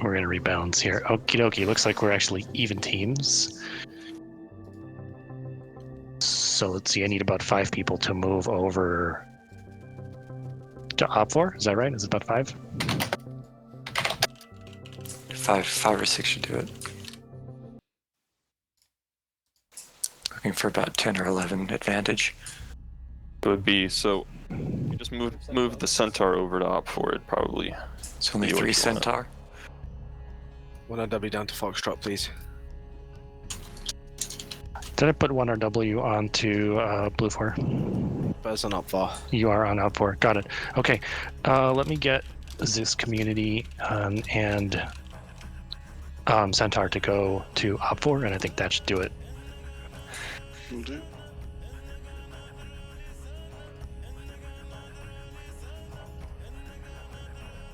We're gonna rebalance here. Okie dokie. Looks like we're actually even teams. So let's see. I need about 5 people to move over to Op4. Is that right? Is it about 5? 5 or 6 should do it. Looking for about 10 or 11 advantage. It would be so. You just move the centaur over to Op4. It probably. It's only 3 centaur. 1 RW down to Foxtrot, please. Did I put 1 RW onto Blue 4? Bears on up 4. You are on Op 4. Got it. Okay. Let me get this community and Centaur to go to Op 4, and I think that should do it. Will do.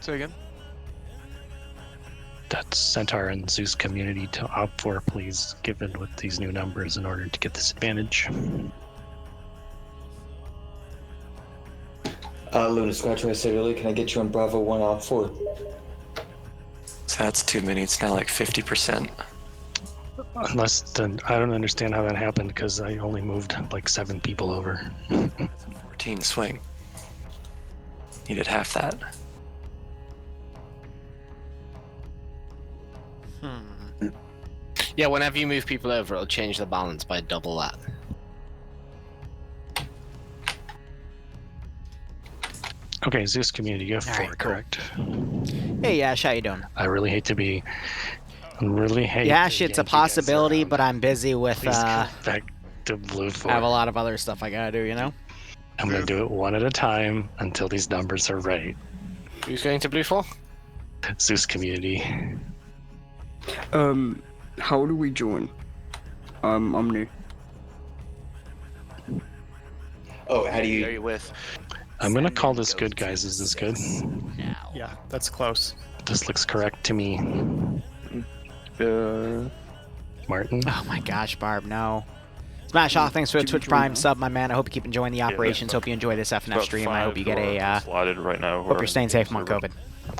Say again. That's Centaur and Zeus community to Op 4, please, given with these new numbers in order to get this advantage. Luna, scratch what I said earlier. Can I get you on Bravo 1 Op 4? So that's too many. It's now like 50%. Unless then I don't understand how that happened because I only moved like 7 people over. 14 swing. Needed half that. Yeah, whenever you move people over, it'll change the balance by double that. Okay, Zeus community, you have 4, Alright, cool. correct? Hey, Yash, how you doing? I really hate to be. Yash, it's a possibility, but I'm busy with. Please go back to Blue 4. I have a lot of other stuff I gotta do, you know? I'm gonna do it one at a time until these numbers are right. Who's going to Blue 4? Zeus community. How do we join? I'm new. Oh, how do Who are you... you with? I'm gonna call this good, guys. Is this good? Now. Yeah, that's close. This looks correct to me. Martin? Oh my gosh, Barb, no. Smash Hawk, thanks for the Twitch Prime sub, my man. I hope you keep enjoying the operations. Hope you enjoy this FNF stream. I hope you get a. Slotted right now. Hope you're staying safe among COVID.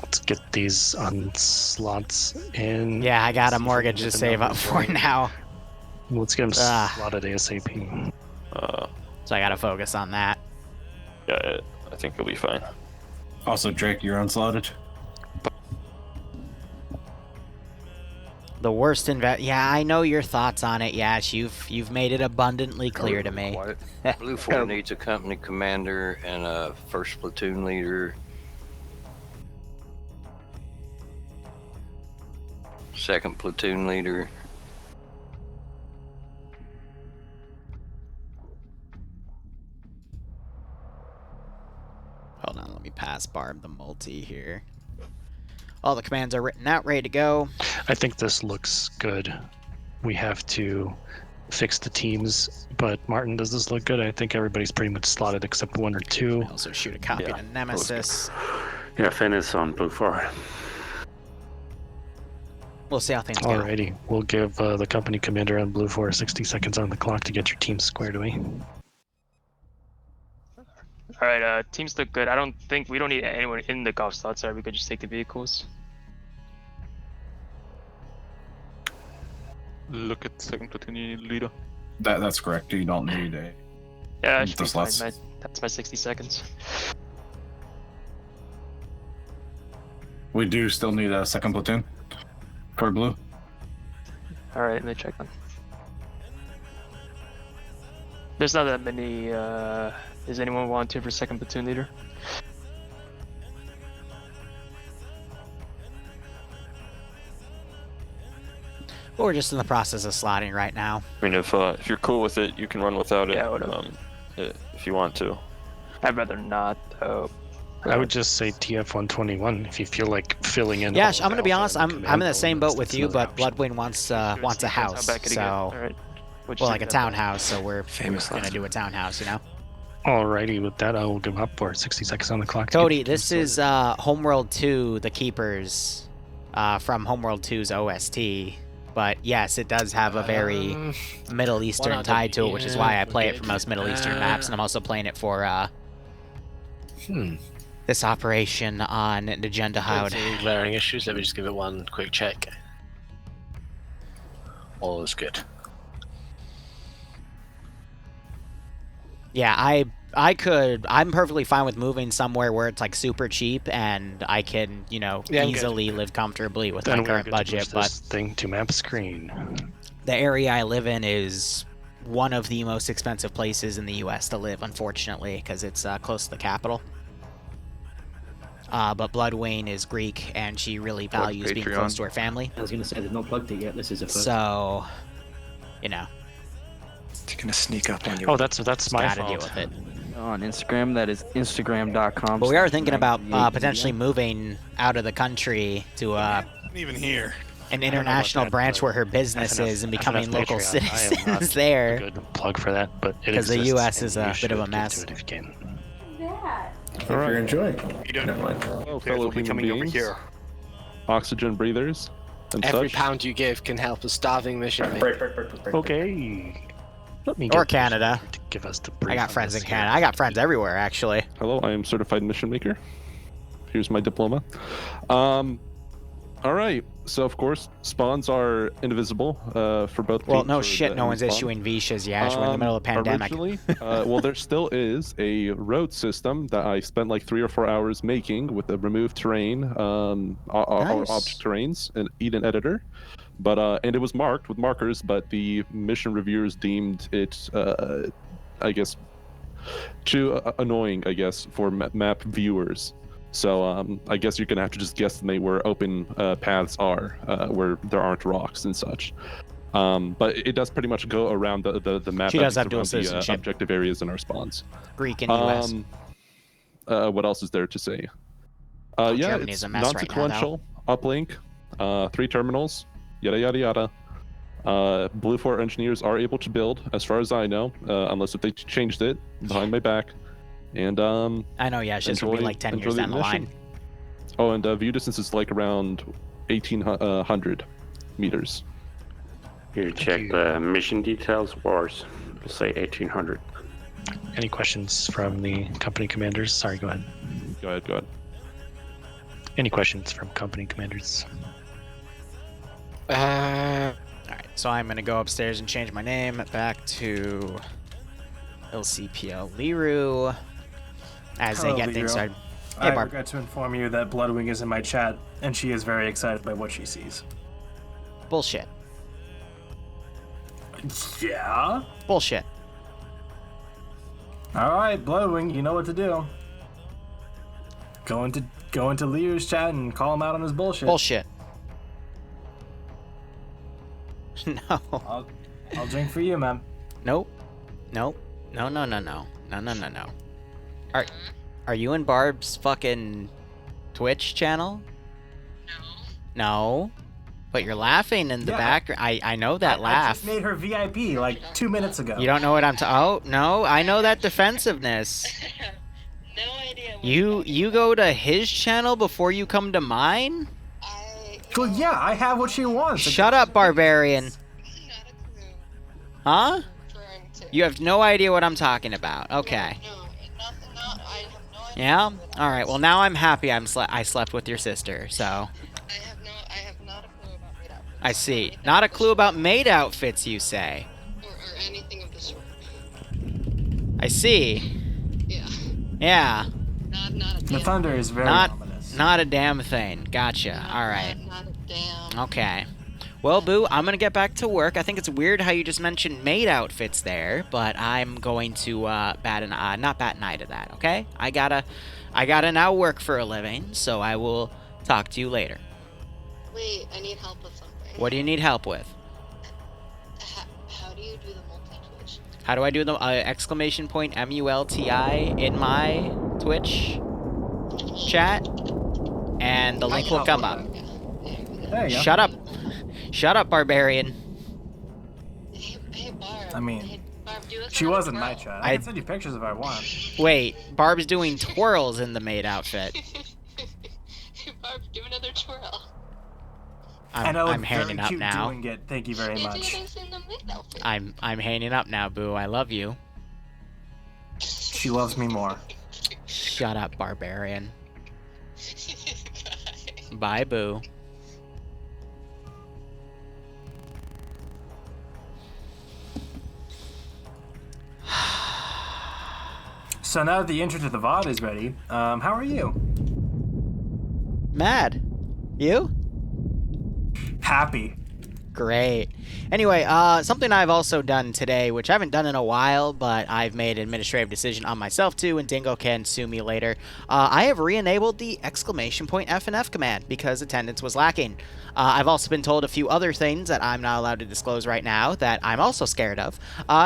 Let's get these on slots in. Yeah, I got a mortgage to save up for now. Let's get them slotted ASAP. So I gotta focus on that. Yeah, I think it'll be fine. Also, Drake, you're unslotted. The worst Yeah, I know your thoughts on it, Yash. You've made it abundantly clear to me. Blue 4 needs a company commander and a first platoon leader. Second platoon leader. Hold on, let me pass Barb the multi here. All the commands are written out, ready to go. I think this looks good. We have to fix the teams, but Martin, does this look good? I think everybody's pretty much slotted except 1 or 2. I also shoot a copy to Nemesis. Yeah, Finn is on Blue 4. We'll see how things go. Alrighty, we'll give the company commander on Blue 4 60 seconds on the clock to get your team squared away. Alright, teams look good. I don't think we don't need anyone in the golf slots, so we could just take the vehicles. Look at second platoon leader. That's correct. You don't need a. Yeah, I should be the fine. slots. That's my 60 seconds. We do still need a second platoon for blue. Alright, let me check one. There's not that many, is anyone volunteer for second platoon leader? We're just in the process of slotting right now. I mean, if you're cool with it, you can run without it. Yeah, whatever. If you want to. I'd rather not, though. I would just say TF-121 if you feel like filling in. Yeah, I'm gonna be honest. I'm in the same boat with you, but Bloodwind wants a house, so well, like a townhouse. So we're gonna do a townhouse, you know. Alrighty, with that, I will give up for 60 seconds on the clock. Cody, this is Homeworld 2, The Keepers, from Homeworld 2's OST. But yes, it does have a very Middle Eastern tie to it, which is why I play it for most Middle Eastern maps, and I'm also playing it for this operation on Don't Nagendahoud. see any glaring issues. Let me just give it one quick check. All is good. Yeah, I'm perfectly fine with moving somewhere where it's like super cheap and I can, you know, Yeah, I'm good. easily live comfortably with Then my we're current good to budget, push but this thing to map screen. the area I live in is one of the most expensive places in the US to live, unfortunately, because it's close to the capital. But Bloodwayne is Greek, and she really values being close to her family. I was going to say, they've not plugged it yet. This is a first. So, you know. It's gonna sneak up on you. Oh, that's my Gotta fault. deal with it. On Instagram, that is Instagram.com. But we are thinking about potentially moving out of the country to Even here. an international that, branch but where her business FNF is and becoming local Patreon. I am not citizens there. A good plug for that, but it Because the exists, US is and a you bit of a should mess. get to it if you can. If you're enjoying. You don't know what? Hello, Players fellow will be human coming over beings, here. oxygen breathers, and Every such. pound you give can help a starving mission. Okay. Let me Or get Canada. to give us the I brief got on friends this in here. Canada. I got friends everywhere, actually. Hello, I am certified mission maker. Here's my diploma. All right. So of course, spawns are indivisible for both. Well, teams, no or shit, the no end one's spawn. issuing visas yet. We're in the middle of a pandemic. Originally, well, there still is a road system that I spent like 3 or 4 hours making with the removed terrain, or Nice. object terrains, and Eden editor. But and it was marked with markers, but the mission reviewers deemed it, I guess, too annoying, I guess, for map viewers. So I guess you're gonna have to just guesstimate where open paths are, where there aren't rocks and such. But it does pretty much go around the map. She does that have dual surround the, citizenship. objective areas in our spawns. Greek and US. What else is there to say? Yeah, Germany it's is a mess right now, non-sequential. Uplink, 3 terminals, yada yada yada. Blue 4 engineers are able to build, as far as I know, unless if they changed it behind my back. And I know, yeah, it's just gonna be like 10 years down the line. Oh, and view distance is like around 1,800 meters. You check the mission details, wars. We'll say 1800. Any questions from the company commanders? Sorry, go ahead. Go ahead. Any questions from company commanders? Alright, so I'm gonna go upstairs and change my name back to LCPL Liru as they get things started. Hey, I Barb. forgot to inform you that Bloodwing is in my chat, and she is very excited by what she sees. Bullshit. Yeah? Bullshit. Alright, Bloodwing, you know what to do. Go into Liru's chat and call him out on his bullshit. Bullshit. No. I'll drink for you, man. Nope. No. Are you in Barb's fucking Twitch channel? No. But you're laughing in the background. I know that I laugh. just made her VIP like 2 minutes ago. You don't know what I'm oh, no, I know that defensiveness. You go to his channel before you come to mine? Well, yeah, I have what she wants. Shut up, barbarian. Huh? You have no idea what I'm talking about. Okay. Yeah? Alright, well now I'm happy I slept with your sister, so. I see. Not a clue about maid outfits, you say? Or anything of the sort. I see. Yeah. Yeah. Not a The thunder is very ominous. Not a damn thing. Gotcha. Alright. Okay. Well, Boo, I'm gonna get back to work. I think it's weird how you just mentioned maid outfits there, but I'm going to not bat an eye to that, okay? I gotta now work for a living, so I will talk to you later. Wait, I need help with something. What do you need help with? How do you do the multi-twitch? How do I do the exclamation point MULTI in my Twitch chat? And the link will come up. There you go. Shut up. Shut up, barbarian. Hey, Barb. I mean, she was in my chat. I can send you pictures if I want. Wait, Barb's doing twirls in the maid outfit. Barb, do another twirl. I'm hanging up now. Doing it. Thank you very much. I'm hanging up now, Boo. I love you. She loves me more. Shut up, barbarian. Bye, Boo. So now that the intro to the VOD is ready, how are you? Mad. You? Happy. Great. Anyway, something I've also done today, which I haven't done in a while, but I've made an administrative decision on myself too, and Dingo can sue me later. I have re-enabled the !F command because attendance was lacking. I've also been told a few other things that I'm not allowed to disclose right now that I'm also scared of.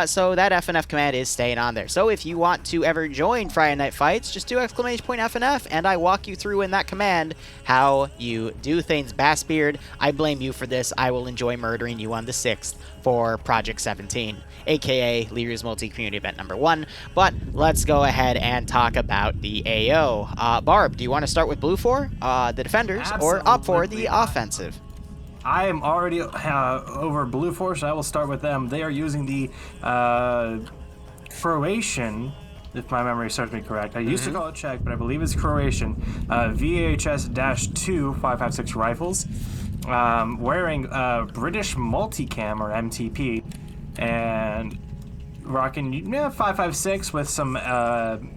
So that F command is staying on there. So if you want to ever join Friday Night Fights, just do !F and I walk you through in that command how you do things. Bassbeard, I blame you for this. I will enjoy murdering you on the 6th for Project 17, aka Liru's multi-community event number 1. But let's go ahead and talk about the AO. Barb, do you want to start with Blue 4, the defenders, or Op 4, the offensive? I am already over Blue 4, so I will start with them. They are using the Croatian, if my memory serves me correct. I used to call it Czech, but I believe it's Croatian. VHS-2 5.56 rifles. Wearing British Multicam, or MTP, and rocking 5.56 with some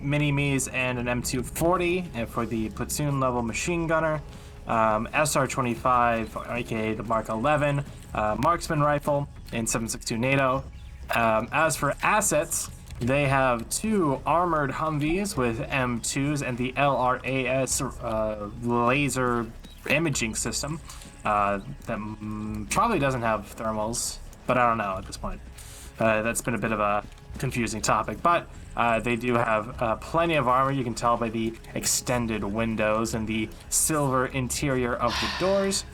mini-me's and an M240 and for the platoon level machine gunner. SR-25, aka the Mark 11, marksman rifle in 7.62 NATO. As for assets, they have 2 armored Humvees with M2s and the LRAS laser imaging system. That probably doesn't have thermals, but I don't know at this point. That's been a bit of a confusing topic, but they do have plenty of armor. You can tell by the extended windows and the silver interior of the doors.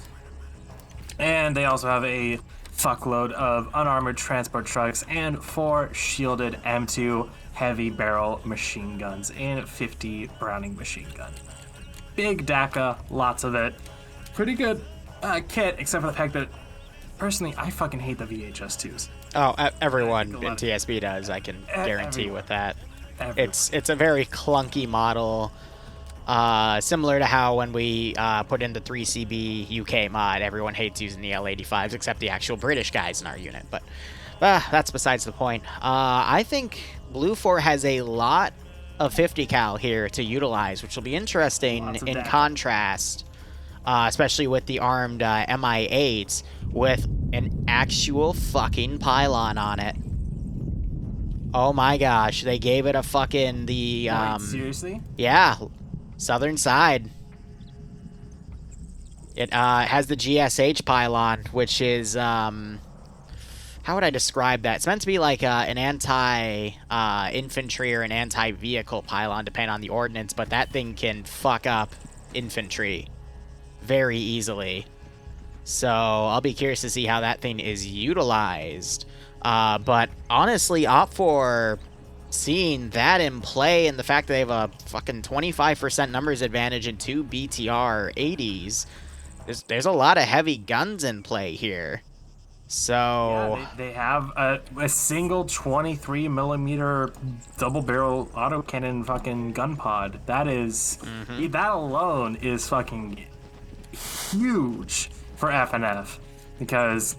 And they also have a fuckload of unarmored transport trucks and 4 shielded M2 heavy barrel machine guns and 50 Browning machine gun. Big DACA, lots of it. Pretty good kit, except for the fact that, personally, I fucking hate the VHS-2s. Oh, everyone in TSB does, I can guarantee with that. It's a very clunky model, similar to how when we put in the 3CB UK mod, everyone hates using the L85s except the actual British guys in our unit, but that's besides the point. I think Blue 4 has a lot of 50 cal here to utilize, which will be interesting in contrast, especially with the armed MI8s with an actual fucking pylon on it. Oh my gosh, they gave it a fucking Wait, seriously? Yeah, southern side. It has the GSH pylon, which is how would I describe that? It's meant to be like an anti-infantry or an anti-vehicle pylon, depending on the ordnance, but that thing can fuck up infantry very easily. So I'll be curious to see how that thing is utilized. But honestly, Op 4, seeing that in play and the fact that they have a fucking 25% numbers advantage and 2 BTR 80s, there's a lot of heavy guns in play here. So yeah, they have a single 23mm double barrel autocannon fucking gun pod. That is that alone is fucking huge for FNF, because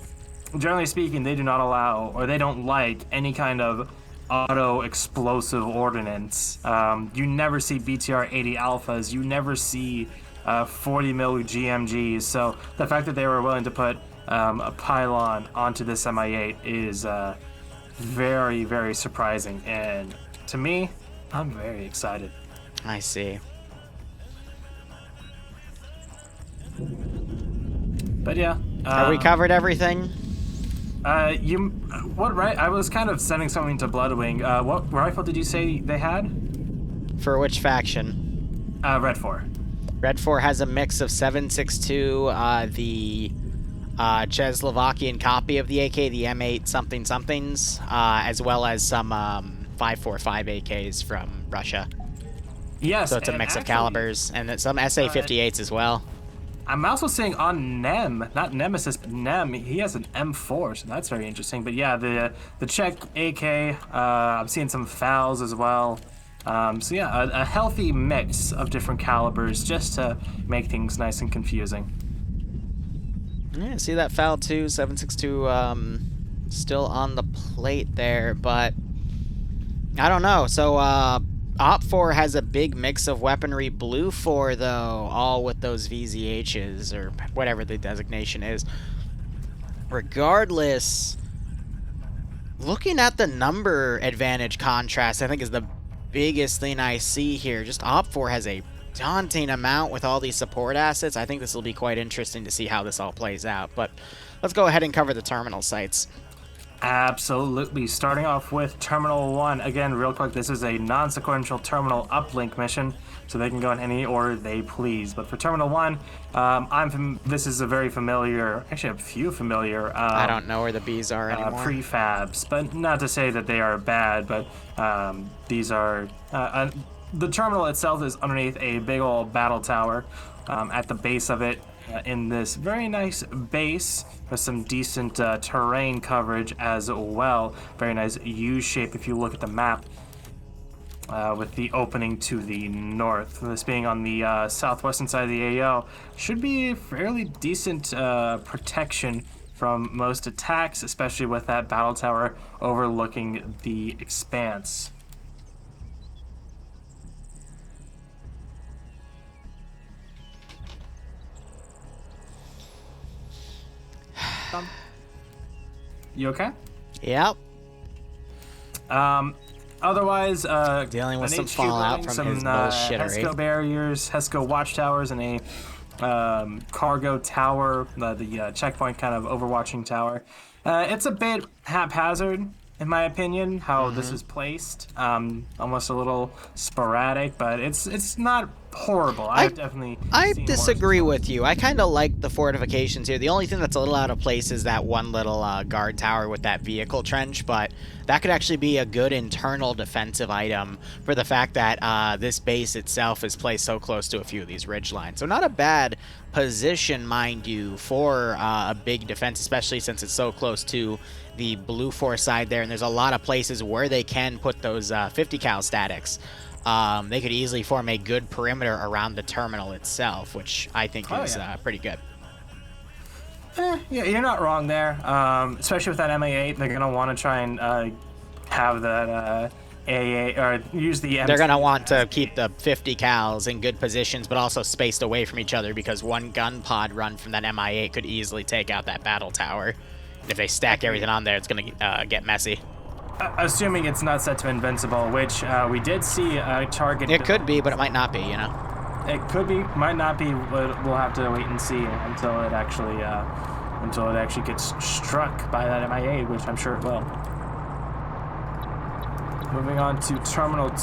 generally speaking they do not allow, or they don't like, any kind of auto explosive ordnance. You never see BTR 80 alphas, you never see 40mm GMGs, so the fact that they were willing to put a pylon onto this MI8 is very, very surprising, and to me, I'm very excited. I see. But yeah, have we covered everything? I was kind of sending something to Bloodwing. What rifle did you say they had? For which faction? Red 4. Red 4 has a mix of 7.62, the Czechoslovakian copy of the AK, the M8 something somethings, as well as some 5.45 AKs from Russia. Yes. So it's a mix of calibers, and some SA-58s as well. I'm also seeing on Nem, not Nemesis, but Nem, he has an M4, so that's very interesting. But yeah, the Czech AK, I'm seeing some FALs as well. So yeah, a healthy mix of different calibers just to make things nice and confusing. Yeah, see that foul too, 762 still on the plate there, but I don't know. So Op 4 has a big mix of weaponry. Blue 4 though, all with those VZHs or whatever the designation is. Regardless, looking at the number advantage contrast, I think is the biggest thing I see here. Just Op 4 has a daunting amount with all these support assets. I think this will be quite interesting to see how this all plays out. But let's go ahead and cover the terminal sites. Absolutely. Starting off with Terminal 1. Again, real quick, this is a non-sequential terminal uplink mission, so they can go in any order they please. But for Terminal 1, this is a very familiar, actually a few familiar I don't know where the bees are anymore. Prefabs, but not to say that they are bad, but these are... the terminal itself is underneath a big old battle tower at the base of it. In this very nice base with some decent terrain coverage as well. Very nice U shape if you look at the map, with the opening to the north. This being on the southwestern side of the AO, should be fairly decent protection from most attacks, especially with that battle tower overlooking the expanse. You okay? Yep. Otherwise, dealing with some HQ fallout building, from his bullshittery. HESCO barriers, HESCO watchtowers, and a cargo tower, the checkpoint kind of overwatching tower. It's a bit haphazard, in my opinion, how this is placed. Almost a little sporadic, but it's not horrible. I disagree with you. I kind of like the fortifications here. The only thing that's a little out of place is that one little guard tower with that vehicle trench, but that could actually be a good internal defensive item for the fact that this base itself is placed so close to a few of these ridge lines. So not a bad position, mind you, for a big defense, especially since it's so close to the Blue 4 side there, and there's a lot of places where they can put those 50 cal statics. They could easily form a good perimeter around the terminal itself, which I think is pretty good. Yeah, you're not wrong there. Especially with that MA8, they're gonna want to try and have that AA or use the. They're gonna want to keep the 50 cals in good positions, but also spaced away from each other because one gun pod run from that MI8 could easily take out that battle tower. And if they stack everything on there, it's gonna get messy. Assuming it's not set to invincible, which we did see a target. It could be, but it might not be, you know? It could be, might not be, but we'll have to wait and see until it actually gets struck by that MIA, which I'm sure it will. Moving on to Terminal 2.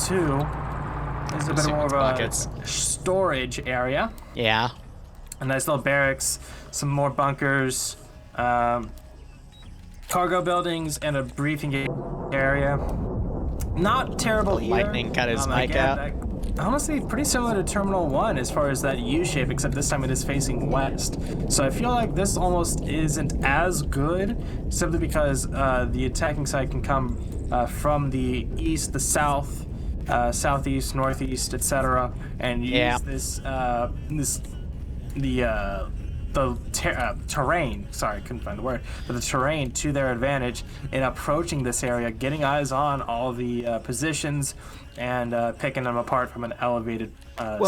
This is a bit more of a storage area. Yeah. A nice little barracks, some more bunkers, cargo buildings, and a briefing area. Not terrible here. Lightning cut his mic out. Honestly, pretty similar to Terminal 1 as far as that U shape, except this time it is facing west. So I feel like this almost isn't as good, simply because the attacking side can come from the east, the south, southeast, northeast, etc., and use the terrain, sorry, couldn't find the word, but the terrain to their advantage in approaching this area, getting eyes on all the positions, and picking them apart from an elevated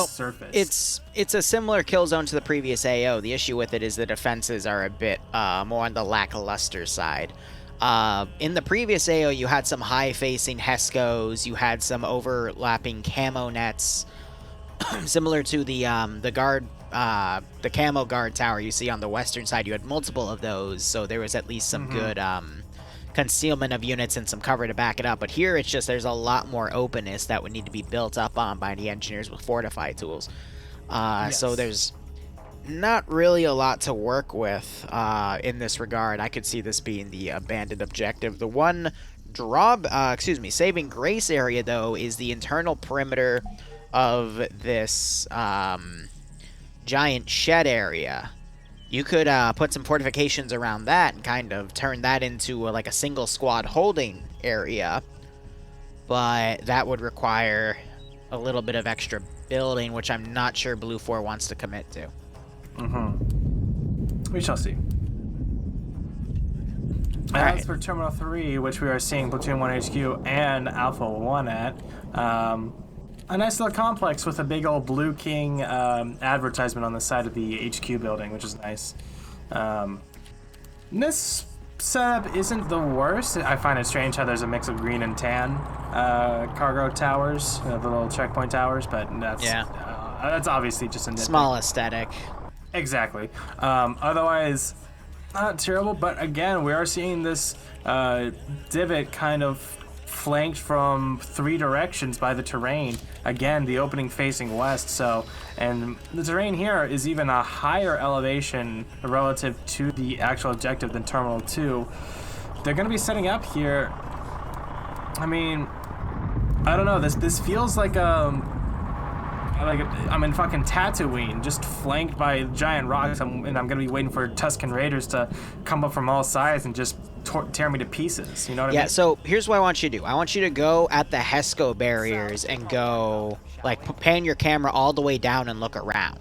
surface. It's a similar kill zone to the previous AO. The issue with it is the defenses are a bit more on the lackluster side. In the previous AO, you had some high-facing HESCOs, you had some overlapping camo nets, similar to the guard. The camo guard tower you see on the western side, you had multiple of those, so there was at least some good concealment of units and some cover to back it up. But here it's just there's a lot more openness that would need to be built up on by the engineers with fortify tools. So there's not really a lot to work with in this regard. I could see this being the abandoned objective. The one saving grace area though is the internal perimeter of this giant shed area. You could put some fortifications around that and kind of turn that into like a single squad holding area. but that would require a little bit of extra building, which I'm not sure Blue 4 wants to commit to. We shall see. As for Terminal 3, which we are seeing Platoon 1 HQ and Alpha 1 at, a nice little complex with a big old Blue King advertisement on the side of the HQ building, which is nice. This setup isn't the worst. I find it strange how there's a mix of green and tan cargo towers, the little checkpoint towers, but that's obviously just a nitpick. Small aesthetic. Exactly. Otherwise, not terrible, but again, we are seeing this divot kind of flanked from 3 directions by the terrain. Again, the opening facing west, and the terrain here is even a higher elevation relative to the actual objective than Terminal 2. They're going to be setting up here. I mean, I don't know, this feels like I'm in fucking Tatooine, just flanked by giant rocks, and I'm gonna be waiting for Tusken Raiders to come up from all sides and just tear me to pieces. You know what I mean? Yeah, so here's what I want you to do. I want you to go at the HESCO barriers and go, like, pan your camera all the way down and look around.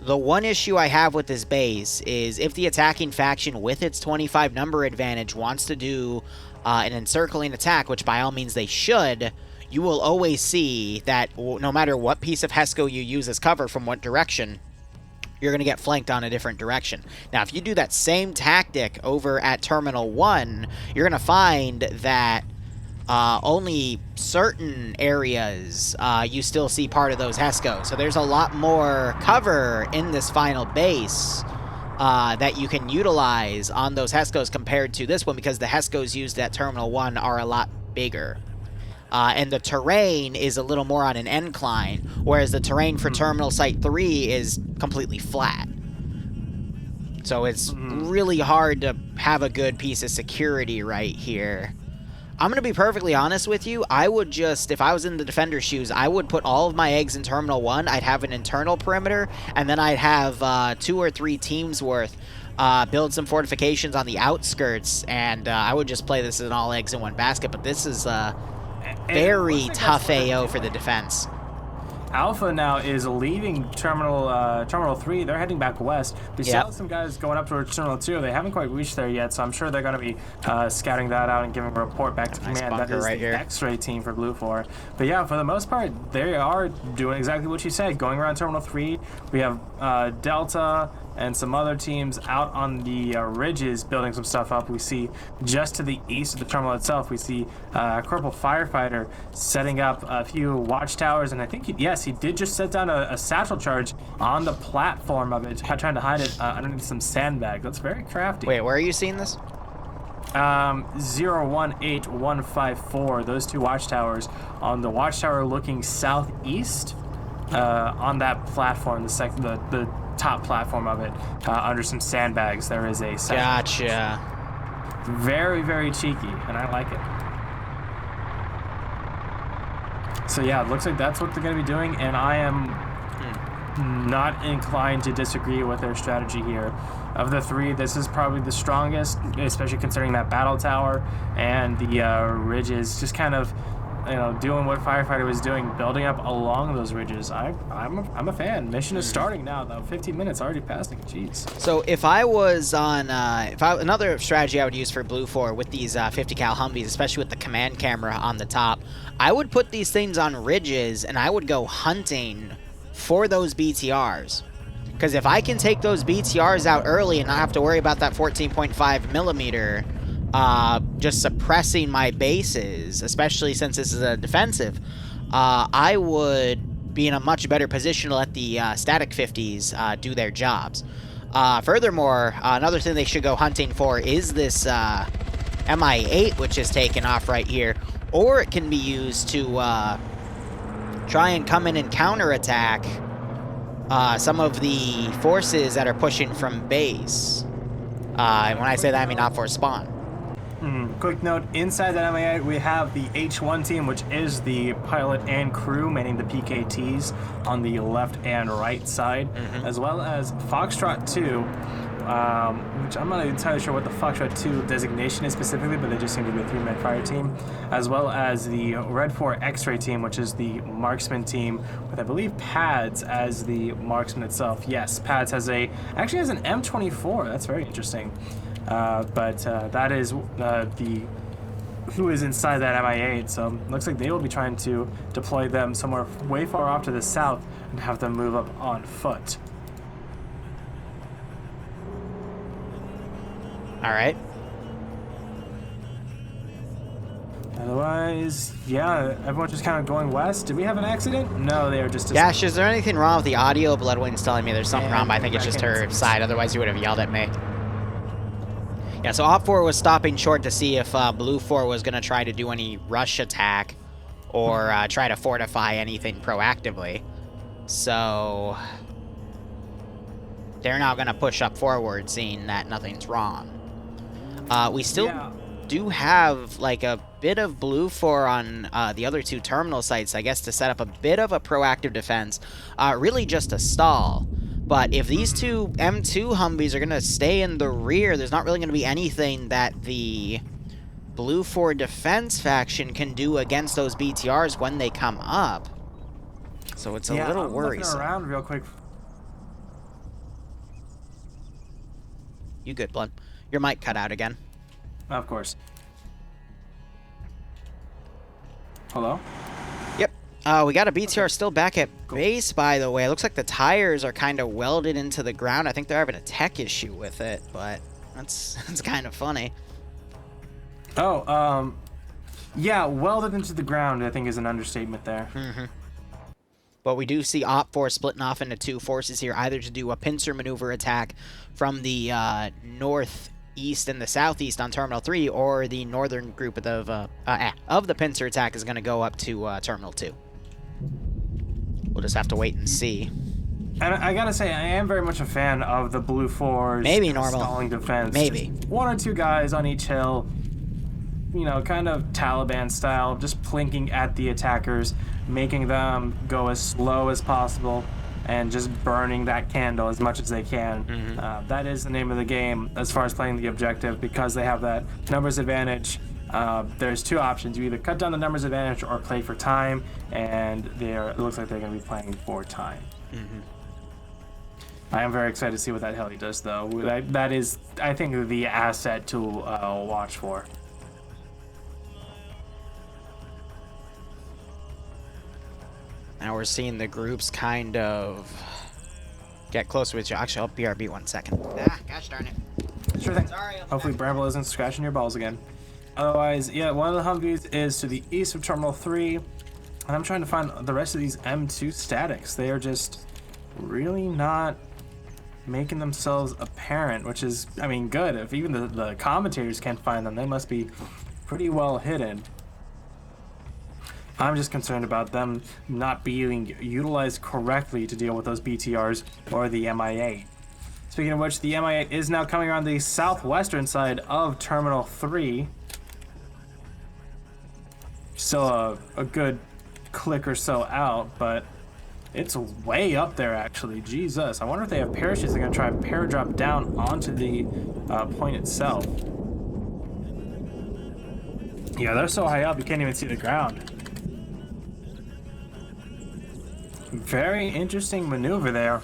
The one issue I have with this base is if the attacking faction with its 25 number advantage wants to do an encircling attack, which by all means they should, you will always see that no matter what piece of HESCO you use as cover from what direction, you're going to get flanked on a different direction. Now, if you do that same tactic over at Terminal 1, you're going to find that only certain areas you still see part of those HESCO. So there's a lot more cover in this final base that you can utilize on those HESCOs compared to this one, because the HESCOs used at Terminal 1 are a lot bigger. And the terrain is a little more on an incline, whereas the terrain for Terminal Site 3 is completely flat. So it's really hard to have a good piece of security right here. I'm going to be perfectly honest with you. I would just, if I was in the defender's shoes, I would put all of my eggs in Terminal 1. I'd have an internal perimeter, and then I'd have 2 or 3 teams worth build some fortifications on the outskirts, and I would just play this as an all eggs in one basket. But this is very tough AO for the defense. Alpha now is leaving Terminal 3. They're heading back west. We saw some guys going up towards Terminal 2. They haven't quite reached there yet, so I'm sure they're going to be scouting that out and giving a report back to command. That is right the X-ray team for Blue 4. But yeah, for the most part, they are doing exactly what you said, going around Terminal 3. We have Delta and some other teams out on the ridges building some stuff up. We see just to the east of the terminal itself, we see Corporal Firefighter setting up a few watchtowers, and I think, he did just set down a satchel charge on the platform of it, trying to hide it underneath some sandbags. That's very crafty. Wait, where are you seeing this? 018154, those 2 watchtowers on the watchtower looking southeast on that platform, the top platform of it, under some sandbags. There is a satchel. Gotcha. Very, very cheeky, and I like it. So yeah, it looks like that's what they're going to be doing, and I am not inclined to disagree with their strategy here. Of the 3, this is probably the strongest, especially considering that battle tower and the ridges, just kind of, doing what Firefighter was doing, building up along those ridges. I'm a fan. Mission is starting now, though. 15 minutes already passing. Jeez. So if I was on, another strategy I would use for Blue 4 with these 50 cal Humvees, especially with the command camera on the top, I would put these things on ridges and I would go hunting for those BTRs. Because if I can take those BTRs out early and not have to worry about that 14.5 millimeter just suppressing my bases, especially since this is a defensive, I would be in a much better position to let the static 50s do their jobs. Furthermore, another thing they should go hunting for is this MI8, which is taken off right here, or it can be used to try and come in and counterattack some of the forces that are pushing from base. And when I say that, I mean not for spawn. Quick note, inside that MI8, we have the H1 team, which is the pilot and crew, meaning the PKTs on the left and right side, as well as Foxtrot 2, which I'm not entirely sure what the Foxtrot 2 designation is specifically, but they just seem to be a 3-man fire team, as well as the Red 4 X-ray team, which is the marksman team, with I believe Pads as the marksman itself. Yes, Pads actually has an M24. That's very interesting. But that is who is inside that MI8. So looks like they will be trying to deploy them somewhere way far off to the south and have them move up on foot. All right. Otherwise, yeah, everyone's just kind of going west. Did we have an accident? No, they are just... Gash, is there anything wrong with the audio? Bloodwind's telling me there's something wrong, but I think it's just her side. Otherwise, he would have yelled at me. Yeah, so Op 4 was stopping short to see if Blue 4 was going to try to do any rush attack or try to fortify anything proactively. So they're now going to push up forward, seeing that nothing's wrong. We still do have like a bit of Blue 4 on the other 2 terminal sites, I guess, to set up a bit of a proactive defense. Really just a stall. But if these 2 M2 Humvees are going to stay in the rear, there's not really going to be anything that the Blue 4 defense faction can do against those BTRs when they come up. So it's a little worrisome. Looking around real quick. You good, Blood? Your mic cut out again. Of course. Hello? Yep. We got a BTR still back at base, by the way. It looks like the tires are kind of welded into the ground. I think they're having a tech issue with it, but that's kind of funny. Oh, yeah, welded into the ground, I think, is an understatement there. Mm-hmm. But we do see Op 4 splitting off into 2 forces here, either to do a pincer maneuver attack from the northeast and the southeast on Terminal 3, or the northern group of the pincer attack is going to go up to Terminal 2. We'll just have to wait and see. And I gotta say, I am very much a fan of the Blue 4's maybe normal stalling defense. Maybe. Just 1 or 2 guys on each hill, you know, kind of Taliban style, just plinking at the attackers, making them go as slow as possible, and just burning that candle as much as they can. Mm-hmm. That is the name of the game as far as playing the objective, because they have that numbers advantage. There's 2 options. You either cut down the numbers advantage or play for time, and it looks like they're going to be playing for time. Mm-hmm. I am very excited to see what that heli does, though. That is, I think, the asset to watch for. Now we're seeing the groups kind of get closer with you. Actually, I'll BRB 1 second. Ah, gosh darn it. Sure thing. Hopefully Bramble isn't scratching your balls again. Otherwise, yeah, one of the Humvees is to the east of Terminal 3. And I'm trying to find the rest of these M2 statics. They are just really not making themselves apparent, which is, I mean, good. If even the commentators can't find them, they must be pretty well hidden. I'm just concerned about them not being utilized correctly to deal with those BTRs or the MI8. Speaking of which, the MI8 is now coming around the southwestern side of Terminal 3. Still a good click or so out, but it's way up there, actually. Jesus. I wonder if they have parachutes. They're going to try and paradrop down onto the point itself. Yeah, they're so high up, you can't even see the ground. Very interesting maneuver there.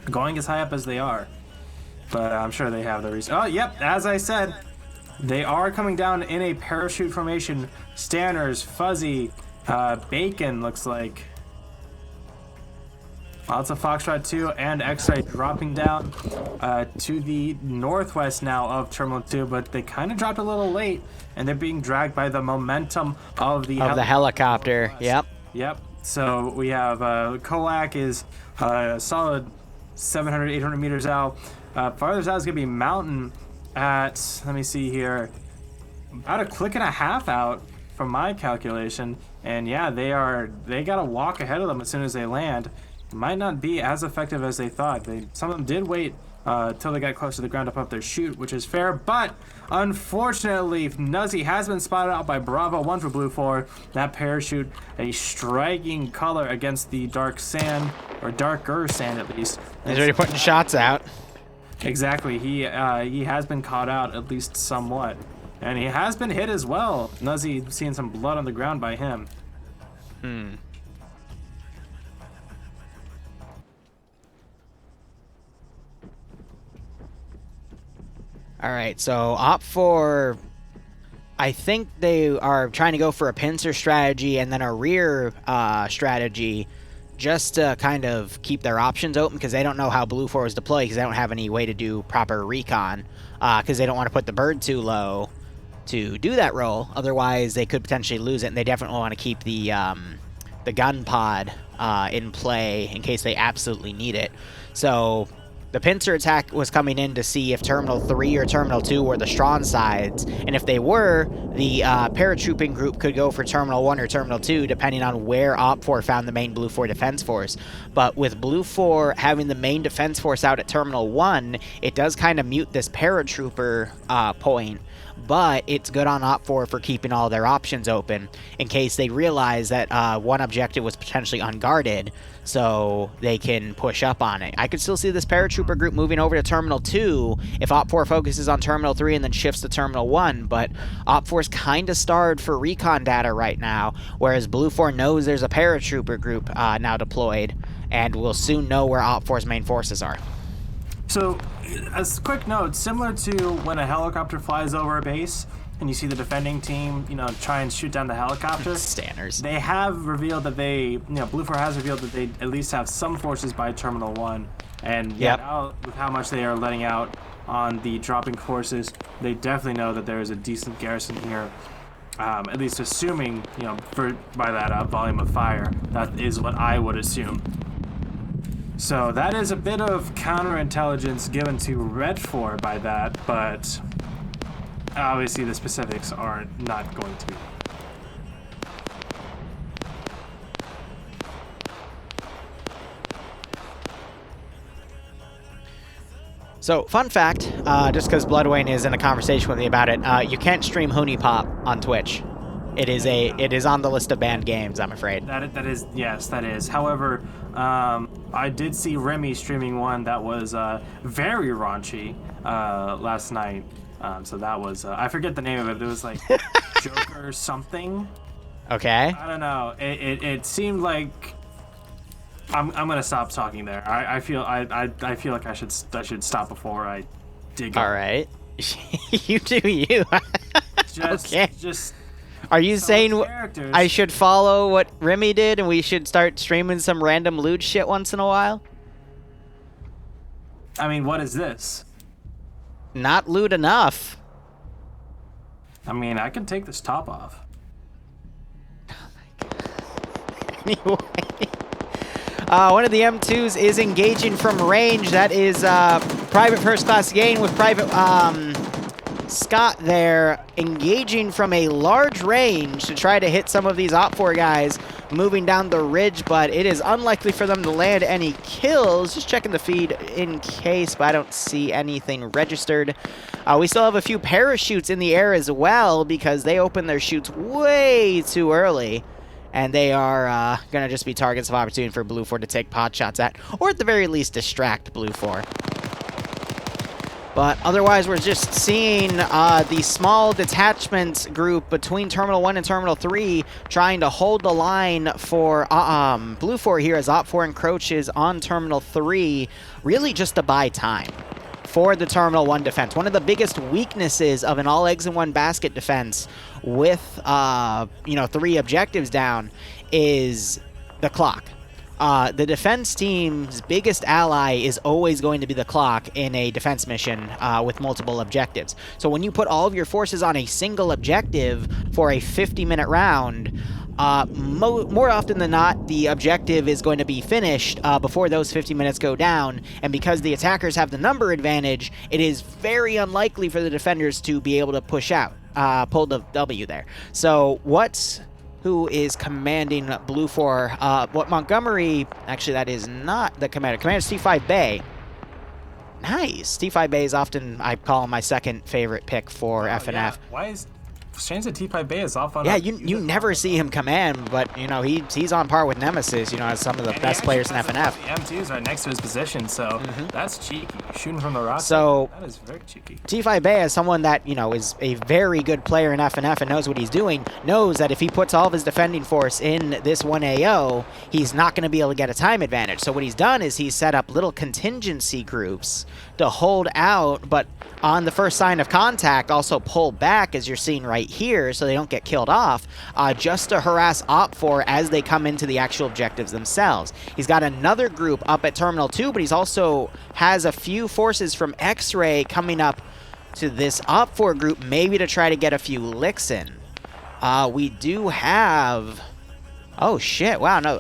Going as high up as they are. But I'm sure they have the reason. Oh, yep, as I said, they are coming down in a parachute formation. Stanners, Fuzzy, Bacon looks like. Lots of Foxtrot 2 and X-Ray dropping down to the northwest now of Terminal 2, but they kind of dropped a little late, and they're being dragged by the momentum of the helicopter. Yep. Yep. So we have Kolak is a solid 700, 800 meters out. Farther south is going to be Mountain at, let me see here, about a click and a half out from my calculation. And yeah, they got to walk ahead of them as soon as they land. It might not be as effective as they thought. Some of them did wait till they got close to the ground to put up their chute, which is fair. But unfortunately, Nuzzy has been spotted out by Bravo 1 for Blue 4. That parachute, a striking color against the dark sand, or darker sand at least. He's already putting shots out. Exactly. He has been caught out at least somewhat, and he has been hit as well. Nuzzy seeing some blood on the ground by him. All right, so Op4, I think they are trying to go for a pincer strategy and then a rear strategy just to kind of keep their options open because they don't know how Blue 4 is deployed because they don't have any way to do proper recon because they don't want to put the bird too low to do that role. Otherwise, they could potentially lose it, and they definitely want to keep the gun pod in play in case they absolutely need it. So the pincer attack was coming in to see if Terminal 3 or Terminal 2 were the strong sides, and if they were, the paratrooping group could go for Terminal 1 or Terminal 2, depending on where Op4 found the main Blue 4 defense force. But with Blue 4 having the main defense force out at Terminal 1, it does kind of mute this paratrooper point, but it's good on Op4 for keeping all their options open in case they realize that one objective was potentially unguarded, so they can push up on it. I could still see this paratrooper group moving over to Terminal 2 if Op4 focuses on Terminal 3 and then shifts to Terminal 1, but Op4's kind of starved for recon data right now, whereas Blue 4 knows there's a paratrooper group now deployed, and will soon know where Op4's main forces are. So, as a quick note, similar to when a helicopter flies over a base and you see the defending team, try and shoot down the helicopter. Stanners. They have revealed that Blue 4 has revealed that they at least have some forces by Terminal 1. And now, with how much they are letting out on the dropping forces, they definitely know that there is a decent garrison here. At least assuming, by that volume of fire. That is what I would assume. So that is a bit of counterintelligence given to Red 4 by that, but obviously the specifics are not going to be. So, fun fact, just because Bloodwayne is in a conversation with me about it, you can't stream Hoonie Pop on Twitch. It is on the list of banned games, I'm afraid. That is, yes, that is. However, I did see Remy streaming one that was very raunchy last night. So that was, I forget the name of it. It was like Joker something. Okay. I don't know. It seemed like I'm gonna stop talking there. I feel like I should stop before I dig. All right. You do you. Okay. Just. Are you saying I should follow what Remy did and we should start streaming some random lewd shit once in a while? I mean, what is this? Not lewd enough. I mean, I can take this top off. Anyway. One of the M2s is engaging from range. That is Private First Class Gain with Private Scott there, engaging from a large range to try to hit some of these Op4 guys moving down the ridge, but it is unlikely for them to land any kills. Just checking the feed in case, but I don't see anything registered. We still have a few parachutes in the air as well because they opened their chutes way too early, and they are going to just be targets of opportunity for Blue 4 to take pot shots at, or at the very least distract Blue 4. But otherwise, we're just seeing the small detachment group between Terminal 1 and Terminal 3 trying to hold the line for Blue 4 here as Op4 encroaches on Terminal 3, really just to buy time for the Terminal 1 defense. One of the biggest weaknesses of an all eggs in one basket defense with, 3 objectives down is the clock. The defense team's biggest ally is always going to be the clock in a defense mission with multiple objectives. So when you put all of your forces on a single objective for a 50-minute round, more often than not, the objective is going to be finished before those 50 minutes go down, and because the attackers have the number advantage, it is very unlikely for the defenders to be able to push out, pull the W there. So who is commanding Blue 4? What Montgomery, actually that is not the commander. Commander's T5 Bay. Nice. T5 Bay is often, I call him my second favorite pick for FNF. Yeah. Strange that T-Pipe Bay is off on. Yeah, you never see him come in, but you know he's on par with Nemesis. You know, as some of the best players in FNF. The M2 is right next to his position, so that's cheeky. Shooting from the rocket. So that is very cheeky. T5 Bay, as someone that you know is a very good player in FNF and knows what he's doing, knows that if he puts all of his defending force in this 1AO, he's not going to be able to get a time advantage. So what he's done is he's set up little contingency groups to hold out, but on the first sign of contact, also pull back, as you're seeing right here, so they don't get killed off, just to harass Op4 as they come into the actual objectives themselves. He's got another group up at Terminal 2, but he's also has a few forces from X-Ray coming up to this Op4 group, maybe to try to get a few licks in. We do have... Oh, shit. Wow, no.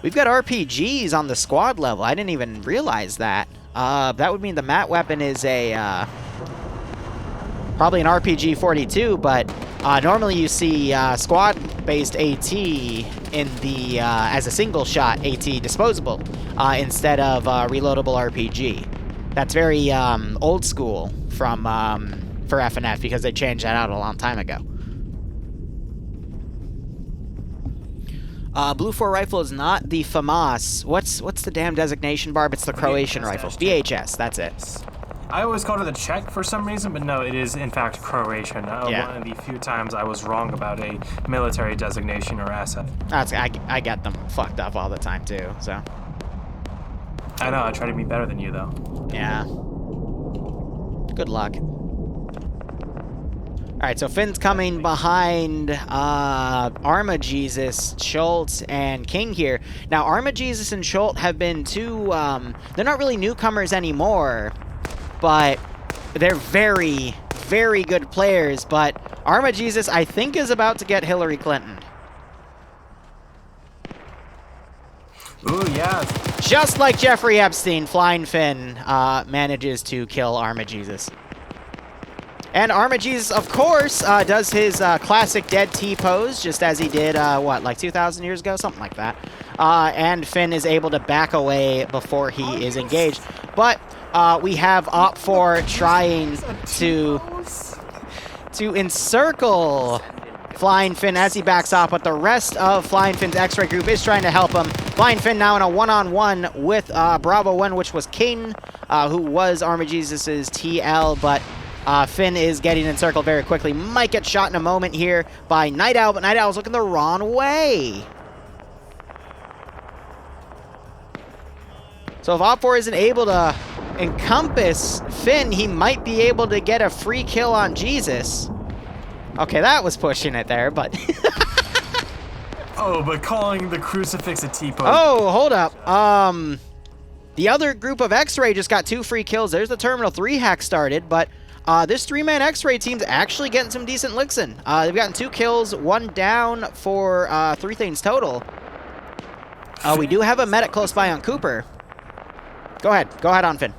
We've got RPGs on the squad level. I didn't even realize that. That would mean the mat weapon is a probably an RPG 42, but normally you see squad-based AT in the as a single shot AT disposable instead of reloadable RPG. That's very old school from for FNF because they changed that out a long time ago. Blue 4 rifle is not the FAMAS. What's the damn designation, Barb? It's the Croatian rifle. VHS, that's it. I always called it a Czech for some reason, but no, it is in fact Croatian. Yeah. One of the few times I was wrong about a military designation or asset. I get them fucked up all the time too, so. I know, I try to be better than you though. Yeah. Good luck. Alright, so Finn's coming behind Arma Jesus, Schultz, and King here. Now, Arma Jesus and Schultz have been two, they're not really newcomers anymore, but they're very, very good players. But Arma Jesus, I think, is about to get Hillary Clinton. Ooh, yeah. Just like Jeffrey Epstein, Flying Finn manages to kill Arma Jesus. And Arma Jesus, of course, does his classic dead T-pose, just as he did, what, like 2,000 years ago? Something like that. And Finn is able to back away before he is engaged. But we have Op4 trying to encircle Flying Finn as he backs off, but the rest of Flying Finn's X-Ray group is trying to help him. Flying Finn now in a one-on-one with Bravo 1, which was King, who was Arma Jesus' TL, but... Finn is getting encircled very quickly. Might get shot in a moment here by Night Owl, but Night Owl's looking the wrong way. So if Op4 isn't able to encompass Finn, he might be able to get a free kill on Jesus. Okay, that was pushing it there, but... Oh, but calling the crucifix a T-pose. Oh, hold up. The other group of X-Ray just got 2 free kills. There's the Terminal 3 hack started, but... this 3-man X-Ray team's actually getting some decent licks in. They've gotten 2 kills, 1 down for 3 things total. We do have a medic close by on Cooper. Go ahead on Finn.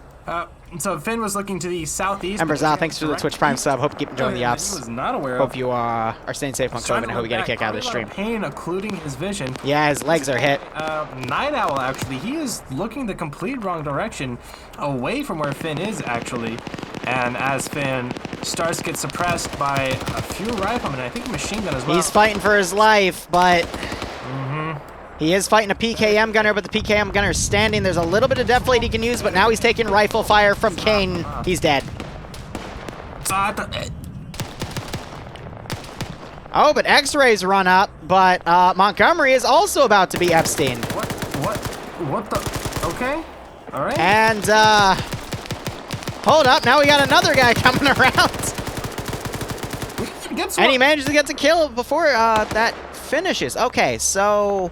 So Finn was looking to the southeast. Emberzal, thanks for the Twitch Prime sub. Hope you keep enjoying the ops. He was not aware Hope you are staying safe on COVID and hope you get a kick out of the stream. Pain occluding his vision. Yeah, his legs are hit. Night Owl, actually, he is looking the complete wrong direction, away from where Finn is, actually. And as Finn starts to get suppressed by a few riflemen, I think a machine gun as well. He's fighting for his life, but... He is fighting a PKM gunner, but the PKM gunner is standing. There's a little bit of death blade he can use, but now he's taking rifle fire from Kane. He's dead. Oh, but X-Rays run up, but Montgomery is also about to be Epstein. What the? Okay. All right. And, hold up. Now we got another guy coming around. And he manages to get the kill before that finishes. Okay, so...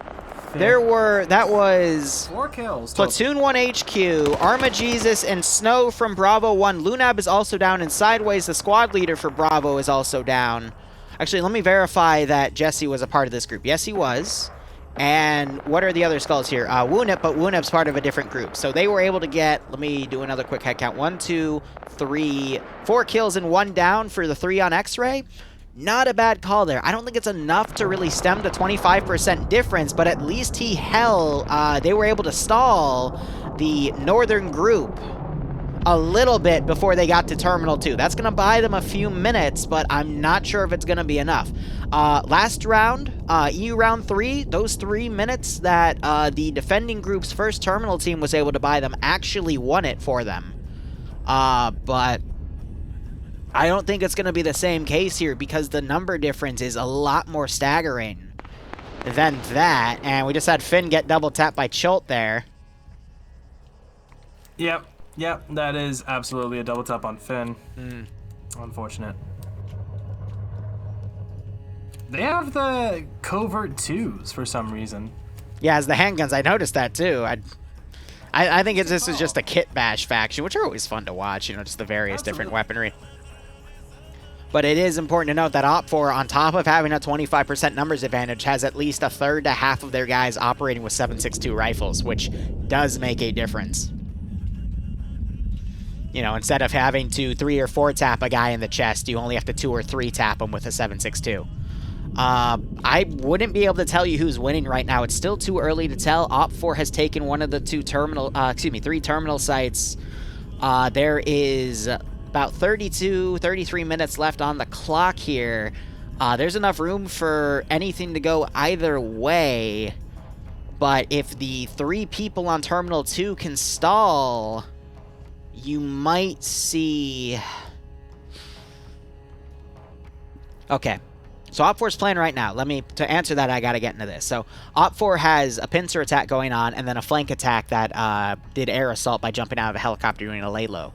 that was 4 kills. Platoon 1 HQ, Arma Jesus, and Snow from Bravo 1. Lunab is also down, and Sideways, the squad leader for Bravo, is also down. Actually, let me verify that Jesse was a part of this group. Yes, he was. And what are the other skulls here? Woonip, but Woonip's part of a different group. So they were able to get, let me do another quick head count. 1, 2, 3, 4 kills and 1 down for the 3 on X-Ray. Not a bad call there. I don't think it's enough to really stem the 25% difference, but at least they were able to stall the northern group a little bit before they got to Terminal 2. That's going to buy them a few minutes, but I'm not sure if it's going to be enough. Last round, EU round 3, those 3 minutes that the defending group's first terminal team was able to buy them actually won it for them. But I don't think it's going to be the same case here because the number difference is a lot more staggering than that. And we just had Finn get double tapped by Chult there. Yep, that is absolutely a double tap on Finn. Unfortunate. They have the covert 2s for some reason. Yeah, as the handguns, I noticed that too. I think this is just a kit bash faction, which are always fun to watch, you know, just the various different weaponry. But it is important to note that Op4, on top of having a 25% numbers advantage, has at least a third to half of their guys operating with 7.62 rifles, which does make a difference. You know, instead of having to 3 or 4 tap a guy in the chest, you only have to 2 or 3 tap him with a 7.62. I wouldn't be able to tell you who's winning right now. It's still too early to tell. Op4 has taken one of the 3 terminal sites. There is about 33 minutes left on the clock here. There's enough room for anything to go either way. But if the 3 people on Terminal 2 can stall, you might see... Okay. So Op4's playing right now. To answer that, I gotta get into this. So Op4 has a pincer attack going on and then a flank attack that did air assault by jumping out of a helicopter doing a lay low.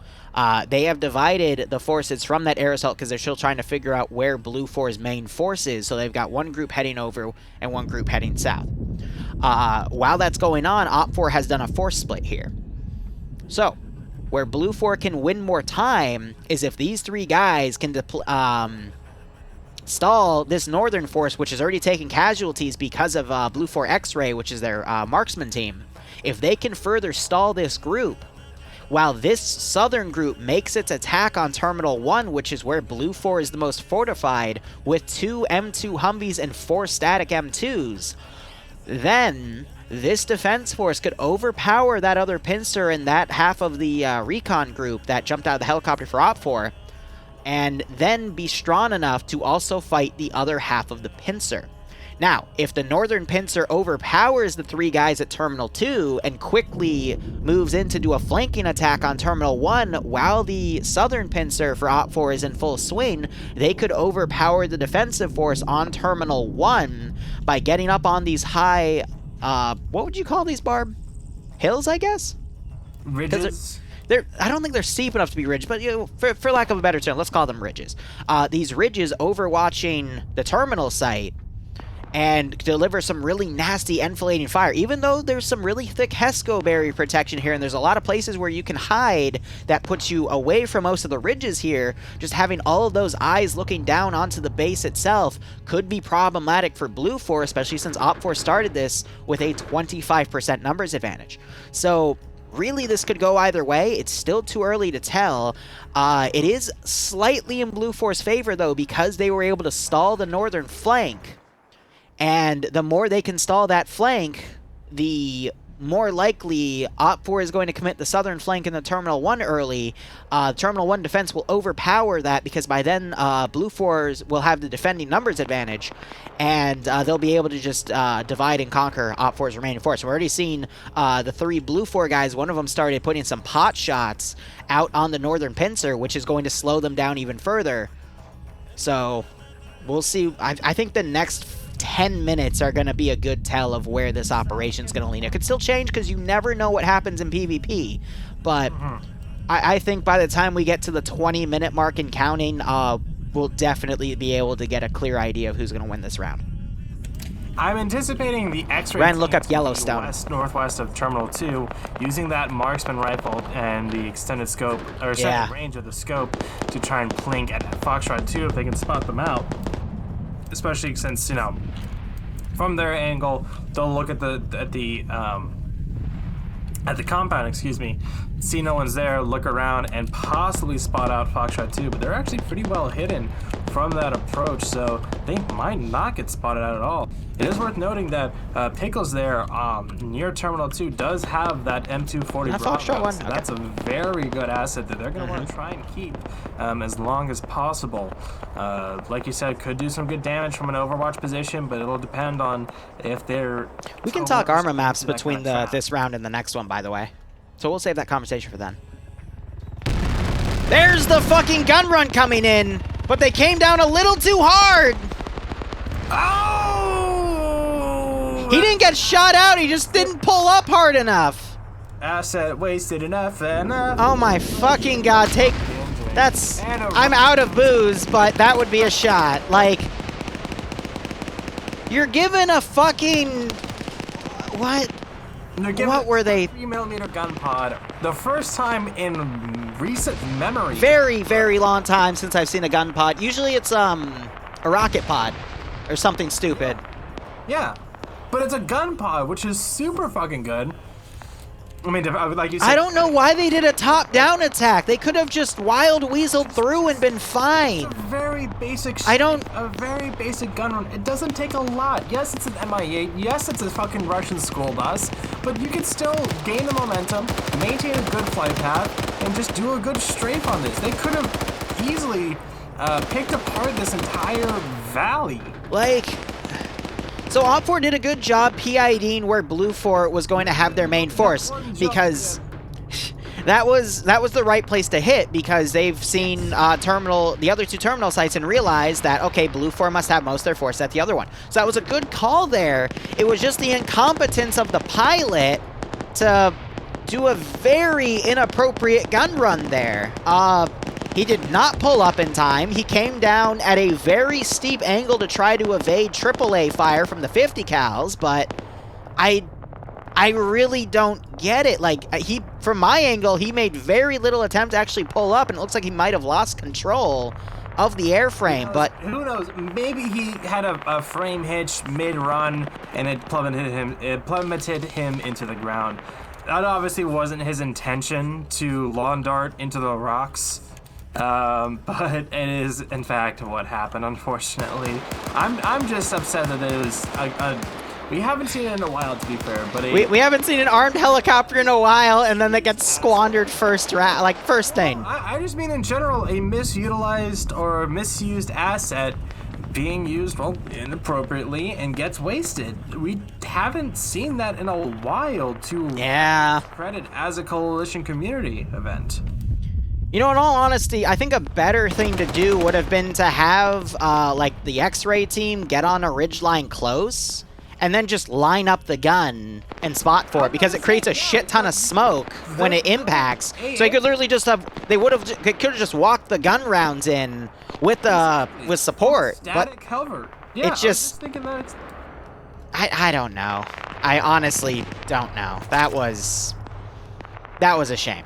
They have divided the forces from that air assault because they're still trying to figure out where Blue 4's main force is. So they've got one group heading over and one group heading south. While that's going on, Op4 has done a force split here. So where Blue 4 can win more time is if these 3 guys can stall this northern force, which is already taking casualties because of Blue 4 X-Ray, which is their marksman team. If they can further stall this group, while this southern group makes its attack on Terminal 1, which is where Blue 4 is the most fortified, with 2 M2 Humvees and 4 static M2s, then this defense force could overpower that other pincer and that half of the recon group that jumped out of the helicopter for Op4, and then be strong enough to also fight the other half of the pincer. Now, if the northern pincer overpowers the 3 guys at Terminal 2 and quickly moves in to do a flanking attack on Terminal 1 while the southern pincer for Op4 is in full swing, they could overpower the defensive force on Terminal 1 by getting up on these high, what would you call these, Barb? Hills, I guess? Ridges? I don't think they're steep enough to be ridges, but you know, for lack of a better term, let's call them ridges. These ridges overwatching the terminal site and deliver some really nasty enfilading fire. Even though there's some really thick HESCO barrier protection here, and there's a lot of places where you can hide that puts you away from most of the ridges here, just having all of those eyes looking down onto the base itself could be problematic for Blue 4, especially since Op4 started this with a 25% numbers advantage. So really, this could go either way. It's still too early to tell. It is slightly in Blue 4's favor, though, because they were able to stall the northern flank. And the more they can stall that flank, the more likely Op4 is going to commit the southern flank in the Terminal 1 early. Terminal 1 defense will overpower that because by then Blue 4s will have the defending numbers advantage, and they'll be able to just divide and conquer Op4's remaining force. We're already seeing the 3 Blue 4 guys. One of them started putting some pot shots out on the northern pincer, which is going to slow them down even further. So we'll see. I think the next 10 minutes are going to be a good tell of where this operation's going to lean. It could still change because you never know what happens in PvP, but I think by the time we get to the 20-minute mark and counting, we'll definitely be able to get a clear idea of who's going to win this round. I'm anticipating the X-ray Ren, look up Yellowstone. West-northwest of Terminal 2, using that marksman rifle and the extended scope, or extended range of the scope, to try and plink at Foxtrot 2 if they can spot them out. Especially since, you know, from their angle, they'll look at the compound, excuse me, see no one's there, look around, and possibly spot out Foxtrot 2, but they're actually pretty well hidden from that approach, so they might not get spotted out at all. It is worth noting that Pickles there near Terminal 2 does have that M240 Bravo, so that's a very good asset that they're going to want to try and keep as long as possible. Like you said, could do some good damage from an Overwatch position, but it'll depend on if they're... We can talk armor maps between this round and the next one, by the way. So we'll save that conversation for then. There's the fucking gun run coming in, but they came down a little too hard. Oh! He didn't get shot out, he just didn't pull up hard enough. Asset wasted enough. Oh my fucking god, that's... I'm out of booze, but that would be a shot. Like, you're given a fucking... What? What were they? 3mm gun pod. The first time in recent memory. Very, very long time since I've seen a gun pod. Usually it's a rocket pod or something stupid. Yeah, but it's a gun pod, which is super fucking good. I mean, like you said, I don't know why they did a top-down attack. They could have just wild weaseled through and been fine. It's a very basic. A very basic gun run. It doesn't take a lot. Yes, it's an MI8. Yes, it's a fucking Russian school bus. But you can still gain the momentum, maintain a good flight path, and just do a good strafe on this. They could have easily picked apart this entire valley. Like. So Op4 did a good job PIDing where Blue 4 was going to have their main force, because that was the right place to hit, because they've seen the other two terminal sites and realized that, okay, Blue 4 must have most of their force at the other one. So that was a good call there. It was just the incompetence of the pilot to do a very inappropriate gun run there. He did not pull up in time. He came down at a very steep angle to try to evade AAA fire from the 50 cals, but I really don't get it. Like, from my angle, he made very little attempt to actually pull up, and it looks like he might have lost control of the airframe, but... Who knows? Maybe he had a frame hitch mid-run, and it plummeted him into the ground. That obviously wasn't his intention to lawn dart into the rocks. But it is, in fact, what happened, unfortunately. I'm just upset that it was we haven't seen it in a while, to be fair, but we haven't seen an armed helicopter in a while, and then that gets squandered first thing. I just mean in general, a misutilized or misused asset being used, well, inappropriately and gets wasted. We haven't seen that in a while to credit as a coalition community event. You know, in all honesty, I think a better thing to do would have been to have, like, the X-ray team get on a ridgeline close, and then just line up the gun and spot for it, because it creates a shit ton of smoke when it impacts. So they could literally just have, they could have just walked the gun rounds in with support. Static but cover. Yeah, it's just, I don't know. I honestly don't know. That was a shame.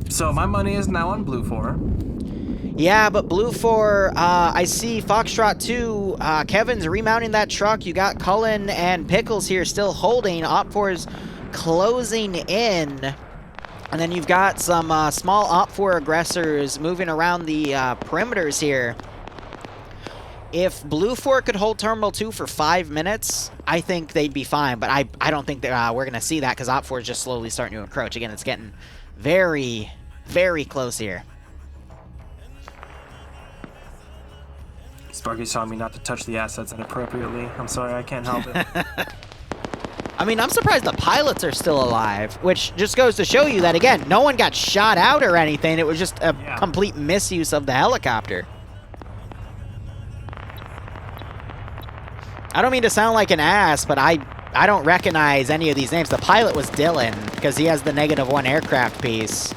So my money is now on Blue 4. Yeah, but Blue 4, I see Foxtrot 2, Kevin's remounting that truck. You got Cullen and Pickles here still holding. Op4's closing in. And then you've got some small Op4 aggressors moving around the perimeters here. If Blue 4 could hold Terminal 2 for 5 minutes, I think they'd be fine. But I don't think that we're going to see that, because Op4 is just slowly starting to encroach. Again, it's getting very, very close here. Sparky's telling me not to touch the assets inappropriately. I'm sorry, I can't help it. I mean, I'm surprised the pilots are still alive, which just goes to show you that, again, no one got shot out or anything. It was just a complete misuse of the helicopter. I don't mean to sound like an ass, but I don't recognize any of these names. The pilot was Dylan, because he has the -1 aircraft piece.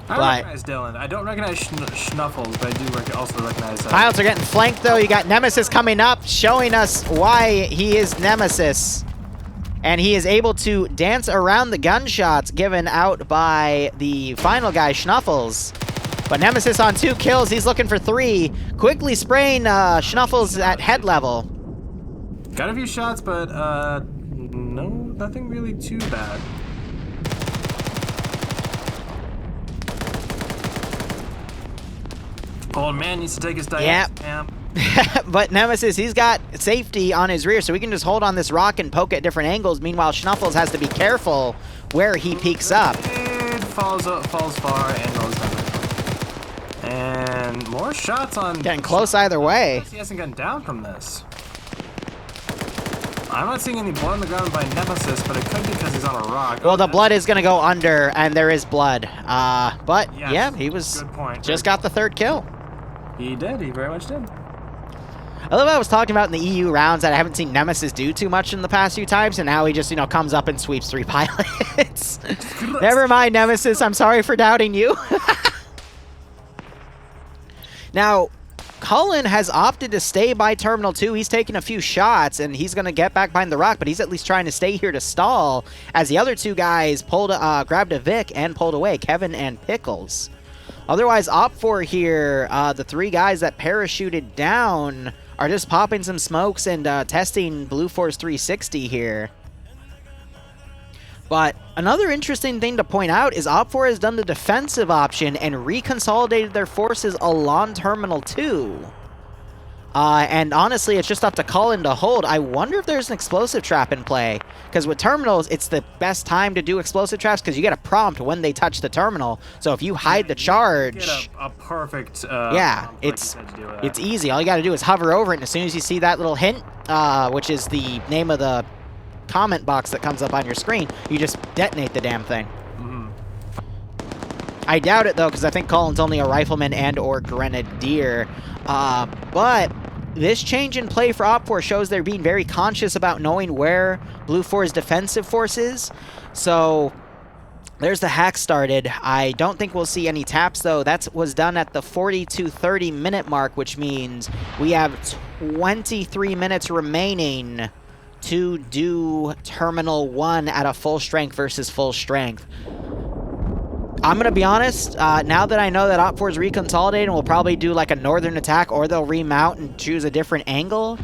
I recognize Dylan. I don't recognize Schnuffles, but I do also recognize... Pilots are getting flanked, though. You got Nemesis coming up, showing us why he is Nemesis. And he is able to dance around the gunshots given out by the final guy, Schnuffles. But Nemesis on 2 kills. He's looking for 3. Quickly spraying Schnuffles at head level. Got a few shots, but no, nothing really too bad. Old man needs to take his Yep. diazepam. But Nemesis, he's got safety on his rear, so we can just hold on this rock and poke at different angles. Meanwhile, Schnuffles has to be careful where he peeks up. It falls far and goes down. And more shots on... Getting close either way. He hasn't gotten down from this. I'm not seeing any blood on the ground by Nemesis, but it could be because he's on a rock. Well, the blood is going to go under, and there is blood. But, Yes, yeah, he was good point. just got the third kill. He did. He very much did. I love what I was talking about in the EU rounds that I haven't seen Nemesis do too much in the past few times, and now he just, comes up and sweeps 3 pilots. Never mind, Nemesis. I'm sorry for doubting you. Now, Cullen has opted to stay by Terminal 2. He's taking a few shots, and he's going to get back behind the rock, but he's at least trying to stay here to stall, as the other 2 guys grabbed a Vic and pulled away, Kevin and Pickles. Otherwise, Op4 here, the 3 guys that parachuted down are just popping some smokes and testing Blue Force 360 here. But another interesting thing to point out is Op4 has done the defensive option and reconsolidated their forces along Terminal 2. And honestly, it's just up to Cullen to hold. I wonder if there's an explosive trap in play. Because with terminals, it's the best time to do explosive traps because you get a prompt when they touch the terminal. So if you hide the charge... Get a perfect... yeah, it's easy. All you got to do is hover over it, and as soon as you see that little hint, which is the name of the comment box that comes up on your screen, you just detonate the damn thing. I doubt it, though, because I think Cullen's only a rifleman and or grenadier. But this change in play for Op4 shows they're being very conscious about knowing where Blue 4's defensive force is. So there's the hack started. I don't think we'll see any taps, though. That was done at the 40-30 minute mark, which means we have 23 minutes remaining to do Terminal 1 at a full strength versus full strength. I'm going to be honest, now that I know that Op4 is reconsolidating, we'll probably do like a northern attack, or they'll remount and choose a different angle.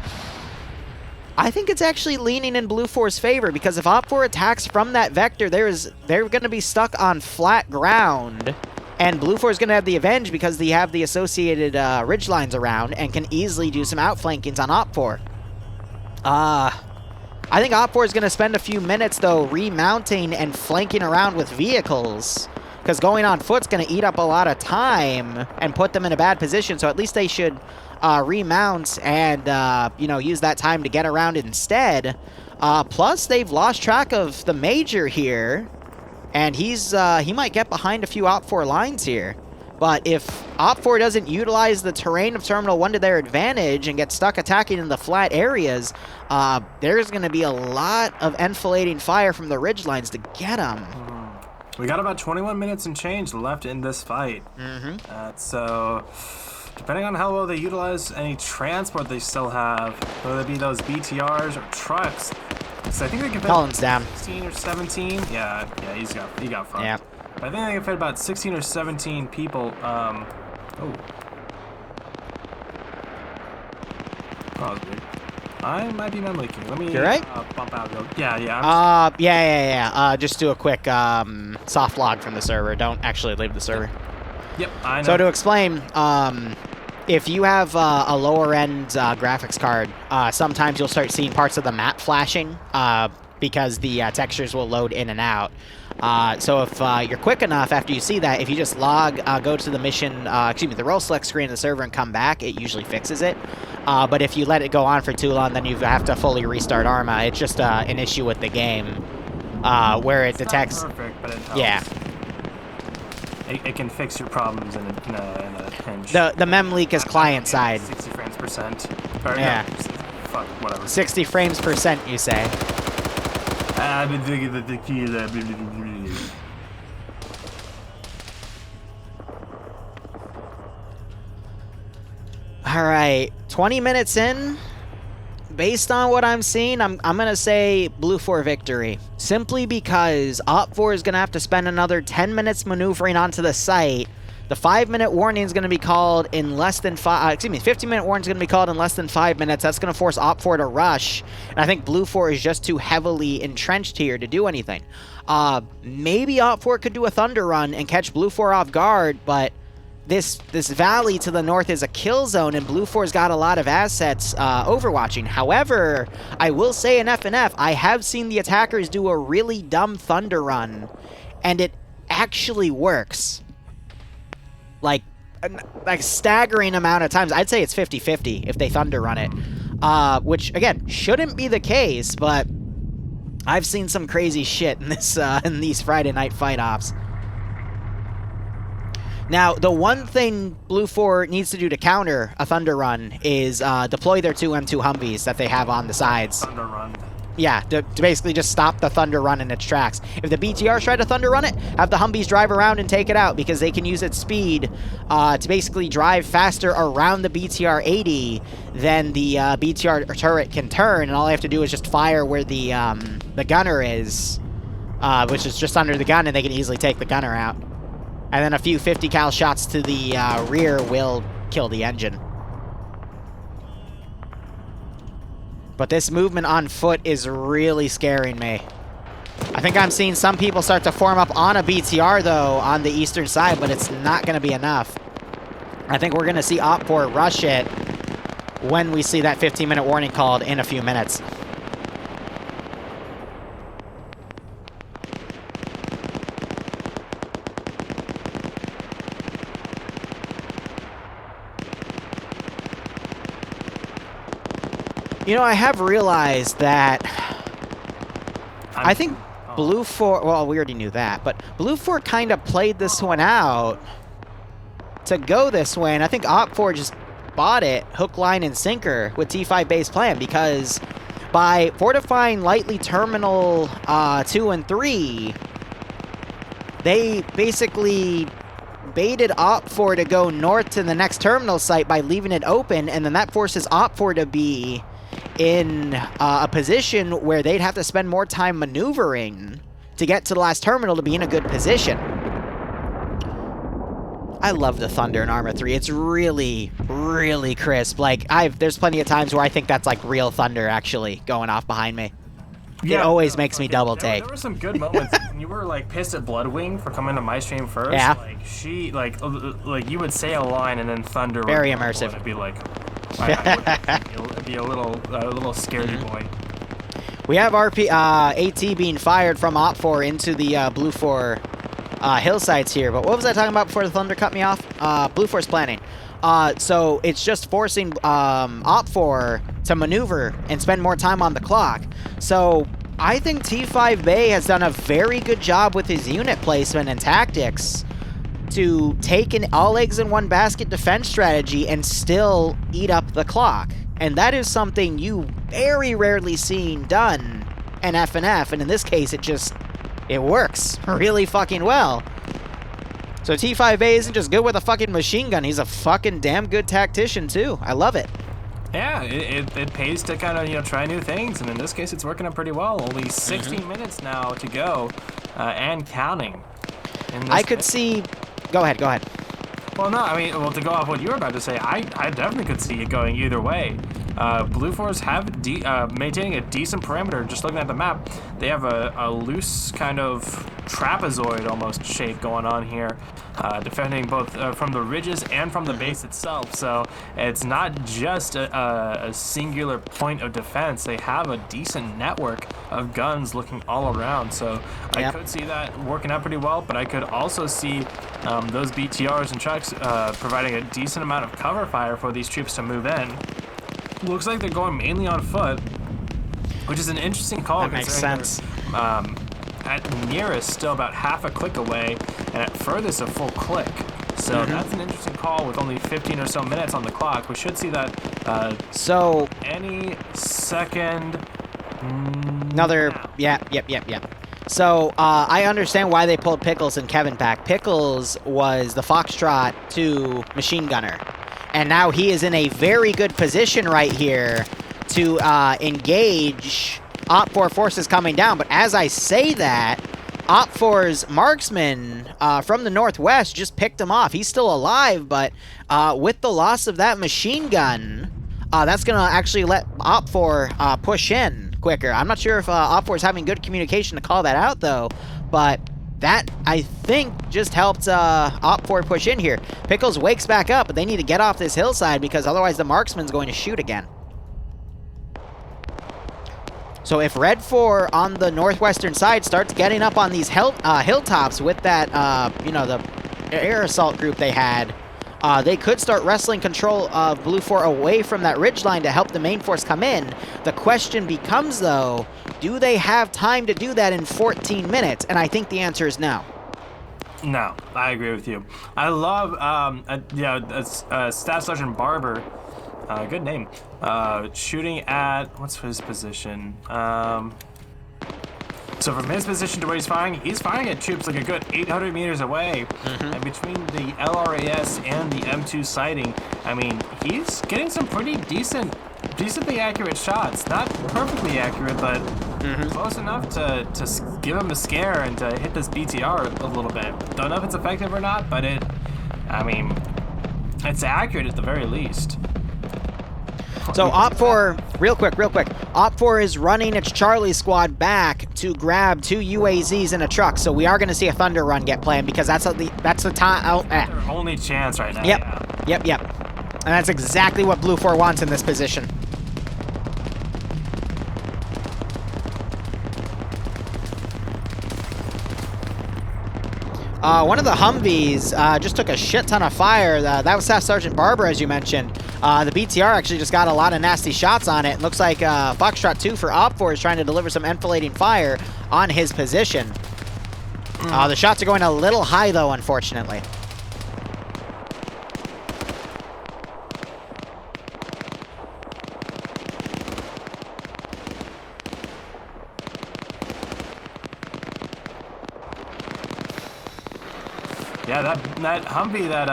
I think it's actually leaning in Blue 4's favor, because if Op4 attacks from that vector, they're going to be stuck on flat ground, and Blue 4 is going to have the advantage because they have the associated ridge lines around and can easily do some outflankings on Op4. I think Op4 is going to spend a few minutes, though, remounting and flanking around with vehicles, because going on foot's going to eat up a lot of time and put them in a bad position, so at least they should remount and, use that time to get around instead. Plus, they've lost track of the Major here, and he might get behind a few Op4 lines here. But if Op4 doesn't utilize the terrain of Terminal 1 to their advantage and get stuck attacking in the flat areas, there's going to be a lot of enfilading fire from the ridge lines to get them. We got about 21 minutes and change left in this fight. So, depending on how well they utilize any transport they still have, whether it be those BTRs or trucks, so I think they can fit Cullen's down. 16 or 17. Yeah, he got front. Yeah. I think they can fit about 16 or 17 people. Oh, that was weird. I might be leaking. Let me bump out. Yeah. Just do a quick soft log from the server. Don't actually leave the server. Yep, I know. So to explain, if you have a lower end graphics card, sometimes you'll start seeing parts of the map flashing because the textures will load in and out. So if you're quick enough after you see that, if you just go to the mission, the role select screen of the server and come back, it usually fixes it. But if you let it go on for too long, then you have to fully restart Arma. It's just an issue with the game where it detects. Not perfect, but it helps. Yeah. It can fix your problems in a pinch. The mem leak is client side. 60 frames per cent. Or, yeah. No, fuck, whatever. 60 frames per cent, you say. All right, 20 minutes in. Based on what I'm seeing, I'm going to say Blue 4 victory. Simply because Op 4 is going to have to spend another 10 minutes maneuvering onto the site. The 5-minute warning is going to be called in less than 15-minute warning is going to be called in less than 5 minutes. That's going to force Op 4 to rush. And I think Blue 4 is just too heavily entrenched here to do anything. Maybe Op 4 could do a Thunder Run and catch Blue 4 off guard, but this valley to the north is a kill zone, and Blue 4's got a lot of assets overwatching. However, I will say in FNF, I have seen the attackers do a really dumb thunder run, and it actually works. Like staggering amount of times. I'd say it's 50-50 if they thunder run it. Which, again, shouldn't be the case, but I've seen some crazy shit in this in these Friday night fight ops. Now, the one thing Blue 4 needs to do to counter a thunder run is deploy their 2 M2 Humvees that they have on the sides. Thunder run. Yeah, to basically just stop the thunder run in its tracks. If the BTRs try to thunder run it, have the Humvees drive around and take it out, because they can use its speed to basically drive faster around the BTR 80 than the BTR turret can turn, and all they have to do is just fire where the gunner is, which is just under the gun, and they can easily take the gunner out. And then a few 50 cal shots to the rear will kill the engine. But this movement on foot is really scaring me. I think I'm seeing some people start to form up on a BTR, though, on the eastern side, but it's not going to be enough. I think we're going to see Op4 rush it when we see that 15-minute warning called in a few minutes. You know, I have realized that I think Blue 4, well, we already knew that, but Blue 4 kind of played this one out to go this way, and I think Op4 just bought it hook, line, and sinker with T5 base plan, because by fortifying lightly terminal 2 and 3, they basically baited Op4 to go north to the next terminal site by leaving it open, and then that forces Op4 to be in a position where they'd have to spend more time maneuvering to get to the last terminal to be in a good position. I love the Thunder in Arma 3. It's really, really crisp. Like, there's plenty of times where I think that's like real thunder actually going off behind me. Yeah, it always makes me double take. There were some good moments when you were like pissed at Bloodwing for coming to my stream first. Yeah. Like she like you would say a line and then Thunder very would immersive. And it'd be like it'd be a little scaredy boy. We have AT being fired from Op4 into the Blue 4 hillsides here. But what was I talking about before the thunder cut me off? Blue 4's planning. So it's just forcing Op4 to maneuver and spend more time on the clock. So I think T5 Bay has done a very good job with his unit placement and tactics to take an all eggs in one basket defense strategy and still eat up the clock. And that is something you very rarely seen done in FNF, and in this case it works really fucking well. So T5A isn't just good with a fucking machine gun, he's a fucking damn good tactician too. I love it. Yeah, it pays to kind of, try new things, and in this case it's working out pretty well. Only 16 minutes now to go, and counting. I could see... Go ahead. Well, no, I mean, to go off what you were about to say, I definitely could see it going either way. Blue 4s have maintaining a decent perimeter. Just looking at the map, they have a loose kind of trapezoid almost shape going on here, defending both from the ridges and from the base itself. So it's not just a singular point of defense. They have a decent network of guns looking all around. So I could see that working out pretty well, but I could also see those BTRs and trucks providing a decent amount of cover fire for these troops to move in. Looks like they're going mainly on foot, which is an interesting call. That makes sense. At nearest, still about half a click away, and at furthest, a full click. So that's an interesting call with only 15 or so minutes on the clock. We should see that any second. Yep. So I understand why they pulled Pickles and Kevin back. Pickles was the Foxtrot 2 machine gunner. And now he is in a very good position right here to engage Op4 forces coming down. But as I say that, Op4's marksman from the northwest just picked him off. He's still alive, but with the loss of that machine gun, that's going to actually let Op4 push in quicker. I'm not sure if Op4 is having good communication to call that out, though. But that, I think, just helped Op4 push in here. Pickles wakes back up, but they need to get off this hillside because otherwise the marksman's going to shoot again. So if Red 4 on the northwestern side starts getting up on these hilltops with that, you know, the air assault group they had, they could start wrestling control of Blue 4 away from that ridgeline to help the main force come in. The question becomes, though, do they have time to do that in 14 minutes? And I think the answer is no. No, I agree with you. I love, Staff Sergeant Barber, good name, shooting at, what's his position? So from his position to where he's firing at troops like a good 800 meters away. And between the LRAS and the M2 sighting, I mean, he's getting some pretty decently accurate shots. Not perfectly accurate, but close enough to give him a scare and to hit this BTR a little bit. Don't know if it's effective or not, but I mean, it's accurate at the very least. So Op4, real quick, Op4 is running its Charlie squad back to grab 2 UAZs in a truck. So we are going to see a Thunder Run get planned because that's the time. Their only chance right now. Yep. And that's exactly what Blue 4 wants in this position. One of the Humvees just took a shit ton of fire. That was Staff Sergeant Barber, as you mentioned. The BTR actually just got a lot of nasty shots on it. Looks like Foxtrot 2 for Op4 is trying to deliver some enfilading fire on his position. The shots are going a little high, though, unfortunately. Yeah, that Humvee that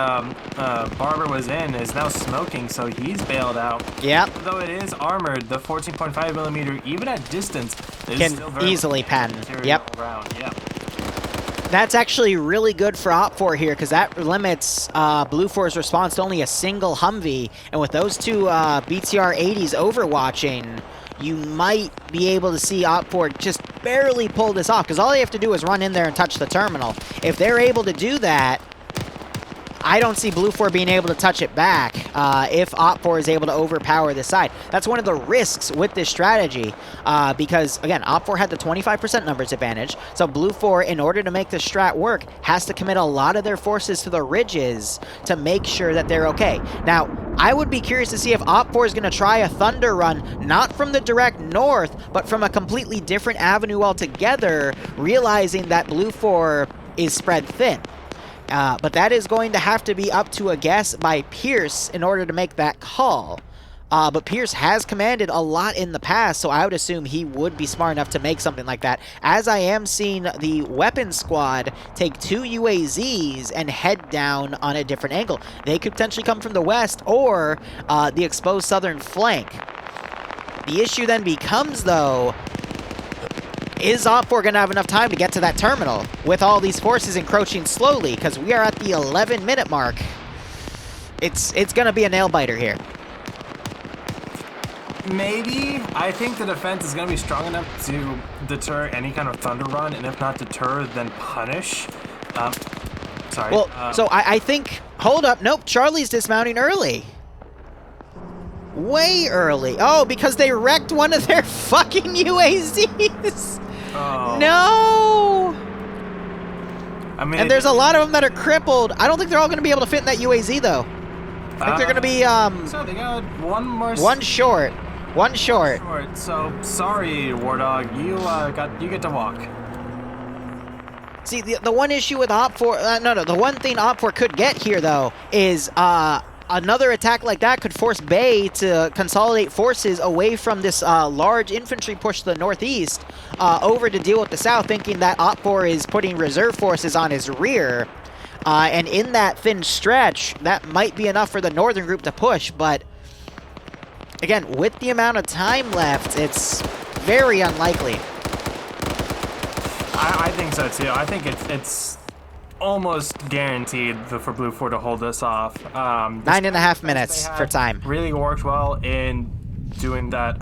Barber was in is now smoking, so he's bailed out. Yep. Though it is armored, the 14.5 millimeter, even at distance, is can still very easily pen. Yep. Around. Yep. That's actually really good for Op4 here because that limits Blue 4's response to only a single Humvee. And with those 2 BTR 80s overwatching, you might be able to see Op4 just barely pull this off because all they have to do is run in there and touch the terminal. If they're able to do that, I don't see Blue 4 being able to touch it back if Op4 is able to overpower this side. That's one of the risks with this strategy because, again, Op4 had the 25% numbers advantage, so Blue 4, in order to make this strat work, has to commit a lot of their forces to the ridges to make sure that they're okay. Now, I would be curious to see if Op4 is going to try a Thunder Run, not from the direct north, but from a completely different avenue altogether, realizing that Blue 4 is spread thin. But that is going to have to be up to a guess by Pierce in order to make that call. But Pierce has commanded a lot in the past, so I would assume he would be smart enough to make something like that. As I am seeing the weapon squad take 2 UAZs and head down on a different angle. They could potentially come from the west or the exposed southern flank. The issue then becomes, though, is Op4 going to have enough time to get to that terminal with all these forces encroaching slowly? Because we are at the 11-minute mark. It's going to be a nail-biter here. Maybe. I think the defense is going to be strong enough to deter any kind of Thunder Run, and if not deter, then punish. Sorry. Well, so I think... Hold up. Nope, Charlie's dismounting early. Way early. Oh, because they wrecked one of their fucking UAZs. Oh. No! I mean, and there's a lot of them that are crippled. I don't think they're all going to be able to fit in that UAZ, though. I think they're going to be, So they got one more... One short. One short. So, sorry, War Dog. You get to walk. See, the one issue with Op4... the one thing Op4 could get here, though, is, another attack like that could force Bay to consolidate forces away from this large infantry push to the northeast over to deal with the south, thinking that Op4 is putting reserve forces on his rear. And in that thin stretch, that might be enough for the northern group to push, but again, with the amount of time left, it's very unlikely. I think so, too. I think it's almost guaranteed for Blue 4 to hold this off. 9.5 minutes for time. Really worked well in doing that,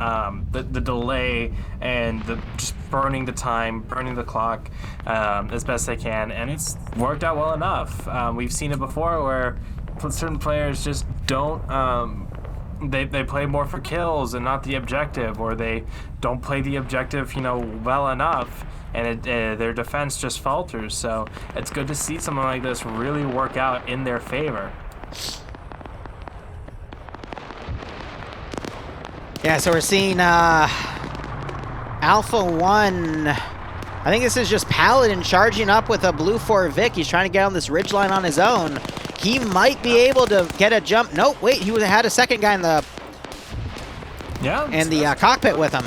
the delay and just burning the time, burning the clock as best they can, and it's worked out well enough. We've seen it before where certain players just don't, they play more for kills and not the objective, or they don't play the objective, well enough, and their defense just falters. So it's good to see something like this really work out in their favor. Yeah, so we're seeing Alpha 1. I think this is just Paladin charging up with a Blue 4 Vic. He's trying to get on this ridgeline on his own. He might be able to get a jump. Nope, wait, he had a second guy in the cockpit with him.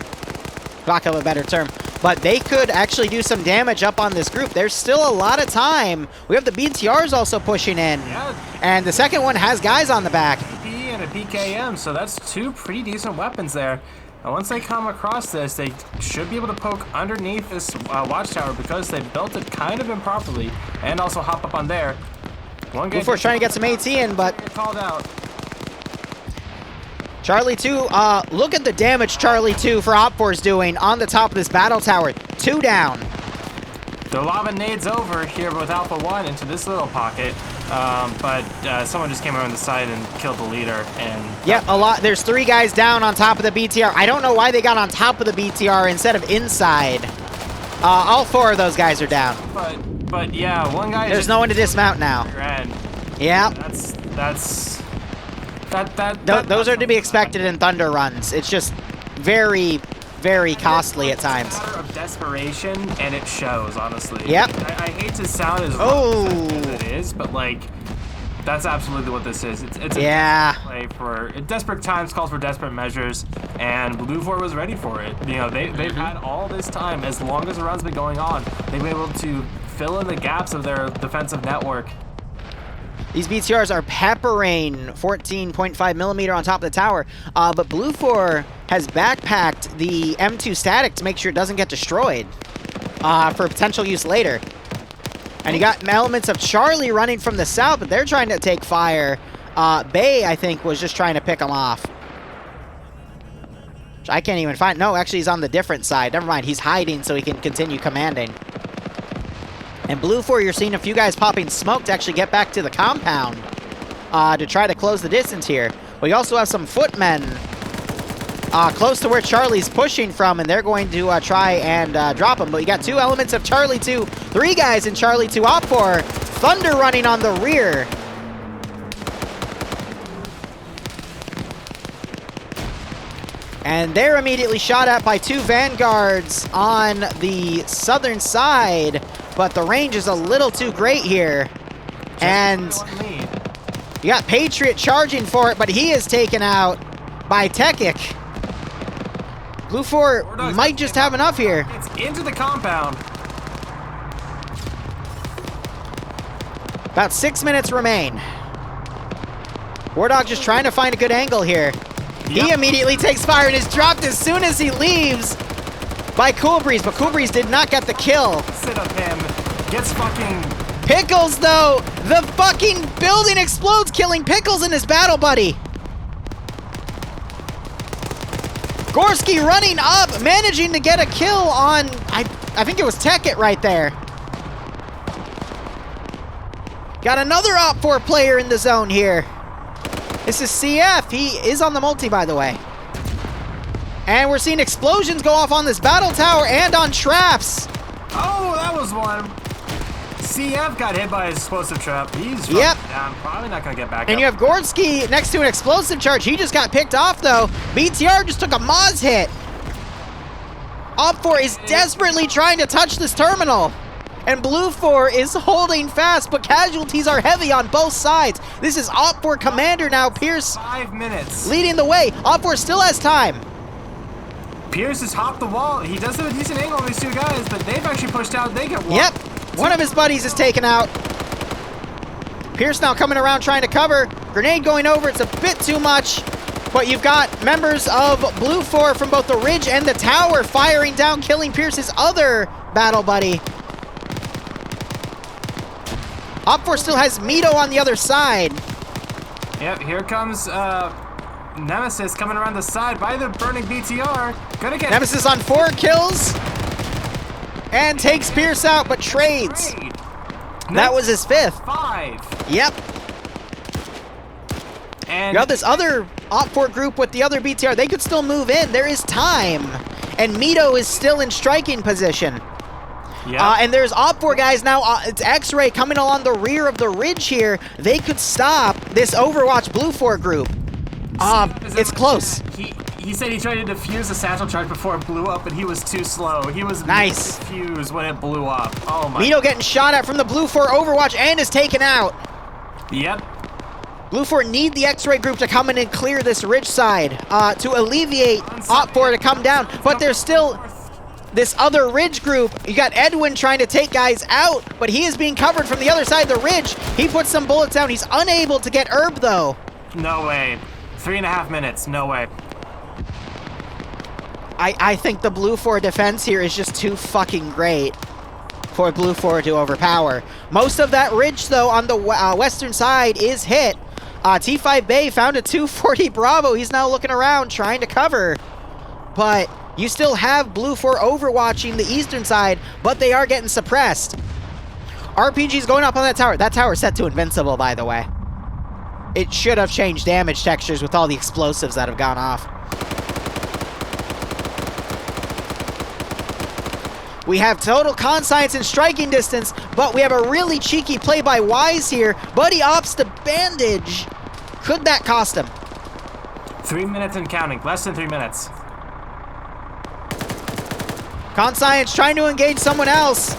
Lack of a better term. But they could actually do some damage up on this group. There's still a lot of time. We have the BTRs also pushing in. Yeah. And the second one has guys on the back. And a PKM, so that's two pretty decent weapons there. And once they come across this, they should be able to poke underneath this watchtower because they built it kind of improperly, and also hop up on there. One guy Bluefor's trying to get some AT in, but called out. Charlie 2, look at the damage Charlie 2 for Op4's doing on the top of this battle tower. 2 down. The lava nades over here with Alpha 1 into this little pocket, but someone just came around the side and killed the leader. And yeah, there's 3 guys down on top of the BTR. I don't know why they got on top of the BTR instead of inside. All 4 of those guys are down. But yeah, one guy. There's no one to dismount now. Yeah. Those are to be expected in Thunder runs. It's just very, very costly at times. It's a matter of desperation, and it shows, honestly. Yep. I hate to sound as as it is, but like, that's absolutely what this is. It's a play for desperate times calls for desperate measures, and Blue 4 was ready for it. They've had all this time, as long as the run's been going on, they've been able to fill in the gaps of their defensive network. These BTRs are peppering 14.5 millimeter on top of the tower, but Blue 4 has backpacked the M2 static to make sure it doesn't get destroyed for potential use later. And you got elements of Charlie running from the south, but they're trying to take fire. Bay, I think, was just trying to pick them off. Which I can't even find. No, actually, he's on the different side. Never mind, he's hiding so he can continue commanding. And Blue 4, you're seeing a few guys popping smoke to actually get back to the compound to try to close the distance here. We also have some footmen close to where Charlie's pushing from, and they're going to try and drop him. But you got 2 elements of Charlie 2, 3 guys in Charlie 2 Op4. Thunder running on the rear. And they're immediately shot at by 2 Vanguards on the southern side. But the range is a little too great here. And you got Patriot charging for it, but he is taken out by Tekic. Blue 4 might just have enough here. It's into the compound. About 6 minutes remain. Wardog just trying to find a good angle here. Yep. He immediately takes fire and is dropped as soon as he leaves by Cool Breeze, but Cool Breeze did not get the kill. Sit up him. Gets fucking... Pickles, though! The fucking building explodes, killing Pickles and his battle buddy. Gorski running up, managing to get a kill on... I think it was Tekkit right there. Got another Op4 player in the zone here. This is CF. He is on the multi, by the way. And we're seeing explosions go off on this battle tower and on traps. Oh, that was one. CF got hit by his explosive trap. He's down. Probably not going to get back up. And you have Gorski next to an explosive charge. He just got picked off, though. BTR just took a Moz hit. Op4 is desperately trying to touch this terminal. And Blue 4 is holding fast, but casualties are heavy on both sides. This is Op4 commander now. Pierce 5 minutes. Leading the way. Op4 still has time. Pierce has hopped the wall. He does have a decent angle on these 2 guys, but they've actually pushed out. They get one. Yep. One of his buddies is taken out. Pierce now coming around trying to cover. Grenade going over. It's a bit too much. But you've got members of Blue 4 from both the ridge and the tower firing down, killing Pierce's other battle buddy. Op4 still has Mito on the other side. Yep, here comes Nemesis coming around the side by the burning BTR. Gonna get Nemesis on 4 kills. And takes Pierce out, but trades. That was his 5th. 5. Yep. And you got this other Op4 group with the other BTR. They could still move in. There is time. And Mito is still in striking position. Yeah. And there's Op4 guys now. It's X-Ray coming along the rear of the ridge here. They could stop this Overwatch Blue 4 group. It's close. He said he tried to defuse a satchel charge before it blew up, and he was too slow. He was nice defused when it blew up. Oh my. Mito getting shot at from the Blue 4 Overwatch and is taken out. Yep. Blue 4 need the X-Ray group to come in and clear this ridge side to alleviate Op4 to come down. But there's still this other ridge group. You got Edwin trying to take guys out, but he is being covered from the other side of the ridge. He puts some bullets down. He's unable to get Herb, though. No way. 3.5 minutes. No way. I think the Blue 4 defense here is just too fucking great for Blue 4 to overpower. Most of that ridge, though, on the western side is hit. T5 Bay found a 240 Bravo. He's now looking around, trying to cover. But you still have Blue 4 overwatching the eastern side, but they are getting suppressed. RPG's going up on that tower. That tower is set to invincible, by the way. It should have changed damage textures with all the explosives that have gone off. We have total conscience and striking distance, but we have a really cheeky play by Wise here. But he opts to bandage. Could that cost him? 3 minutes and counting. Less than 3 minutes. Conscience trying to engage someone else.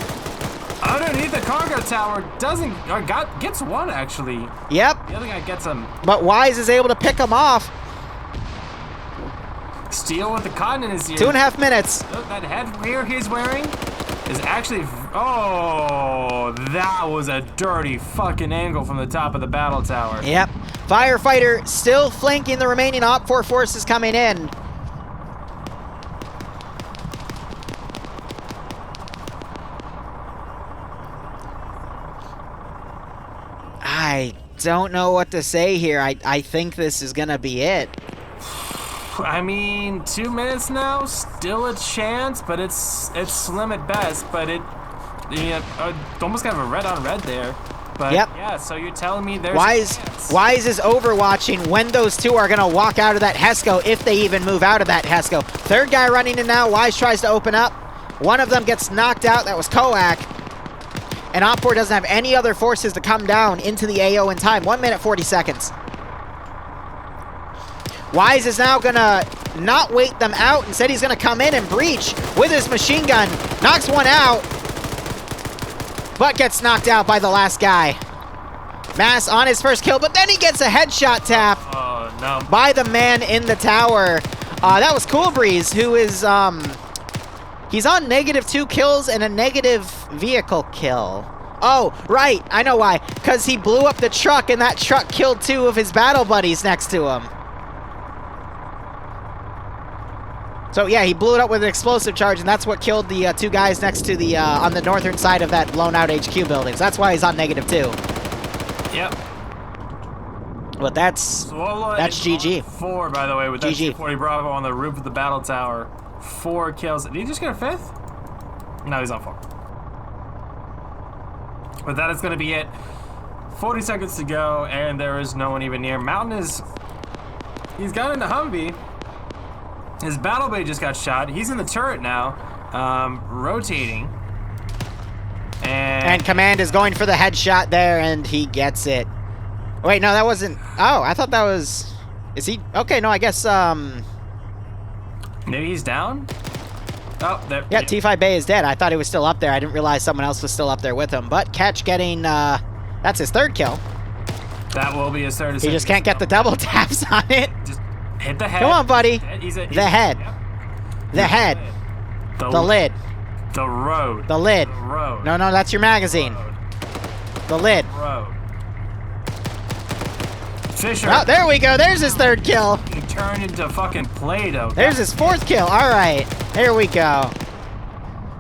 Underneath the cargo tower gets one actually. Yep. The other guy gets him. But Wise is able to pick him off. Steel with the cotton in his ear. 2.5 minutes. That headwear he's wearing is actually... Oh, that was a dirty fucking angle from the top of the battle tower. Yep. Firefighter still flanking the remaining Op4 forces coming in. I don't know what to say here. I think this is gonna be it. I mean, 2 minutes now, still a chance, but it's slim at best. But almost kind of a red on red there. But yep. Yeah, so you're telling me there's Wise is overwatching when those two are gonna walk out of that HESCO, if they even move out of that HESCO. Third guy running in now. Wise tries to open up. One of them gets knocked out. That was Koak. And Op4 doesn't have any other forces to come down into the AO in time. 1 minute, 40 seconds. Wise is now gonna not wait them out. Instead, he's gonna come in and breach with his machine gun. Knocks one out, but gets knocked out by the last guy. Mass on his first kill, but then he gets a headshot tap by the man in the tower. That was Cool Breeze, who is, he's on -2 kills and a negative vehicle kill. Oh, right, I know why. Because he blew up the truck, and that truck killed 2 of his battle buddies next to him. So yeah, he blew it up with an explosive charge, and that's what killed the 2 guys next to the, on the northern side of that blown out HQ building. So that's why he's on -2. Yep. But that's GG. 4, by the way, with that GG. 240 Bravo on the roof of the battle tower. 4 kills. Did he just get a 5th? No, he's on 4. But that is going to be it. 40 seconds to go, and there is no one even near. Mountain is... He's got in the Humvee. His battle bay just got shot. He's in the turret now, rotating. And Command is going for the headshot there, and he gets it. Wait, no, that wasn't... Oh, I thought that was... Is he... Okay, no, I guess, Maybe he's down? Oh, there... Yeah, T5 Bay is dead. I thought he was still up there. I didn't realize someone else was still up there with him. But Catch getting, that's his 3rd kill. That will be his 3rd. He just can't get the double taps on it. Just hit the head. Come on, buddy. He's the head. Yep. The head. The lid. The road. The lid. The road. No, that's your magazine. The lid. Road. Fisher. Oh, there we go. There's his 3rd kill. He turned into fucking Play-Doh. There's his 4th kill. All right. There we go.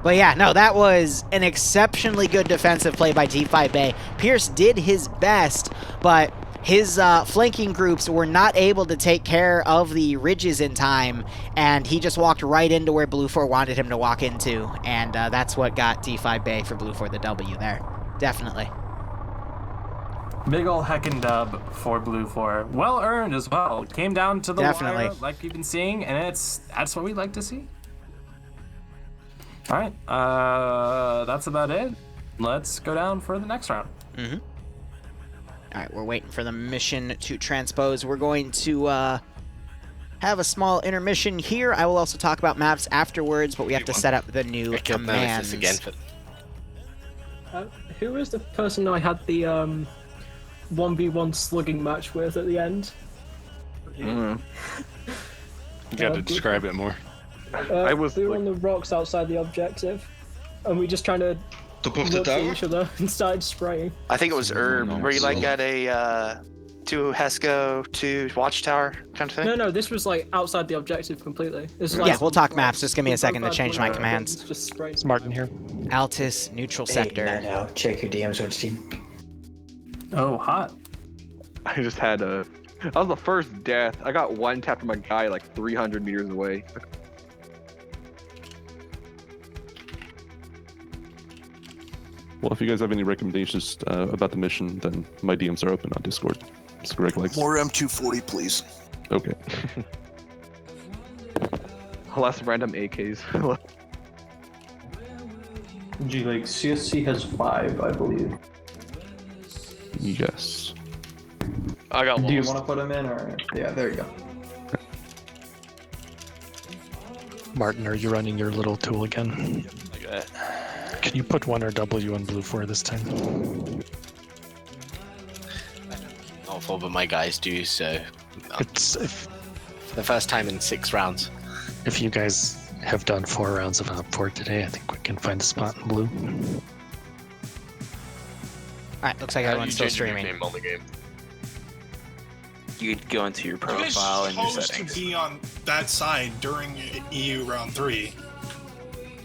But yeah, no, that was an exceptionally good defensive play by T5 Bay. Pierce did his best, but his flanking groups were not able to take care of the ridges in time, and he just walked right into where Blue 4 wanted him to walk into, and that's what got D5 Bay for Blue 4 the W there. Definitely. Big ol' heckin' dub for Blue 4. Well earned as well. Came down to the wire like we've been seeing, and that's what we like to see. All right, that's about it. Let's go down for the next round. Mm-hmm. All right, we're waiting for the mission to transpose. We're going to have a small intermission here. I will also talk about maps afterwards, but we have to set up the new commands. Who was the person I had the 1v1 slugging match with at the end? You got to describe it more. I was. We were on the rocks outside the objective, and we just trying to Top of the look at tower? each other and started spraying. I think it was Herb, where you like got a 2 Hesco, 2 Watchtower kind of thing. No, this was like outside the objective completely. This was Yeah, we'll talk maps. Just give me a second to change my commands. Just spraying. It's Martin here. Altus, neutral sector. Now, check your DMs on Steam. Oh, hot. I just had a... That was the first death. I got one tapped from a guy like 300 meters away. Well, if you guys have any recommendations about the mission, then my DMs are open on Discord. It's Greg likes. More M240, please. Okay. Less random AKs. Gee, like CSC has 5, I believe. Yes. I got Do you want to put them in, or yeah, there you go. Martin, are you running your little tool again? Like that. Can you put 1 or W on Blue 4 this time? Not all of my guys do, so It's for the first time in 6 rounds. if you guys have done 4 rounds of Op 4 today, I think we can find a spot in Blue. Alright, looks like everyone's still streaming. You'd go into your profile and your settings. To be on that side during EU round 3.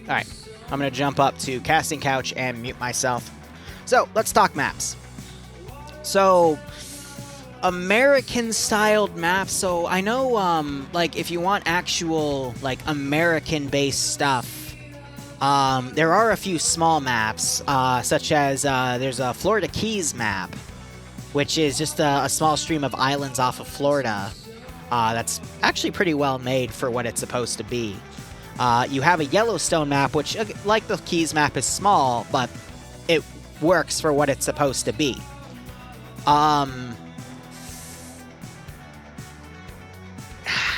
Alright, I'm going to jump up to Casting Couch and mute myself. So, let's talk maps. So, American-styled maps. So, I know, like, if you want actual, like, American-based stuff, there are a few small maps, such as, there's a Florida Keys map, which is just a small stream of islands off of Florida. That's actually pretty well made for what it's supposed to be. You have a Yellowstone map, which, like the Keys map, is small, but it works for what it's supposed to be.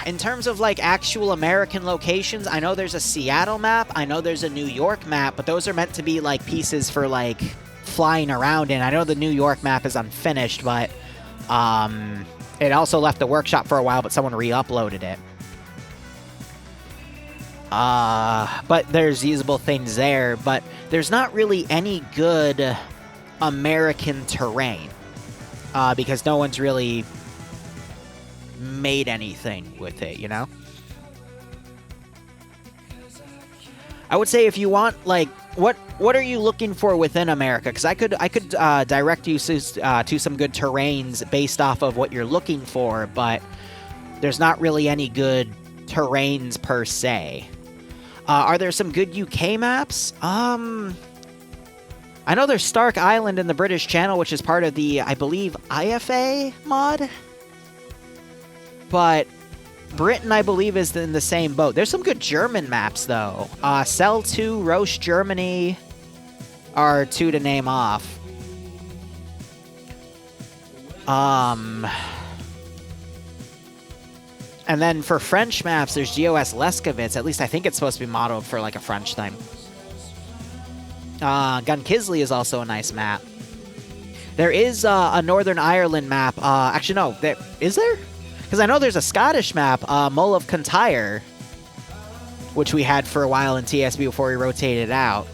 In terms of, like, actual American locations, I know there's a Seattle map, I know there's a New York map, but those are meant to be, like, pieces for, like, flying around in. I know the New York map is unfinished, but it also left the workshop for a while, but someone re-uploaded it. But there's usable things there, but there's not really any good American terrain, because no one's really made anything with it, you know? I would say if you want, like, what are you looking for within America? Because I could direct you to some good terrains based off of what you're looking for, but there's not really any good terrains per se. Are there some good UK maps? I know there's Stark Island in the British Channel, which is part of the, I believe, IFA mod. But Britain, I believe, is in the same boat. There's some good German maps, though. Cell 2, Roche, Germany are 2 to name off. And then for French maps, there's GOS Leskovitz. At least I think it's supposed to be modeled for, like, a French thing. Gunkisley is also a nice map. There is a Northern Ireland map. Actually, no. Is there? Because I know there's a Scottish map, Mull of Kintyre, which we had for a while in TSB before we rotated it out.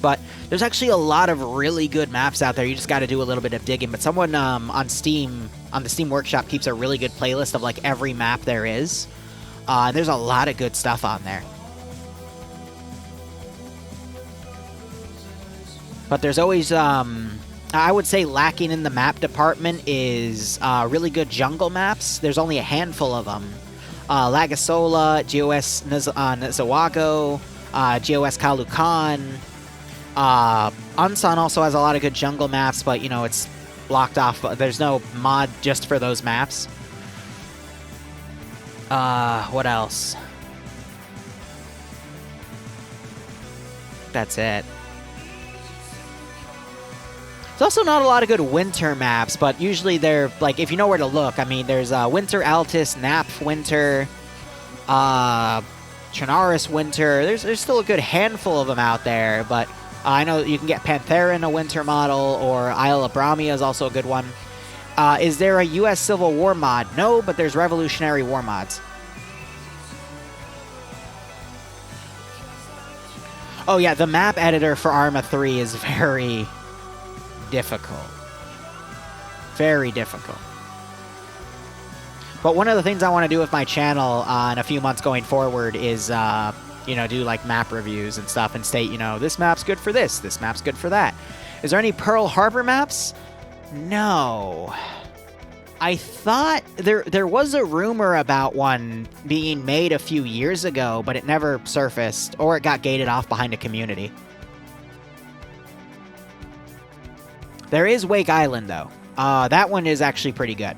But there's actually a lot of really good maps out there. You just got to do a little bit of digging. But someone on Steam, on the Steam Workshop, keeps a really good playlist of, like, every map there is. There's a lot of good stuff on there. But there's always I would say lacking in the map department is really good jungle maps. There's only a handful of them. Lagasola, GOS Nazawago, GOS Kalukan. Unsun also has a lot of good jungle maps, but, you know, it's blocked off. There's no mod just for those maps. What else? That's it. There's also not a lot of good winter maps, but usually they're, like, if you know where to look, I mean, there's Winter Altus, Napf Winter, Trinaris Winter. There's still a good handful of them out there, but I know you can get Panthera in a winter model, or Isle of Bramia is also a good one. Is there a US Civil War mod? No, but there's Revolutionary War mods. Oh yeah, the map editor for Arma 3 is very difficult. Very difficult. But one of the things I want to do with my channel in a few months going forward is, you know, do like map reviews and stuff and state, you know, this map's good for this map's good for that. Is there any Pearl Harbor maps? No. I thought there was a rumor about one being made a few years ago, but it never surfaced, or it got gated off behind a community. There is Wake Island, though. That one is actually pretty good.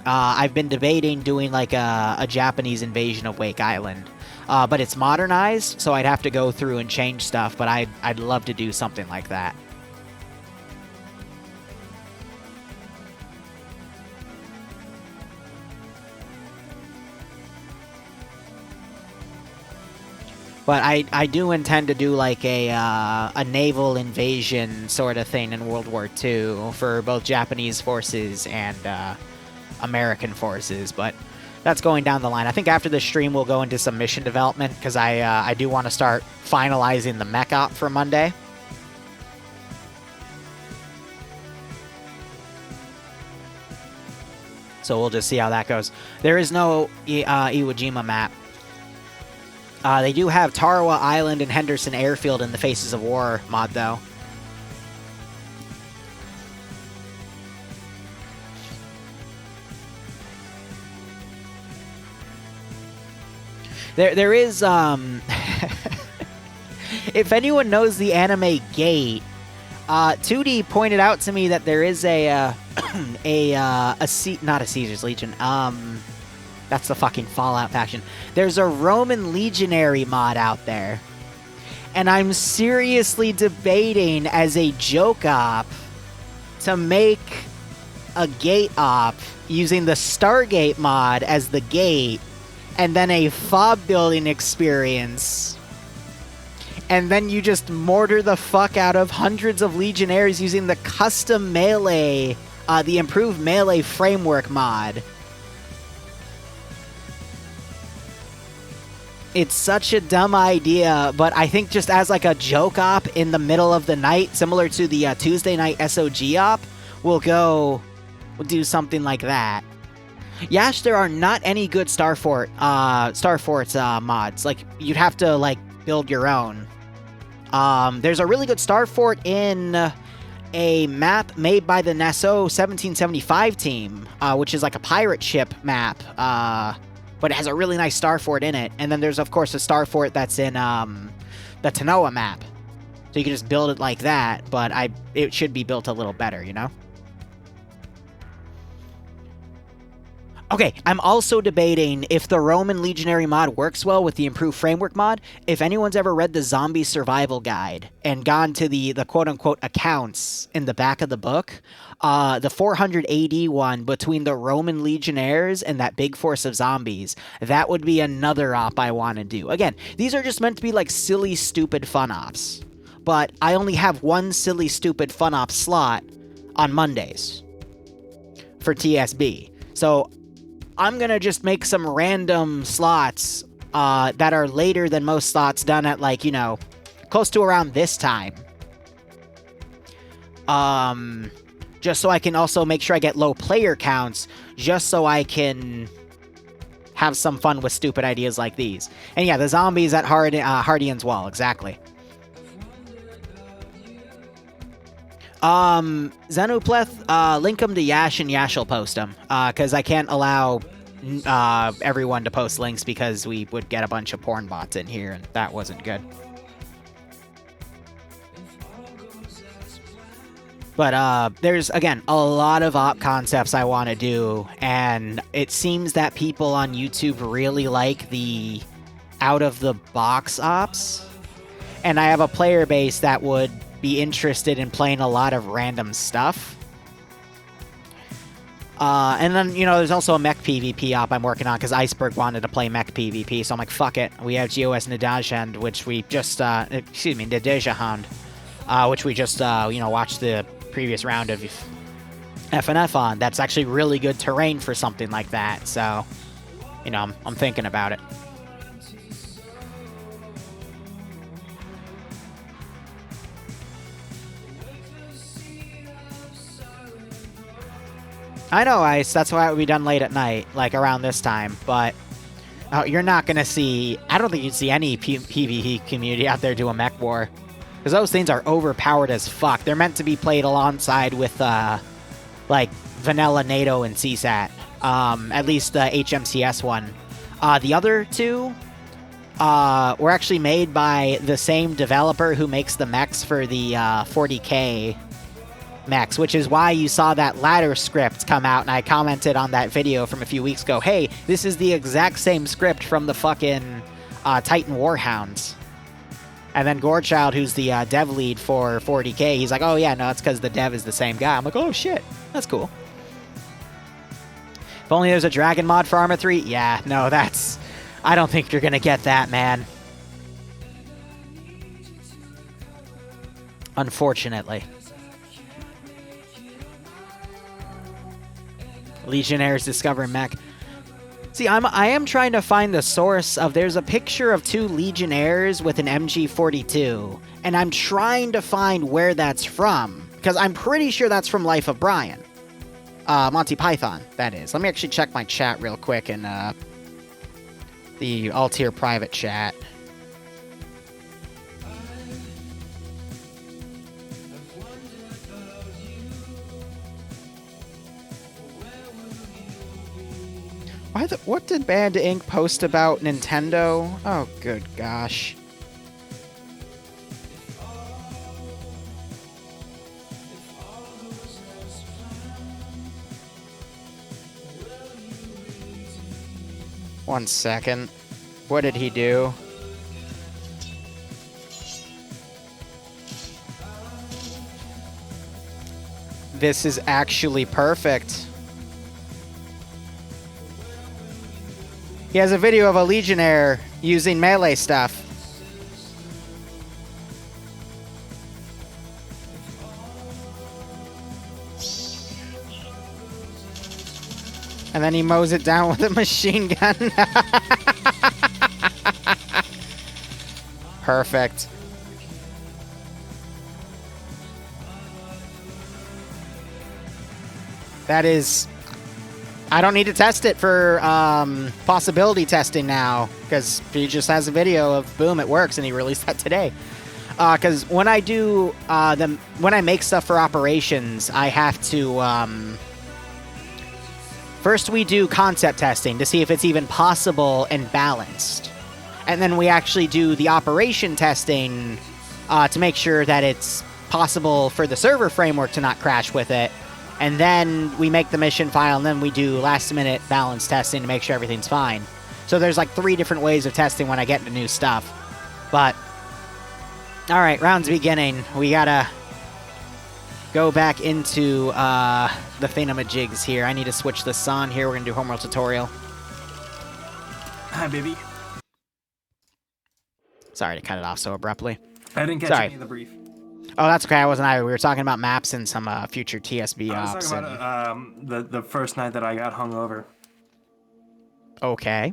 I've been debating doing like a Japanese invasion of Wake Island, but it's modernized, so I'd have to go through and change stuff, but I'd love to do something like that. But I do intend to do like a naval invasion sort of thing in World War II for both Japanese forces and American forces, but that's going down the line. I think after this stream we'll go into some mission development, because I do want to start finalizing the mech op for Monday. So we'll just see how that goes. There is no Iwo Jima map. They do have Tarawa Island and Henderson Airfield in the Faces of War mod, though. There is, if anyone knows the anime Gate, 2D pointed out to me that there is not a Caesar's Legion, that's the fucking Fallout faction. There's a Roman Legionary mod out there. And I'm seriously debating as a joke op to make a gate op using the Stargate mod as the gate, and then a fob building experience. And then you just mortar the fuck out of hundreds of Legionaries using the custom melee, the improved melee framework mod. It's such a dumb idea, but I think just as like a joke op in the middle of the night, similar to the Tuesday night SOG op, we'll do something like that. Yash, there are not any good Star Forts mods. Like, you'd have to like build your own. There's a really good Star Fort in a map made by the Nassau 1775 team, which is like a pirate ship map. But it has a really nice Star Fort in it. And then there's, of course, a Star Fort that's in the Tanoa map. So you can just build it like that, but it should be built a little better, you know? Okay, I'm also debating if the Roman Legionary mod works well with the improved framework mod. If anyone's ever read the Zombie Survival Guide and gone to the quote-unquote accounts in the back of the book, the 400 AD one between the Roman Legionnaires and that big force of zombies, that would be another op I want to do. Again, these are just meant to be like silly, stupid fun ops. But I only have one silly, stupid fun op slot on Mondays for TSB. So I'm going to just make some random slots that are later than most slots done at, like, you know, close to around this time. Just so I can also make sure I get low player counts, just so I can have some fun with stupid ideas like these. And yeah, the zombies at Hardian's Wall, exactly. Xenopleth, link them to Yash and Yash will post them. Because I can't allow everyone to post links because we would get a bunch of porn bots in here, and that wasn't good. But there's, again, a lot of op concepts I want to do, and it seems that people on YouTube really like the out-of-the-box ops. And I have a player base that would be interested in playing a lot of random stuff. And then, you know, there's also a mech PvP op I'm working on because Iceberg wanted to play mech PvP, so I'm like, fuck it. We have GOS Nadajand, which we just, Nadejahand, which we just, you know, watched the previous round of FNF on. That's actually really good terrain for something like that, so, you know, I'm thinking about it. I know, Ice, that's why it would be done late at night, like around this time, but you're not going to see, I don't think you'd see any PvE community out there doing mech war, because those things are overpowered as fuck. They're meant to be played alongside with, like, vanilla NATO and CSAT, at least the HMCS one. The other two were actually made by the same developer who makes the mechs for the 40K mechs, which is why you saw that ladder script come out, and I commented on that video from a few weeks ago, hey, this is the exact same script from the fucking Titan Warhounds. And then Gorechild, who's the dev lead for 40K, he's like, oh yeah, no, it's because the dev is the same guy. I'm like, oh shit, that's cool. If only there's a dragon mod for Arma 3? Yeah, no, that's... I don't think you're gonna get that, man. Unfortunately. Legionnaires discover mech. See, I am trying to find the source of... There's a picture of 2 Legionnaires with an MG42, and I'm trying to find where that's from, because I'm pretty sure that's from Life of Brian. Monty Python, that is. Let me actually check my chat real quick in the Altier private chat. What did Band Inc. post about Nintendo? Oh, good gosh. One second. What did he do? This is actually perfect. He has a video of a Legionnaire using melee stuff. And then he mows it down with a machine gun. Perfect. That is... I don't need to test it for possibility testing now, because he just has a video of, boom, it works, and he released that today. Because when I do when I make stuff for operations, I have to first we do concept testing to see if it's even possible and balanced, and then we actually do the operation testing to make sure that it's possible for the server framework to not crash with it. And then we make the mission file, and then we do last-minute balance testing to make sure everything's fine. So there's like 3 different ways of testing when I get into new stuff. But, alright, round's beginning. We gotta go back into the thingamajigs here. I need to switch this on here. We're gonna do homeworld tutorial. Hi, baby. Sorry to cut it off so abruptly. I didn't catch any of the brief. Oh, that's okay. I wasn't either. We were talking about maps and some future TSB I ops. was talking about the first night that I got hungover. Okay.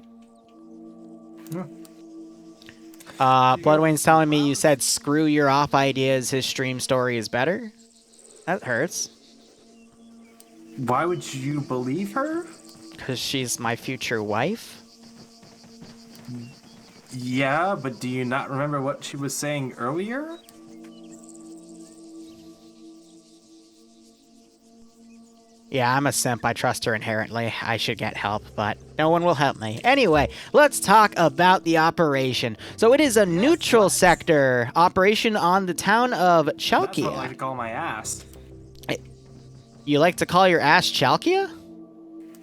Bloodwayne's telling me you said screw your op ideas. His stream story is better. That hurts. Why would you believe her? Because she's my future wife. Yeah, but do you not remember what she was saying earlier? Yeah, I'm a simp. I trust her inherently. I should get help, but no one will help me. Anyway, let's talk about the operation. So it is a neutral sector operation on the town of Chalkia. That's what I like to call my ass. You like to call your ass Chalkia?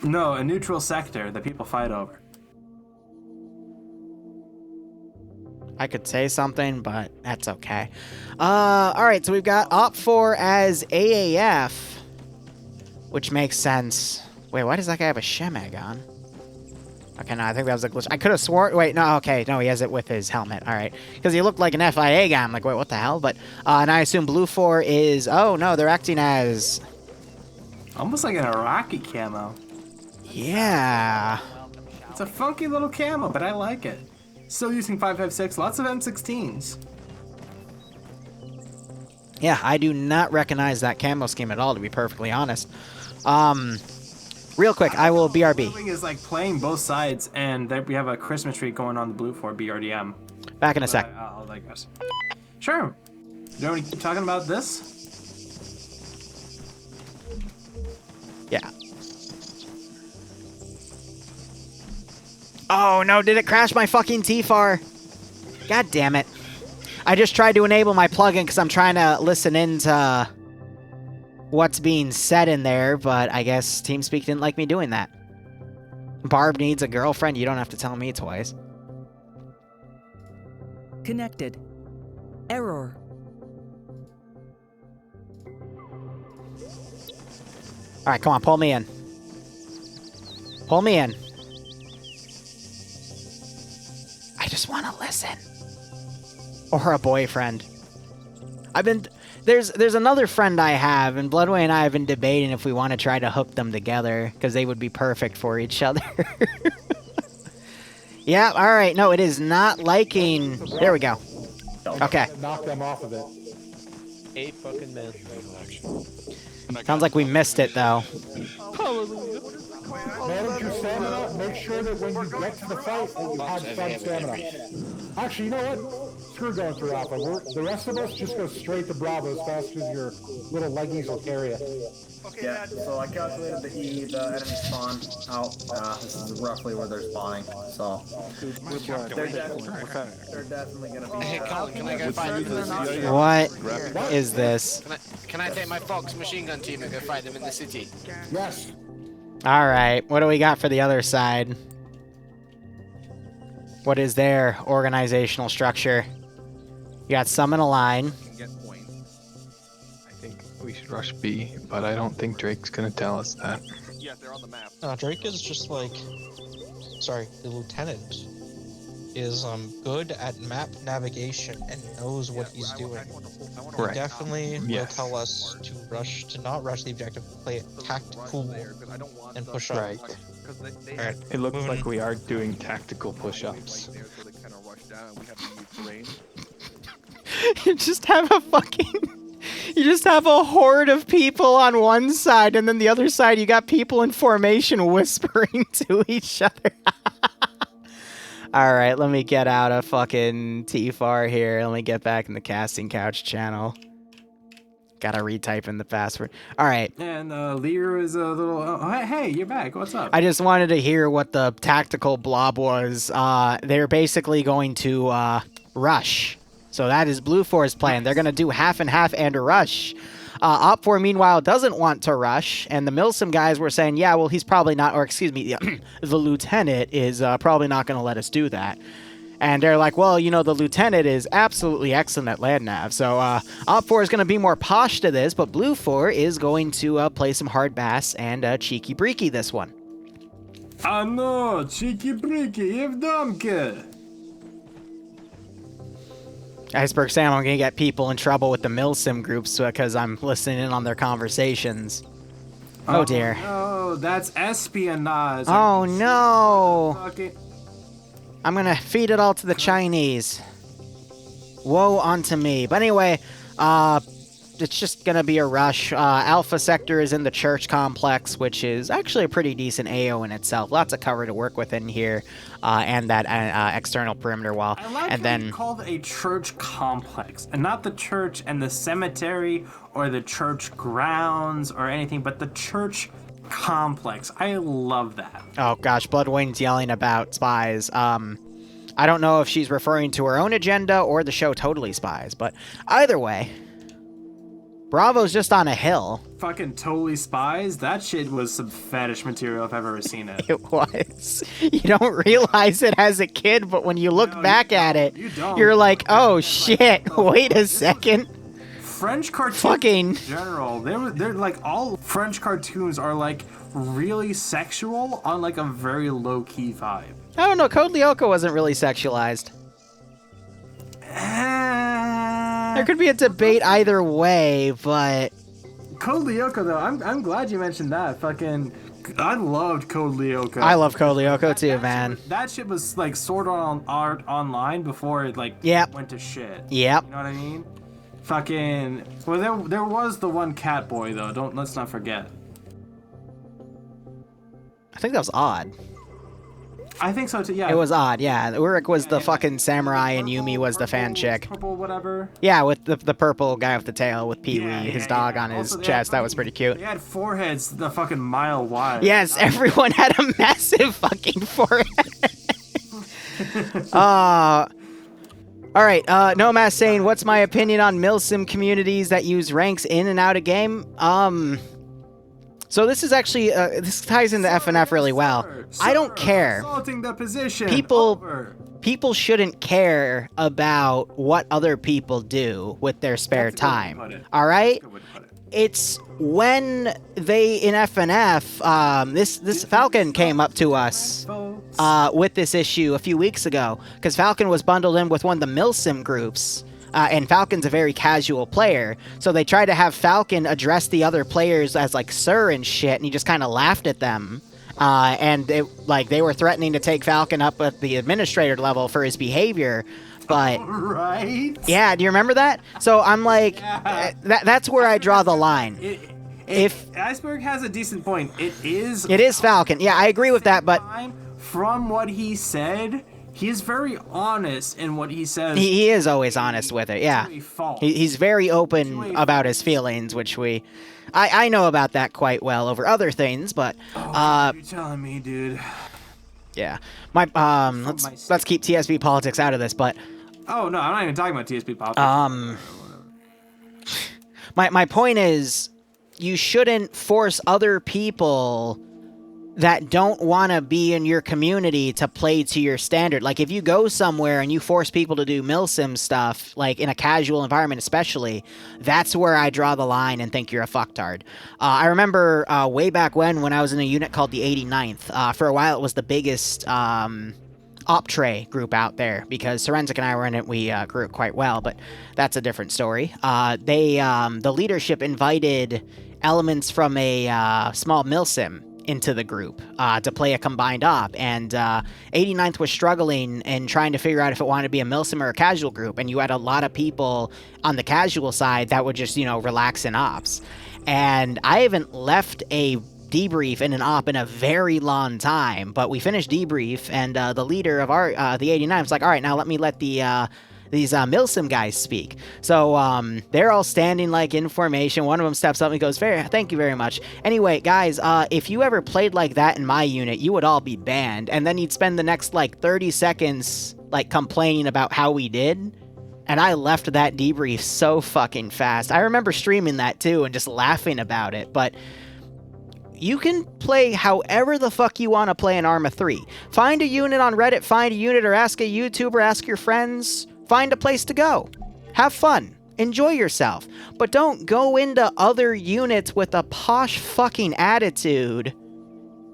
No, a neutral sector that people fight over. I could say something, but that's okay. Alright, so we've got Op4 as AAF, which makes sense. Wait, why does that guy have a Shemeg on? Okay, no, I think that was a glitch. I could have sworn... Wait, no, okay. No, he has it with his helmet. Alright. Because he looked like an FIA guy. I'm like, wait, what the hell? But, and I assume Blue 4 is... Oh, no, they're acting as... Almost like an Iraqi camo. Yeah. It's a funky little camo, but I like it. Still using 5.56, lots of M16s. Yeah, I do not recognize that camo scheme at all, to be perfectly honest. Real quick, I will BRB. The thing is like playing both sides, and we have a Christmas tree going on the Blue 4 BRDM. Back in a sec. I'll digress. Sure. You want to keep talking about this? Yeah. Oh no, did it crash my fucking TFAR? God damn it. I just tried to enable my plugin because I'm trying to listen into what's being said in there, but I guess TeamSpeak didn't like me doing that. Barb needs a girlfriend, you don't have to tell me twice. Connected. Error. Alright, come on, pull me in. Pull me in. I just want to listen. Or a boyfriend. There's another friend I have, and Bloodway and I have been debating if we want to try to hook them together, because they would be perfect for each other. Yeah, alright, no, it is not liking... There we go. Okay. Knock them off of it. 8 fucking minutes. Sounds like we missed it, though. Manage your stamina. Make sure that when you get to the fight, that you have some stamina. Actually, you know what? Screw going through Alpha. The rest of us just go straight to Bravo as fast as your little leggies will carry it. Yeah, so I calculated the enemy spawn out. This is roughly where they're spawning. So they're definitely gonna be. Hey, Colin, can I go find them? What is this? Can I take my Fox machine gun team and go fight them in the city? Yes. Alright, what do we got for the other side? What is their organizational structure? You got some in a line. I think we should rush B, but I don't think Drake's gonna tell us that. Yeah, they're on the map. Drake is just like... Sorry, the lieutenant is good at map navigation and knows what he's doing. He definitely will tell us to not rush the objective, play it tactical and push up. Right. Alright, It looks like we are doing tactical push-ups. You just have a You just have a horde of people on one side, and then the other side you got people in formation whispering to each other. Alright, let me get out of fucking TFAR here. Let me get back in the casting couch channel. Gotta retype in the password. Alright. And Liru is a little... Oh, hey, you're back. What's up? I just wanted to hear what the tactical blob was. They're basically going to rush. So that is Blue 4's plan. They're going to do half and half and rush. Op 4, meanwhile, doesn't want to rush. And the Milsim guys were saying, yeah, well, he's probably not... Or, excuse me, the lieutenant is probably not going to let us do that. And they're like, well, you know, the lieutenant is absolutely excellent at land nav. So Op 4 is going to be more posh to this, but Blue 4 is going to play some hard bass and cheeky breeky this one. Ah no, cheeky breeky, Evdamke. Iceberg Sam, I'm going to get people in trouble with the Milsim groups because I'm listening in on their conversations. Oh dear. Oh, that's espionage. Oh no. I'm going to feed it all to the Chinese. Woe unto me. But anyway, it's just gonna be a rush. Alpha Sector is in the church complex, which is actually a pretty decent AO in itself. Lots of cover to work with in here, and that external perimeter wall. I like and how then you called it a church complex, and not the church and the cemetery or the church grounds or anything, but the church complex. I love that. oh gosh, Bloodwing's yelling about spies. I don't know if she's referring to her own agenda or the show Totally Spies, but either way, Bravo's just on a hill. Fucking Totally Spies? That shit was some fetish material if I've ever seen it. It was. You don't realize it as a kid, but when you look back at it, you're like, oh shit, wait a second. French cartoons Fucking in general, they're like, all French cartoons are like really sexual on like a very low-key vibe. I don't know, Code Lyoko wasn't really sexualized. There could be a debate either way, but... Code Lyoko, though, I'm glad you mentioned that. Fucking... I loved Code Lyoko. I love Code Lyoko too, man. That shit was like Sword Art Online before it like went to shit. Yep. You know what I mean? Fucking... Well, there was the one cat boy, though. Let's not forget. I think that was Odd. I think so too, yeah. It was Odd, yeah. Uruk was the fucking samurai and Yumi was the fan chick. Purple, whatever. Yeah, with the purple guy with the tail with Pee-wee, his dog on his chest. That was pretty cute. They had foreheads the fucking mile wide. Yes, everyone had a massive fucking forehead. Alright, Nomass saying, what's my opinion on milsim communities that use ranks in and out of game? So this is actually, this ties into FNF really well. I don't care. Assaulting the position. People shouldn't care about what other people do with their spare time. All right? It's when they, in FNF, this Falcon came up to us with this issue a few weeks ago, because Falcon was bundled in with one of the milsim groups. And Falcon's a very casual player, so they tried to have Falcon address the other players as like sir and shit, and he just kind of laughed at them. And they were threatening to take Falcon up at the administrator level for his behavior. But right? Yeah, do you remember that? So I'm like, that's where I draw the line. If Iceberg has a decent point, it is Falcon. Yeah, I agree with that, but from what he said, he is very honest in what he says. He is always honest with it, yeah. He's very open about his feelings, which I know about that quite well over other things, but you're telling me, dude. Yeah. Let's keep TSP politics out of this, but oh no, I'm not even talking about TSP politics. My point is, you shouldn't force other people that don't want to be in your community to play to your standard. Like, if you go somewhere and you force people to do milsim stuff, like in a casual environment especially, that's where I draw the line and think you're a fucktard. I remember way back when I was in a unit called the 89th. For a while, it was the biggest Optray group out there, because Sorensic and I were in it. We grew it quite well, but that's a different story. The leadership invited elements from a small milsim into the group to play a combined op, and 89th was struggling and trying to figure out if it wanted to be a milsim or a casual group, and you had a lot of people on the casual side that would just, relax in ops. And I haven't left a debrief in an op in a very long time, but we finished debrief, and the leader of our the 89 was like, all right, now let these milsim guys speak. So they're all standing like in formation. One of them steps up and goes, thank you very much. Anyway, guys, if you ever played like that in my unit, you would all be banned. And then you'd spend the next like 30 seconds like complaining about how we did. And I left that debrief so fucking fast. I remember streaming that too and just laughing about it. But you can play however the fuck you want to play in Arma 3. Find a unit on Reddit, find a unit, or ask a YouTuber, ask your friends. Find a place to go. Have fun. Enjoy yourself. But don't go into other units with a posh fucking attitude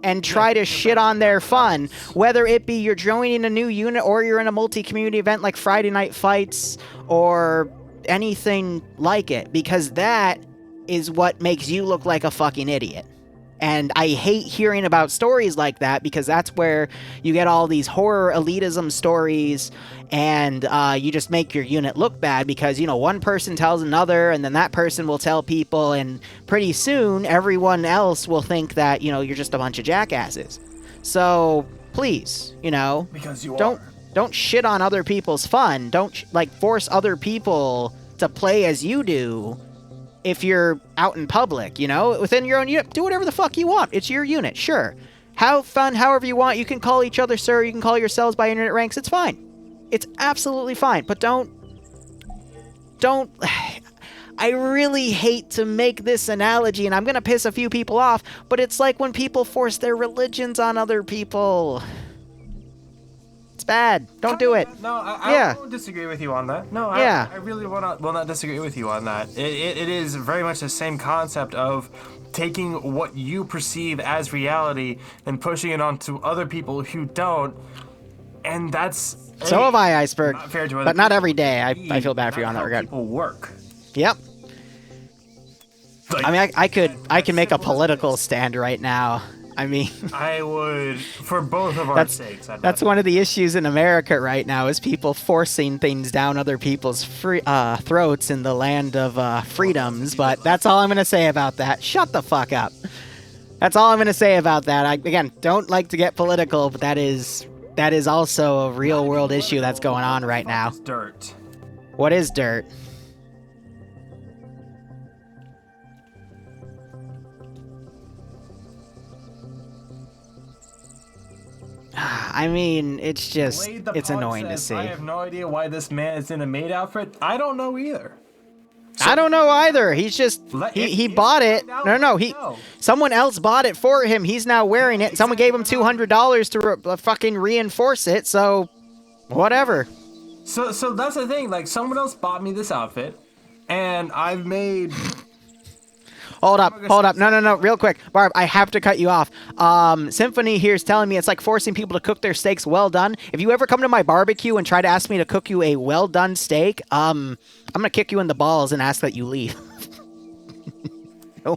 and try to shit on their fun, whether it be you're joining a new unit or you're in a multi-community event like Friday Night Fights or anything like it, because that is what makes you look like a fucking idiot. And I hate hearing about stories like that because that's where you get all these horror elitism stories and you just make your unit look bad because, you know, one person tells another and then that person will tell people and pretty soon everyone else will think that, you know, you're just a bunch of jackasses. So please, you know, because you don't shit on other people's fun. Don't like force other people to play as you do. If you're out in public, you know, within your own unit, do whatever the fuck you want. It's your unit, sure. Have fun however you want. You can call each other sir. You can call yourselves by your unit ranks. It's fine. It's absolutely fine. But don't... I really hate to make this analogy, and I'm going to piss a few people off, but it's like when people force their religions on other people. It's bad. Don't do it. No, I won't disagree with you on that. No, yeah. I really will not disagree with you on that. It is very much the same concept of taking what you perceive as reality and pushing it onto other people who don't, and that's... So have I, Iceberg, not fair to other but not people. every day. I feel bad for you on that regard. People work. Yep. Like, I mean, I can make a political stand right now. I mean, I would, for both of our sakes. That's one of the issues in America right now is people forcing things down other people's throats in the land of freedoms. But that's all I'm going to say about that. Shut the fuck up. That's all I'm going to say about that. I, again, don't like to get political, but that is also a real world issue that's going on right now. Dirt. What is dirt? I mean, it's just, it's annoying to see. I have no idea why this man is in a maid outfit. I don't know either. I don't know either. He's just, he bought it. No, someone else bought it for him. He's now wearing it. Someone gave him $200 to fucking reinforce it, so whatever. So that's the thing. Like, someone else bought me this outfit, and I've made... Hold up. No, real quick. Barb, I have to cut you off. Symphony here is telling me it's like forcing people to cook their steaks well done. If you ever come to my barbecue and try to ask me to cook you a well done steak, I'm going to kick you in the balls and ask that you leave. No.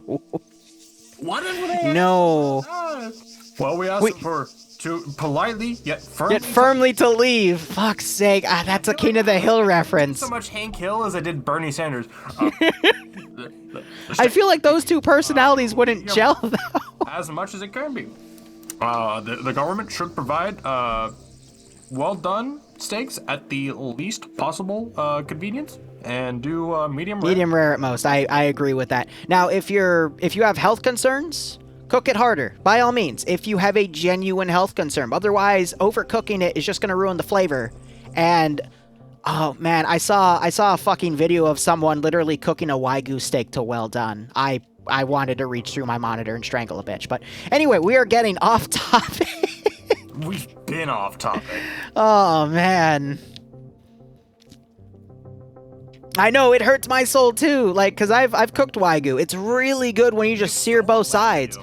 What if they No. Well, we asked for to politely yet firmly to leave. Fuck's sake. That's a King of the Hill reference. So much Hank Hill as I did Bernie Sanders. I feel like those two personalities wouldn't gel, though. As much as it can be. The government should provide well-done steaks at the least possible convenience and do medium rare. Medium rare at most. I agree with that. Now, if you have health concerns, cook it harder, by all means, if you have a genuine health concern. Otherwise, overcooking it is just going to ruin the flavor. And... oh man, I saw a fucking video of someone literally cooking a Wagyu steak to well done. I wanted to reach through my monitor and strangle a bitch. But anyway, we are getting off topic. We've been off topic. Oh man. I know, it hurts my soul too, like, cause I've cooked Wagyu. It's really good when you just sear both sides.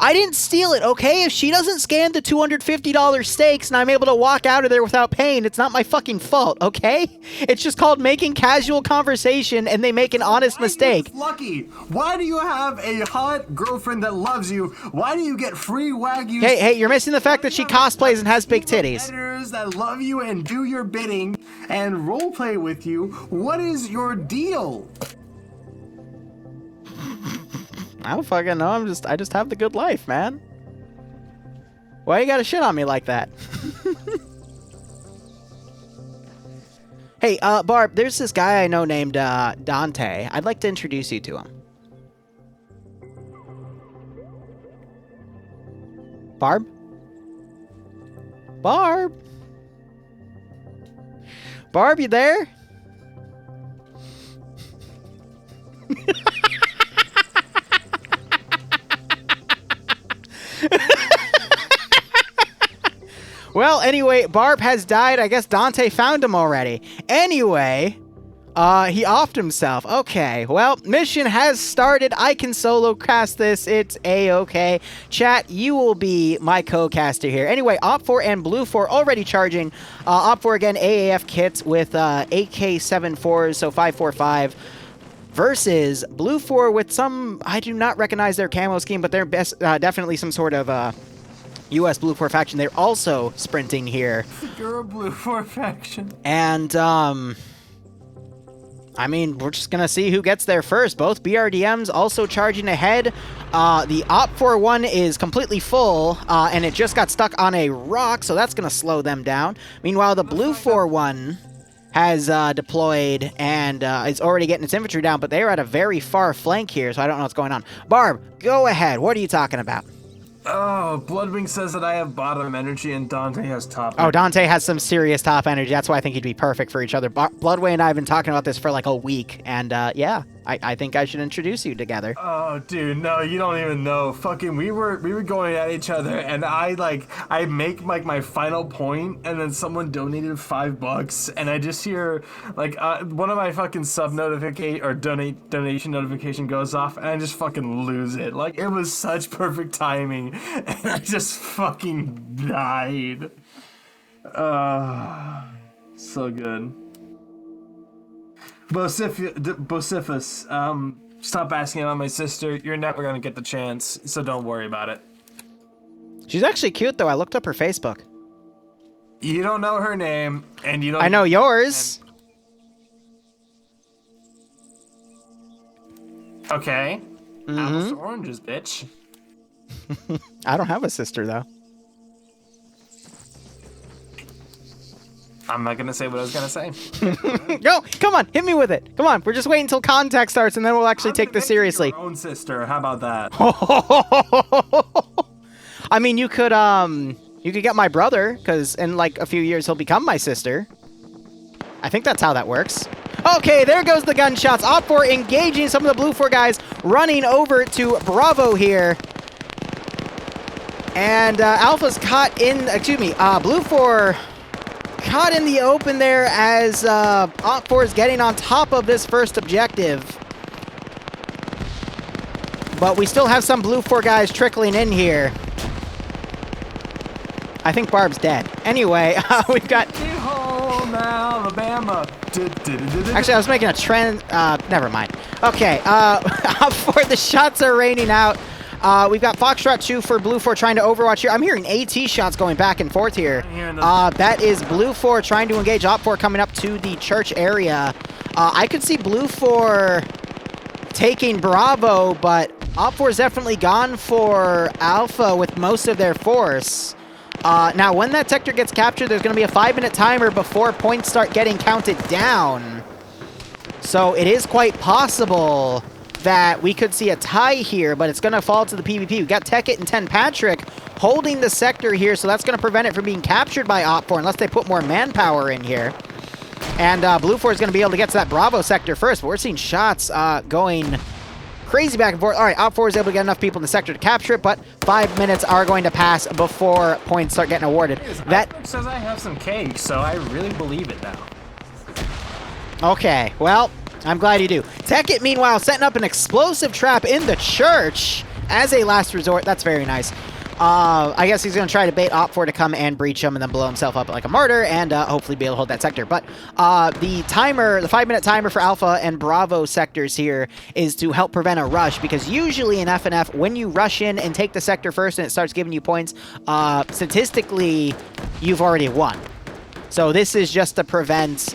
I didn't steal it, okay? If she doesn't scan the $250 steaks and I'm able to walk out of there without paying, it's not my fucking fault, okay? It's just called making casual conversation and they make an honest mistake. Lucky. Why do you have a hot girlfriend that loves you? Why do you get free Wagyu? Hey, you're missing the fact that she cosplays and has big titties. Editors that love you and do your bidding and roleplay with you. What is your deal? I don't fucking know. I just have the good life, man. Why you gotta shit on me like that? Hey, Barb, there's this guy I know named Dante. I'd like to introduce you to him. Barb? Barb? Barb, you there? Well, anyway, Barb has died. I guess Dante found him already. Anyway, he offed himself. Okay, well, mission has started. I can solo cast this. It's A-okay. Chat, you will be my co-caster here. Anyway, Op4 and Blue4 already charging. Op4 again, AAF kits with AK-74s, so 545. versus Blue 4 with some, I do not recognize their camo scheme, but they're definitely some sort of US Blue 4 faction. They're also sprinting here. You're a Blue 4 faction. And, I mean, we're just going to see who gets there first. Both BRDMs also charging ahead. The Op 1 is completely full, and it just got stuck on a rock, so that's going to slow them down. Meanwhile, the Blue 1 has deployed and is already getting its infantry down, but they are at a very far flank here, so I don't know what's going on. Barb, go ahead. What are you talking about? Oh, Bloodwing says that I have bottom energy and Dante has top energy. Oh, Dante has some serious top energy. That's why I think he'd be perfect for each other. Bloodway and I have been talking about this for like a week, and yeah, I think I should introduce you together. Oh, dude, no, you don't even know. Fucking, we were going at each other, and I make like my final point, and then someone donated $5, and I just hear like one of my fucking sub notification or donation notification goes off, and I just fucking lose it. Like, it was such perfect timing, and I just fucking died. So good. Bocephus, stop asking about my sister. You're never gonna get the chance, so don't worry about it. She's actually cute, though. I looked up her Facebook. You don't know her name, and you don't... I know yours. Okay. Apples to oranges, bitch. I don't have a sister, though. I'm not gonna say what I was gonna say. Go, come on, hit me with it. Come on, we're just waiting until contact starts, and then we'll actually take this seriously. Your own sister, how about that? I mean, you could get my brother, because in like a few years he'll become my sister. I think that's how that works. Okay, there goes the gunshots. Op 4 engaging some of the Blue 4 guys, running over to Bravo here. And Alpha's caught in, Blue 4 caught in the open there as Op 4 is getting on top of this first objective. But we still have some Blue 4 guys trickling in here. I think Barb's dead. Anyway, we've got... Alabama. Actually, I was making a trend... never mind. Okay, Op 4, the shots are raining out. We've got Foxtrot 2 for Blue 4 trying to overwatch here. I'm hearing AT shots going back and forth here. That is Blue 4 trying to engage Op 4 coming up to the church area. I could see Blue 4 taking Bravo, but Op 4 is definitely gone for Alpha with most of their force. Now, when that sector gets captured, there's going to be a 5-minute timer before points start getting counted down. So it is quite possible that we could see a tie here, but it's going to fall to the PvP. We've got Tekit and Ten Patrick holding the sector here, so that's going to prevent it from being captured by Op 4 unless they put more manpower in here. And Blue 4 is going to be able to get to that Bravo sector first, but we're seeing shots going crazy back and forth. All right, Op 4 is able to get enough people in the sector to capture it, but 5 minutes are going to pass before points start getting awarded. That says I have some cake, so I really believe it now. Okay, well... I'm glad you do. Tekit, meanwhile, setting up an explosive trap in the church as a last resort. That's very nice. I guess he's going to try to bait Op 4 to come and breach him and then blow himself up like a martyr and hopefully be able to hold that sector. But the 5-minute timer for Alpha and Bravo sectors here is to help prevent a rush, because usually in FNF, when you rush in and take the sector first and it starts giving you points, statistically, you've already won. So this is just to prevent...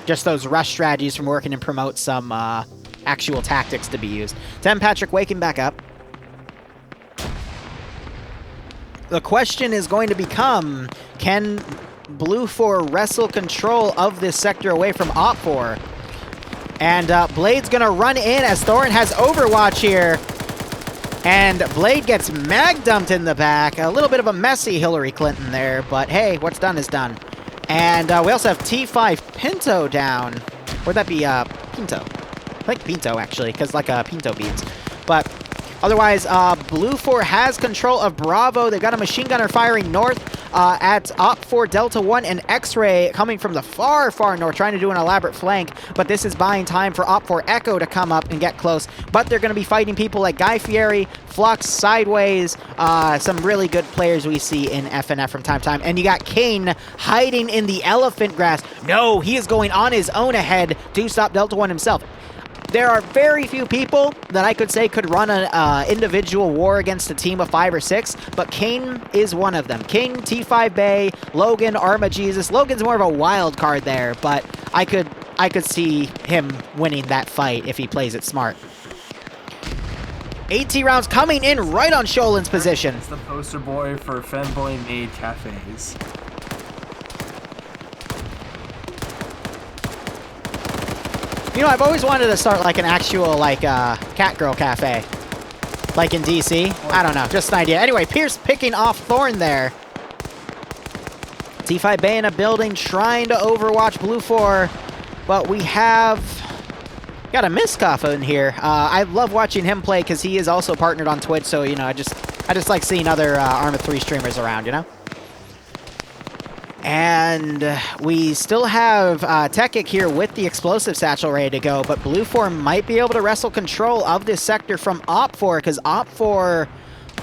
just those rush strategies from working and promote some actual tactics to be used. Ten Patrick waking back up. The question is going to become, can Blue 4 wrestle control of this sector away from Op 4? And Blade's going to run in as Thorin has Overwatch here. And Blade gets mag dumped in the back. A little bit of a messy Hillary Clinton there, but hey, what's done is done. And we also have T5 Pinto down. Would that be Pinto? I think Pinto, actually, because like Pinto beans. But Otherwise, Blue 4 has control of Bravo. They've got a machine gunner firing north at Op 4 Delta 1 and X-Ray coming from the far, far north, trying to do an elaborate flank. But this is buying time for Op 4 Echo to come up and get close. But they're going to be fighting people like Guy Fieri, Flux, Sideways, some really good players we see in FNF from time to time. And you got Kane hiding in the elephant grass. No, he is going on his own ahead to stop Delta 1 himself. There are very few people that I could say could run an individual war against a team of 5 or 6, but Kane is one of them. King, T5 Bay, Logan, Arma Jesus. Logan's more of a wild card there, but I could see him winning that fight if he plays it smart. 80 rounds coming in right on Sholin's position. It's the poster boy for femboy made cafes. You know, I've always wanted to start like an actual cat girl cafe, like in DC. I don't know, just an idea. Anyway, Pierce picking off Thorn there. T5 Bay in a building trying to overwatch Blue 4, but we have got a Miskoff in here. I love watching him play because he is also partnered on Twitch, so you know, I just like seeing other Arma 3 streamers around, you know. And we still have Tekik here with the explosive satchel ready to go, but Blue 4 might be able to wrestle control of this sector from Op 4 because Op 4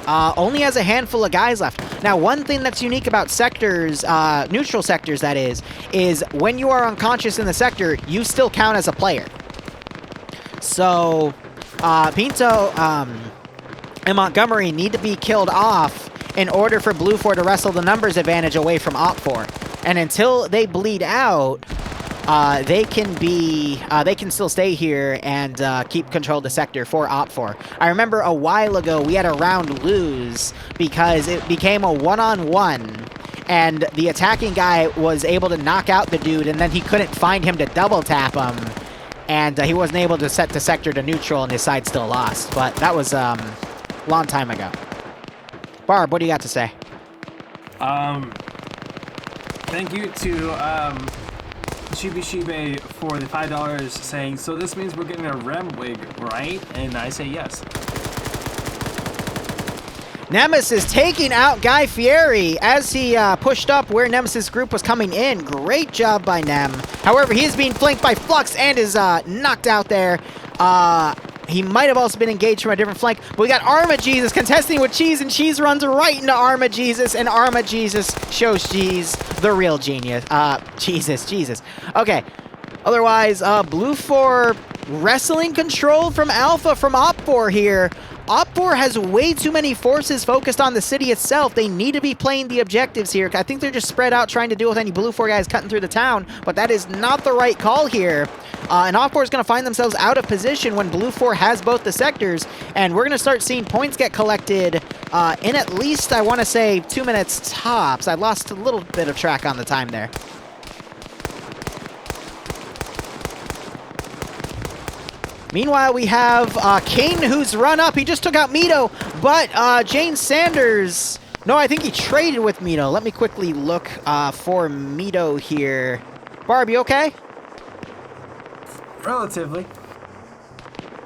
only has a handful of guys left. Now, one thing that's unique about sectors, neutral sectors that is when you are unconscious in the sector, you still count as a player. So, Pinto and Montgomery need to be killed off in order for Blue 4 to wrestle the numbers advantage away from Op 4. And until they bleed out, they can still stay here and keep control of the sector for Op 4. I remember a while ago we had a round lose because it became a one-on-one and the attacking guy was able to knock out the dude and then he couldn't find him to double tap him. And he wasn't able to set the sector to neutral and his side still lost. But that was a long time ago. Barb, what do you got to say? Thank you to Shibe for the $5 saying, so this means we're getting a REM wig, right? And I say yes. Nemesis taking out Guy Fieri as he pushed up where Nemesis group was coming in. Great job by Nem. However, he is being flanked by Flux and is knocked out there. He might have also been engaged from a different flank, but we got Arma Jesus contesting with Cheese, and Cheese runs right into Arma Jesus, and Arma Jesus shows Cheese the real genius. Jesus. Okay. Otherwise, Blue 4 wrestling control from Alpha from Op 4 here. Op 4 has way too many forces focused on the city itself. They need to be playing the objectives here. I think they're just spread out trying to deal with any Blue 4 guys cutting through the town, but that is not the right call here. And Op 4 is going to find themselves out of position when Blue 4 has both the sectors, and we're going to start seeing points get collected in at least, I want to say, 2 minutes tops. I lost a little bit of track on the time there. Meanwhile, we have Kane, who's run up. He just took out Mito, but Jane Sanders... No, I think he traded with Mito. Let me quickly look for Mito here. Barb, you okay? Relatively.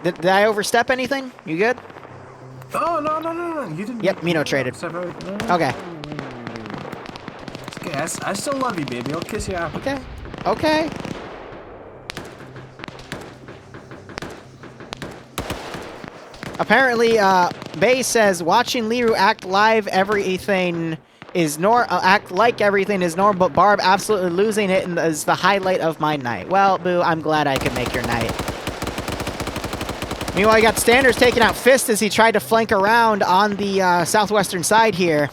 Did I overstep anything? You good? Oh, no. You didn't... Yep, Mito traded. Okay. Okay, I still love you, baby. I'll kiss you out. Okay. Apparently, Bay says, watching Liru act like everything is normal, but Barb absolutely losing it is the highlight of my night. Well, Boo, I'm glad I could make your night. Meanwhile, you got Standers taking out Fist as he tried to flank around on the southwestern side here.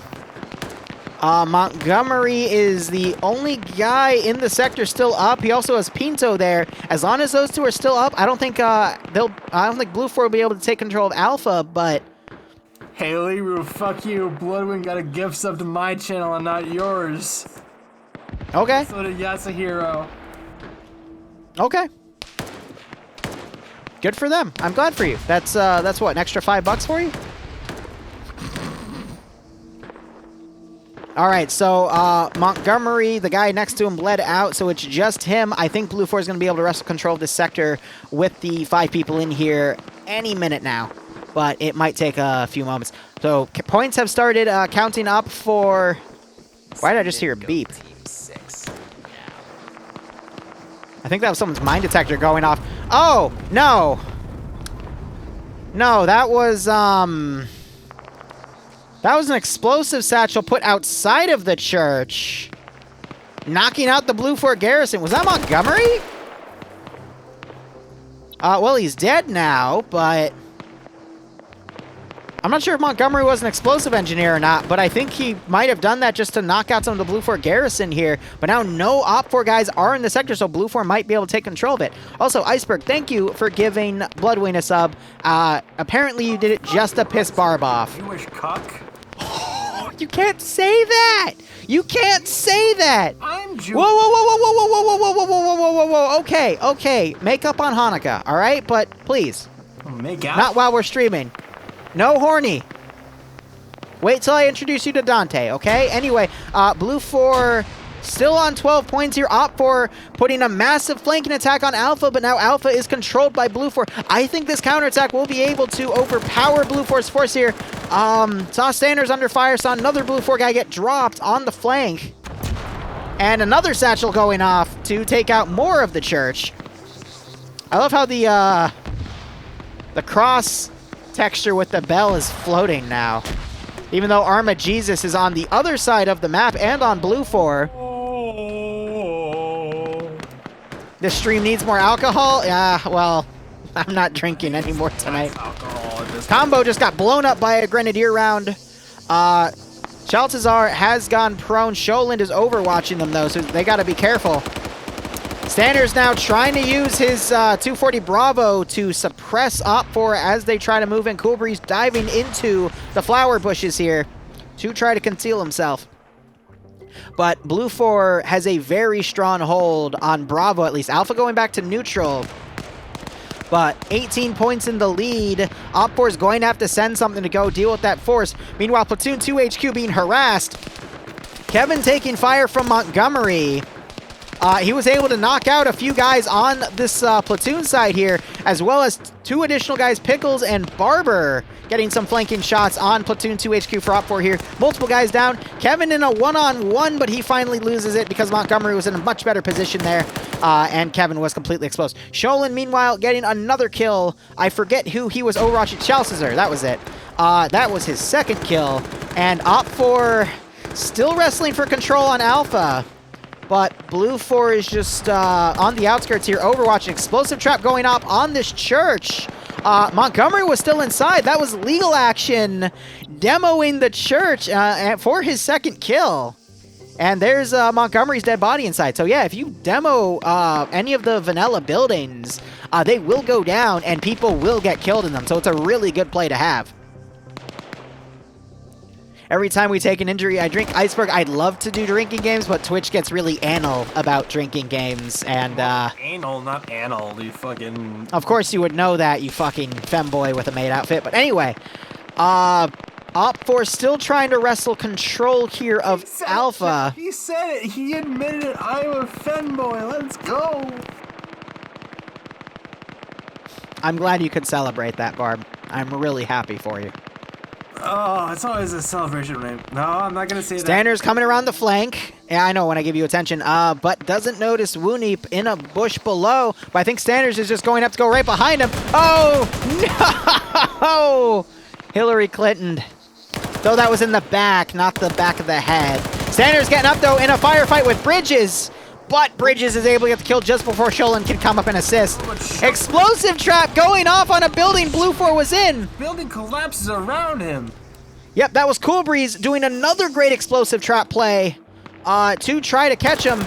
Montgomery is the only guy in the sector still up. He also has Pinto there. As long as those two are still up, I don't think Blue 4 will be able to take control of Alpha, but... Hey, Liru, fuck you. Bloodwind got a gift sub to my channel and not yours. Okay. So did Yasuhiro. Okay. Good for them. I'm glad for you. That's what, an extra $5 for you? All right, so Montgomery, the guy next to him, bled out, so it's just him. I think Blue 4 is going to be able to wrestle control of this sector with the 5 people in here any minute now. but it might take a few moments. So points have started counting up for... Why did I just hear a beep? I think that was someone's mine detector going off. Oh, no. No, that was an explosive satchel put outside of the church, knocking out the Blue Fort garrison. Was that Montgomery? Well, he's dead now, but I'm not sure if Montgomery was an explosive engineer or not, but I think he might have done that just to knock out some of the Blue Fort garrison here. But now no Op 4 guys are in the sector, so Blue 4 might be able to take control of it. Also, Iceberg, thank you for giving Bloodwing a sub. Apparently you did it just to piss Barb off. Jewish cuck? You can't say that! You can't say that! I'm Jewish. Whoa, whoa, whoa, whoa, whoa, whoa, whoa, whoa, whoa, whoa, whoa, whoa, whoa. Okay, okay. Make up on Hanukkah, all right? But please. Make out? Not while we're streaming. No horny. Wait till I introduce you to Dante, okay? Anyway, Blue 4 still on 12 points here. Op 4 putting a massive flanking attack on Alpha, but now Alpha is controlled by Blue 4. I think this counterattack will be able to overpower Blue 4's force here. Saw Standers under fire, saw another Blue 4 guy get dropped on the flank. And another satchel going off to take out more of the church. I love how the cross texture with the bell is floating now. Even though Arma Jesus is on the other side of the map and on Blue 4. This stream needs more alcohol? Yeah, well, I'm not drinking anymore tonight. Combo just got blown up by a grenadier round. Chaltazar has gone prone. Sholand is overwatching them though, so they gotta be careful. Standers now trying to use his 240 Bravo to suppress Op 4 as they try to move in. Cool Breeze diving into the flower bushes here to try to conceal himself. But Blue 4 has a very strong hold on Bravo, at least. Alpha going back to neutral. But 18 points in the lead. Op 4 is going to have to send something to go deal with that force. Meanwhile, Platoon 2 HQ being harassed. Kevin taking fire from Montgomery. He was able to knock out a few guys on this platoon side here, as well as 2 additional guys, Pickles and Barber, getting some flanking shots on Platoon 2 HQ for Op 4 here. Multiple guys down. Kevin in a one-on-one, but he finally loses it because Montgomery was in a much better position there, and Kevin was completely exposed. Sholan, meanwhile, getting another kill. I forget who he was overwatching. Chalcazar, that was it. That was his second kill, and Op 4 still wrestling for control on Alpha. But Blue 4 is just on the outskirts here, overwatching. Explosive trap going up on this church. Montgomery was still inside. That was legal action, demoing the church for his second kill. And there's Montgomery's dead body inside. So yeah, if you demo any of the vanilla buildings, they will go down and people will get killed in them. So it's a really good play to have. Every time we take an injury, I drink Iceberg. I'd love to do drinking games, but Twitch gets really anal about drinking games, and anal, not anal, you fucking... Of course you would know that, you fucking femboy with a maid outfit. But anyway, Op 4 still trying to wrestle control here of Alpha. He said it. He admitted it. I'm a femboy. Let's go. I'm glad you could celebrate that, Barb. I'm really happy for you. Oh, it's always a celebration name. No, I'm not going to say that. Standers coming around the flank. Yeah, I know when I give you attention. But doesn't notice Wooneep in a bush below. But I think Standers is just going up to go right behind him. Oh, no! Hillary Clinton. Though that was in the back, not the back of the head. Standers getting up, though, in a firefight with Bridges. But Bridges is able to get the kill just before Sholan can come up and assist. Explosive trap going off on a building Blue 4 was in. Building collapses around him. Yep, that was Cool Breeze doing another great explosive trap play to try to catch him.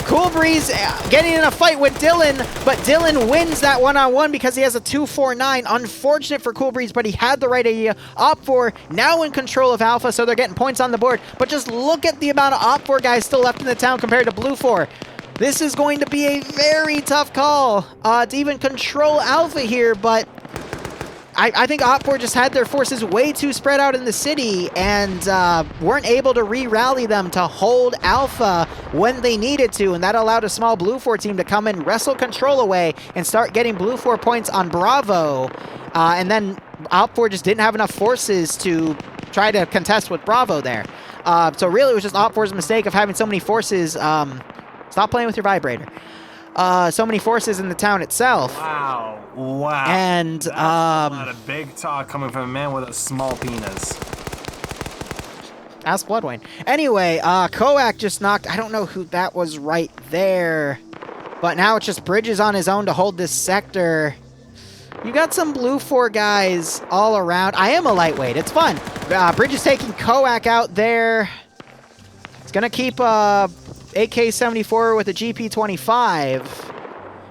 Cool Breeze getting in a fight with Dylan, but Dylan wins that one-on-one because he has a 249. Unfortunate for Cool Breeze, but he had the right idea. Op 4 now in control of Alpha, so they're getting points on the board. But just look at the amount of Op 4 guys still left in the town compared to Blue 4. This is going to be a very tough call to even control Alpha here, but I think Op 4 just had their forces way too spread out in the city and weren't able to re-rally them to hold Alpha when they needed to, and that allowed a small Blue 4 team to come in, wrestle control away, and start getting Blue 4 points on Bravo. And then Op4 just didn't have enough forces to try to contest with Bravo there. So really, it was just Op4's mistake of having so many forces. Stop playing with your vibrator. So many forces in the town itself. Wow. Wow. And, That's a lot of big talk coming from a man with a small penis. Ask Bloodwayne. Anyway, Koak just knocked... I don't know who that was right there. But now it's just Bridges on his own to hold this sector. You got some Blue 4 guys all around. I am a lightweight. It's fun. Bridges taking Koak out there. It's going to keep AK-74 with a GP-25.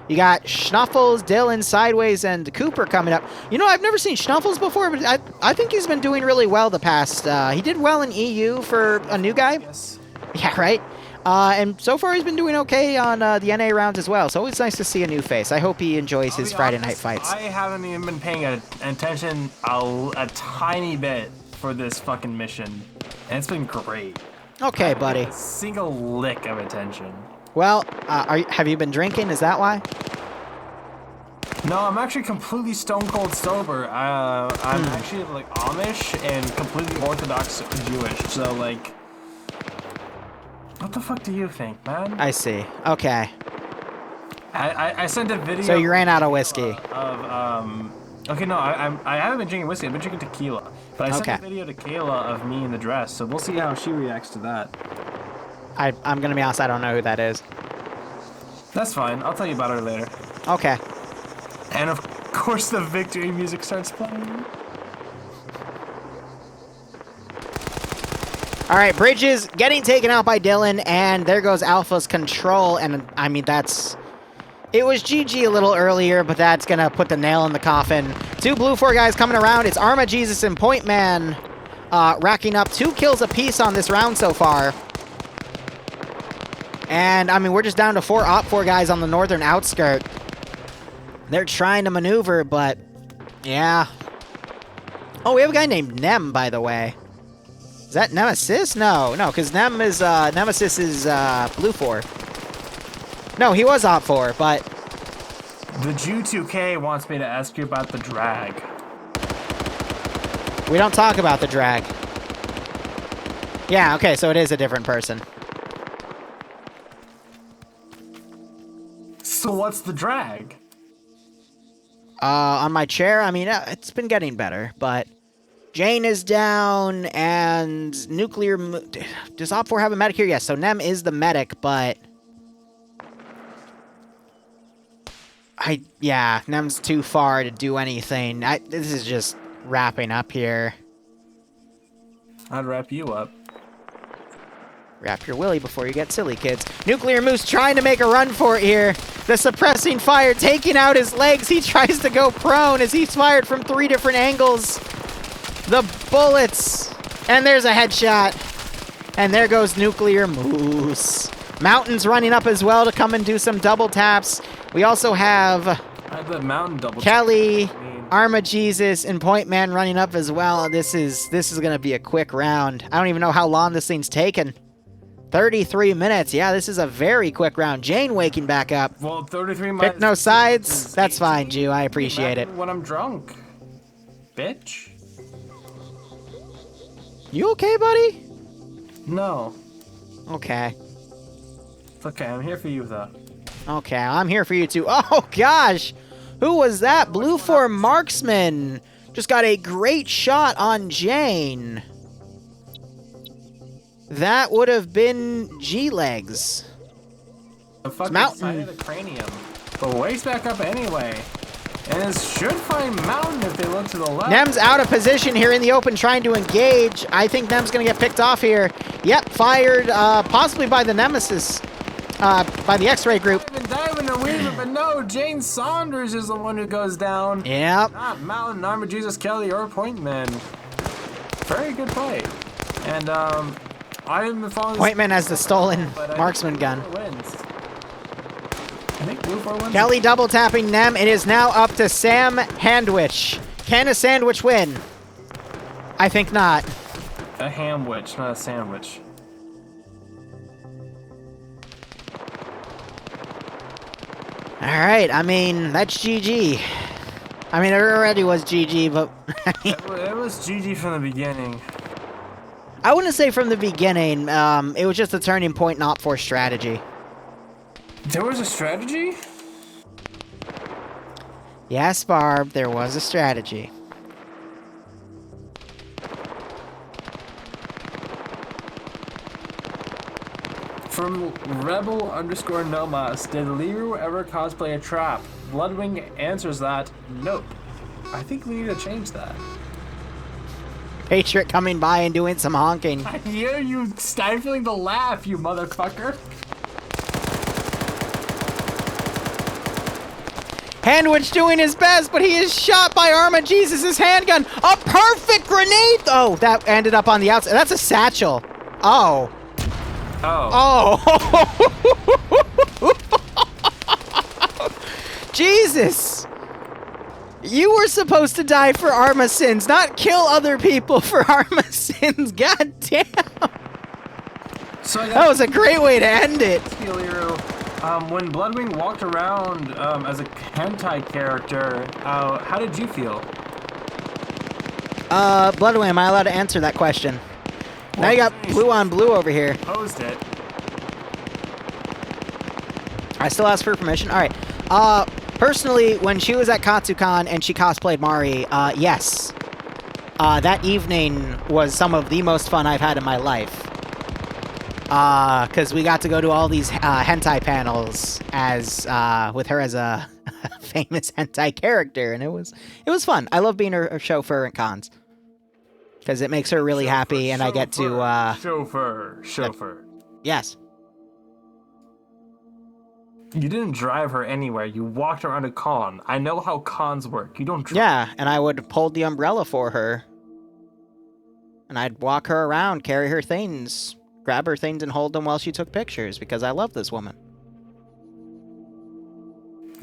You got Schnuffles, Dylan, Sideways, and Cooper coming up. You know, I've never seen Schnuffles before, but I think he's been doing really well the past... he did well in EU for a new guy. Yes. Yeah, right? And so far he's been doing okay on the NA rounds as well. So it's nice to see a new face. I hope he enjoys his Friday night fights. I haven't even been paying attention a tiny bit for this fucking mission. And it's been great. Okay, buddy. A single lick of attention. Well, have you been drinking? Is that why? No, I'm actually completely stone cold sober. I'm actually like Amish and completely Orthodox Jewish. So like, what the fuck do you think, man? I see. Okay. I sent a video. So you ran out of whiskey. Okay, no, I haven't been drinking whiskey. I've been drinking tequila. But I sent a video to Kayla of me in the dress. So we'll see how she reacts to that. I'm gonna be honest. I don't know who that is. That's fine. I'll tell you about her later. Okay. And of course the victory music starts playing. All right, Bridges getting taken out by Dylan, and there goes Alpha's control. And I mean, it was GG a little earlier, but that's gonna put the nail in the coffin. 2 Blue 4 guys coming around. It's Arma Jesus and Point Man racking up 2 kills apiece on this round so far. And I mean, we're just down to 4 Op4 guys on the northern outskirt. They're trying to maneuver, but yeah. Oh, we have a guy named Nem, by the way. Is that Nemesis? No, because Nemesis is Blue 4. No, he was Op4, but... The Jew2K wants me to ask you about the drag. We don't talk about the drag. Yeah, okay, so it is a different person. So what's the drag? On my chair, I mean, it's been getting better, but... Jane is down, and Nuclear... Does Op4 have a medic here? Yes, so Nem is the medic, but... Yeah, Nem's too far to do anything. This is just wrapping up here. I'd wrap you up. Wrap your willy before you get silly, kids. Nuclear Moose trying to make a run for it here. The suppressing fire taking out his legs. He tries to go prone as he's fired from 3 different angles. The bullets. And there's a headshot. And there goes Nuclear Moose. Mountain's running up as well to come and do some double taps. We also have the Mountain double Kelly, Arma Jesus, and Point Man running up as well. This is going to be a quick round. I don't even know how long this thing's taken. 33 minutes. Yeah, this is a very quick round. Jane waking back up. Well, 33 minutes. Pick no sides. That's fine, Jew. I appreciate it. When I'm drunk, bitch. You okay, buddy? No. Okay. It's okay. I'm here for you, though. Okay, I'm here for you too. Oh, gosh. Who was that? Blue 4 Marksman. Just got a great shot on Jane. That would have been G-Legs. The fucking Mountain. side of the cranium. But waist back up anyway. And it should find Mountain if they look to the left. Nem's out of position here in the open trying to engage. I think Nem's going to get picked off here. Yep, fired possibly by the Nemesis. By the X-Ray group. Diving and weaving, but no, Jane Saunders is the one who goes down. Yep. Not Mountain, Arma Jesus, Kelly, or Point Man. Very good play. And I've been following. Point Man has the stolen marksman gun. I think Blue 4 wins. Kelly double tapping Nem. It is now up to Sam Handwich. Can a sandwich win? I think not. A hamwich, not a sandwich. All right, I mean, that's GG. I mean, it already was GG, but It was GG from the beginning. I wouldn't say from the beginning. It was just a turning point, not for strategy. There was a strategy? Yes, Barb, there was a strategy. From Rebel_Nomas, did Liru ever cosplay a trap? Bloodwing answers that, nope. I think we need to change that. Patriot coming by and doing some honking. I hear you stifling the laugh, you motherfucker. Handwich doing his best, but he is shot by Arma Jesus' handgun. A perfect grenade! Oh, that ended up on the outside. That's a satchel. Oh. Oh. Oh. Jesus. You were supposed to die for Arma sins, not kill other people for Arma sins. God damn. So that was a great way to end it. When Bloodwing walked around as a hentai character, how did you feel? Bloodwing, am I allowed to answer that question? Now you got blue on blue over here. Posed it. I still ask for permission? Alright. Personally, when she was at Katsucon and she cosplayed Mari, yes. That evening was some of the most fun I've had in my life. Because we got to go to all these hentai panels as with her as a famous hentai character, and it was fun. I love being her chauffeur at cons. Because it makes her really happy, and I get to... Chauffeur. Yes. You didn't drive her anywhere. You walked around a con. I know how cons work. You don't drive. Yeah, and I would hold the umbrella for her. And I'd walk her around, carry her things, grab her things and hold them while she took pictures, because I love this woman.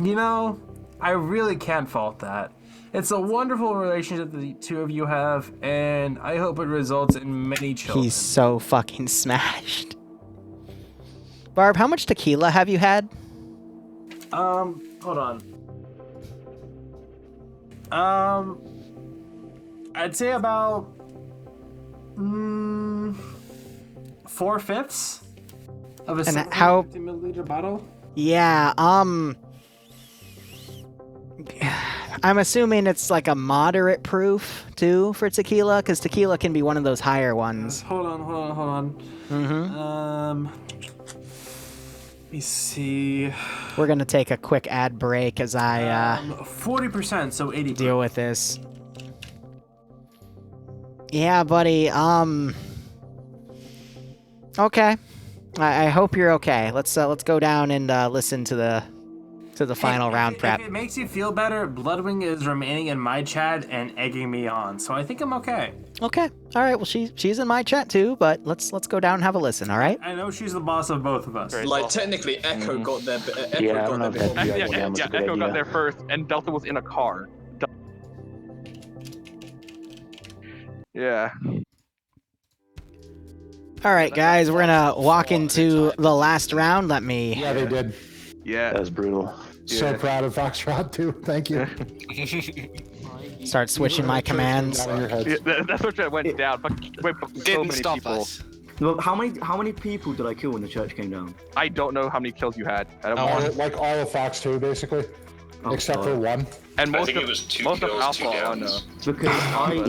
You know, I really can't fault that. It's a wonderful relationship that the two of you have, and I hope it results in many children. He's so fucking smashed. Barb, how much tequila have you had? Hold on. I'd say about 4/5 of a 750 milliliter bottle. Yeah, I'm assuming it's like a moderate proof too for tequila, because tequila can be one of those higher ones. Hold on. Mm-hmm. Let me see. We're gonna take a quick ad break as I 40%, so 80. deal with this. Yeah, buddy. Okay. I hope you're okay. Let's go down and listen to the final round prep. If it makes you feel better, Bloodwing is remaining in my chat and egging me on, so I think I'm okay. Okay. All right. Well, she's in my chat too, but let's go down and have a listen. All right. I know she's the boss of both of us. Like technically, Echo got there. Echo Yeah, I got don't know there if before. that's Echo got there first, and Delta was in a car. Yeah. All right, guys. We're gonna walk into the last round. Let me. Yeah, they did. Yeah. That was brutal. So proud of Foxtrot too. Thank you. Start switching my commands. That's what went down. So many people. Well, how many people did I kill when the church came down? I don't know how many kills you had. I don't know. Like all of Fox 2, basically, except for one. And I most think of it was 2 most of kills, Alpha 2 on downs. the. Because I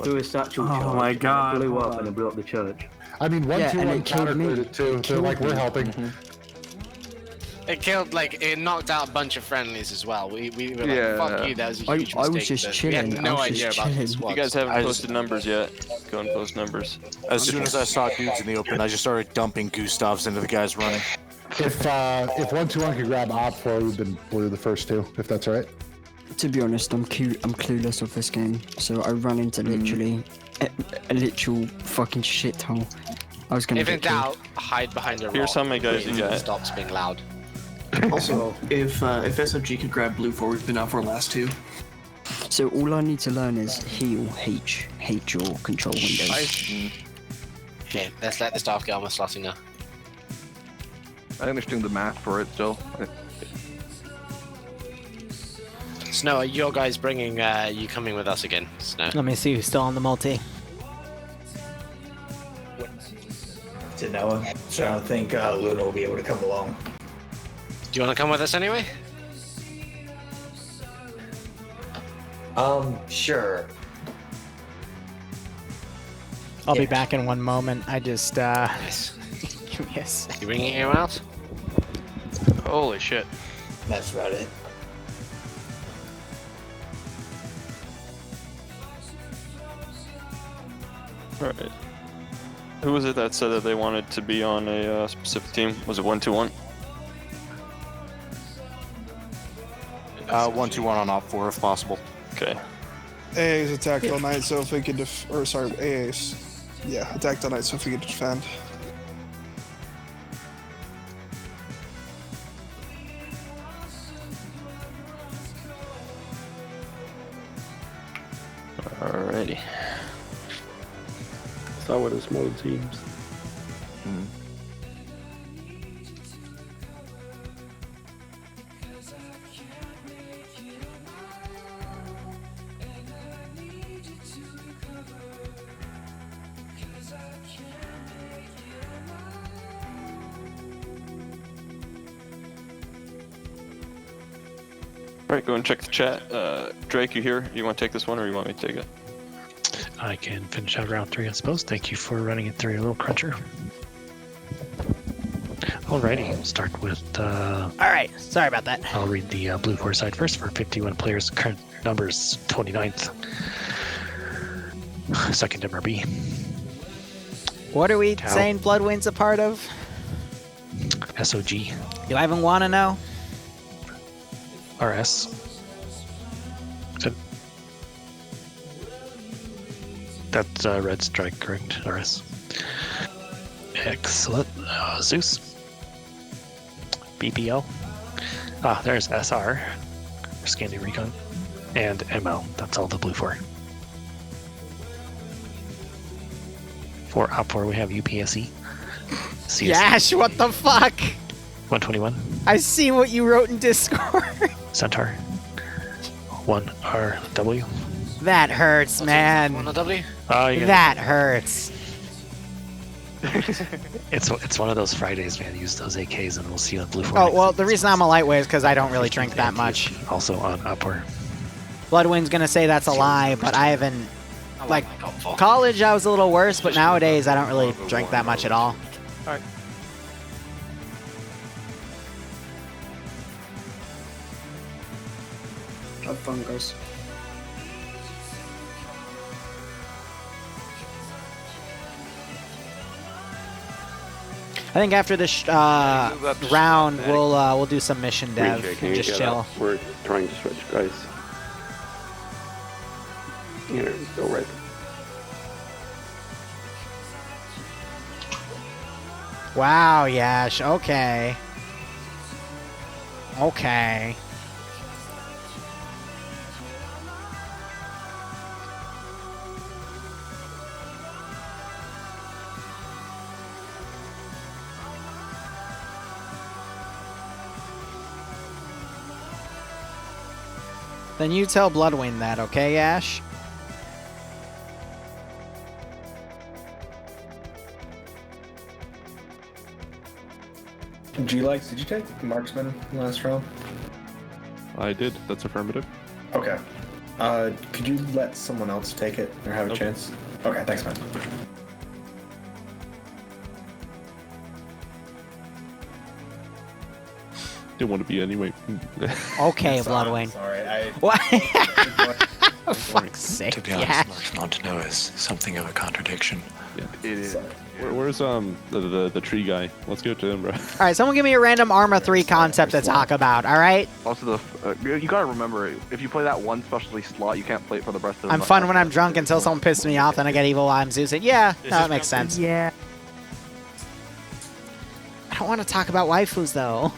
threw a satchel charge. Oh my God. And it blew up and it blew up the church. I mean, 1-2-1 and it killed me. countered it too, so like we're helping. It killed, like, it knocked out a bunch of friendlies as well. We were like, Yeah. fuck you, that was a huge mistake. I was just but chilling. We had no I was idea just about the chilling. squads. You guys haven't posted numbers yet. Go and post numbers. As soon as I saw dudes in the open, I just started dumping Gustavs into the guys running. If 1-2-1 could grab Op 4, we've been blue the first two, if that's all right. To be honest, I'm clueless of this game, so I run into literally a literal fucking shithole. I was gonna. If in get killed. doubt, hide behind a rock. Here's how many guys you got. Stops being loud. Also, if SOG could grab blue 4, we've been out for our last 2. So all I need to learn is heal H your control windows. Okay, let's let the staff get on with slotting now. I understand the math for it, so. Snow, are your guys bringing, you coming with us again, Snow? Let me see who's still on the multi. To Noah, so I don't think Luna will be able to come along. Do you want to come with us anyway? Sure. I'll be back in one moment. I just, Yes. give me a sec. You bringing him out? Holy shit. That's about it. Alright. Who was it that said that they wanted to be on a specific team? Was it 1-2-1? 1-2-1 on op 4 if possible. Okay. AA's attacked all night, so if we could AA's. Yeah, attacked all night, so if we could defend. Alrighty. Start with the small teams. Alright, go and check the chat. Drake, you here? You want to take this one or you want me to take it? I can finish out round 3, I suppose. Thank you for running it through, a little cruncher. Alrighty, we'll start with. Alright, sorry about that. I'll read the blue 4 side first for 51 players. Current numbers 29th. Second MRB. What are we saying Bloodwind's a part of? SOG. Do I even want to know? RS. That's Red Strike, correct? RS. Excellent. Zeus. BPL. Ah, there's SR. Scanning Recon. And ML. That's all the blue 4. For Op 4, we have UPSE. CSE. Yash, what the fuck? 121. I see what you wrote in Discord. Centaur. 1RW. That hurts, man. 1W? That hurts. It's one of those Fridays, man. Use those AKs and we'll see you on blue 4. Oh, well, the reason I'm a lightweight is because I don't really drink that much. Also on Upward. Bloodwind's gonna say that's a lie, but I haven't... Like, college I was a little worse, but nowadays I don't really drink that much at all. Alright. Have fun, guys. I think after this round, we'll do some mission dev and just chill. We're trying to switch, guys. Here, go right. Wow, Yash. Okay. Okay. Then you tell Bloodwind that, okay, Ash? G-Likes, did you take Marksman last round? I did. That's affirmative. Okay. Could you let someone else take it or have a chance? Okay, thanks, man. Didn't want to be anyway. Okay, Bloodwing. Sorry, What? For fuck's sake, To be honest, yeah. Marksman to know is something of a contradiction. Yeah. It is. Where's the tree guy? Let's go to him, bro. All right, someone give me a random Arma 3 concept to talk about, all right? Also, you gotta remember, if you play that one specialty slot, you can't play it for the rest of the I'm fun when I'm drunk until someone pisses me off, then I get evil while I'm Zeusing. Yeah, no, that makes sense. Yeah. I don't want to talk about waifus, though.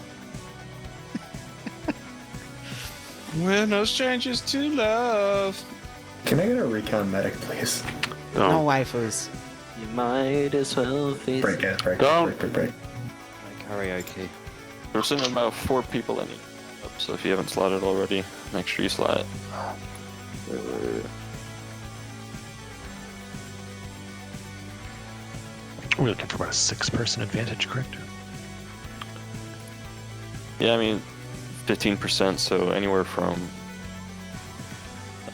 We're no strangers to love. Can I get a recon medic, please? No waifus. You might as well face Break, guys, break. Don't. Break. karaoke. We're sending about 4 people in. So if you haven't slotted already, make sure you slot it. We're looking for about a 6-person advantage, correct? Yeah, I mean, 15%, so anywhere from,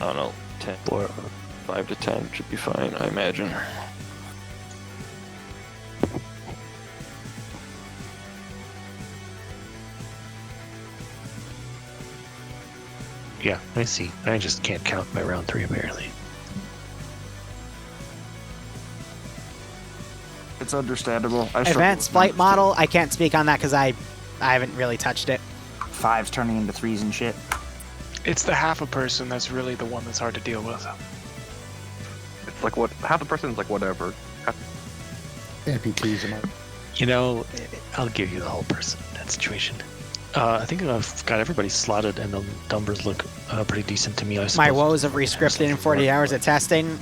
I don't know, 10 or 5 to 10 should be fine, I imagine. Yeah, I see. I just can't count by round 3, apparently. It's understandable. Advanced flight model, I can't speak on that because I haven't really touched it. 5s turning into 3s and shit. It's the half a person that's really the one that's hard to deal with. It's like what half the person is like whatever. Amputees, am I? You know, I'll give you the whole person in that situation. I think I've got everybody slotted, and the numbers look pretty decent to me. I suppose. My woes of rescripting in 40 hours of testing.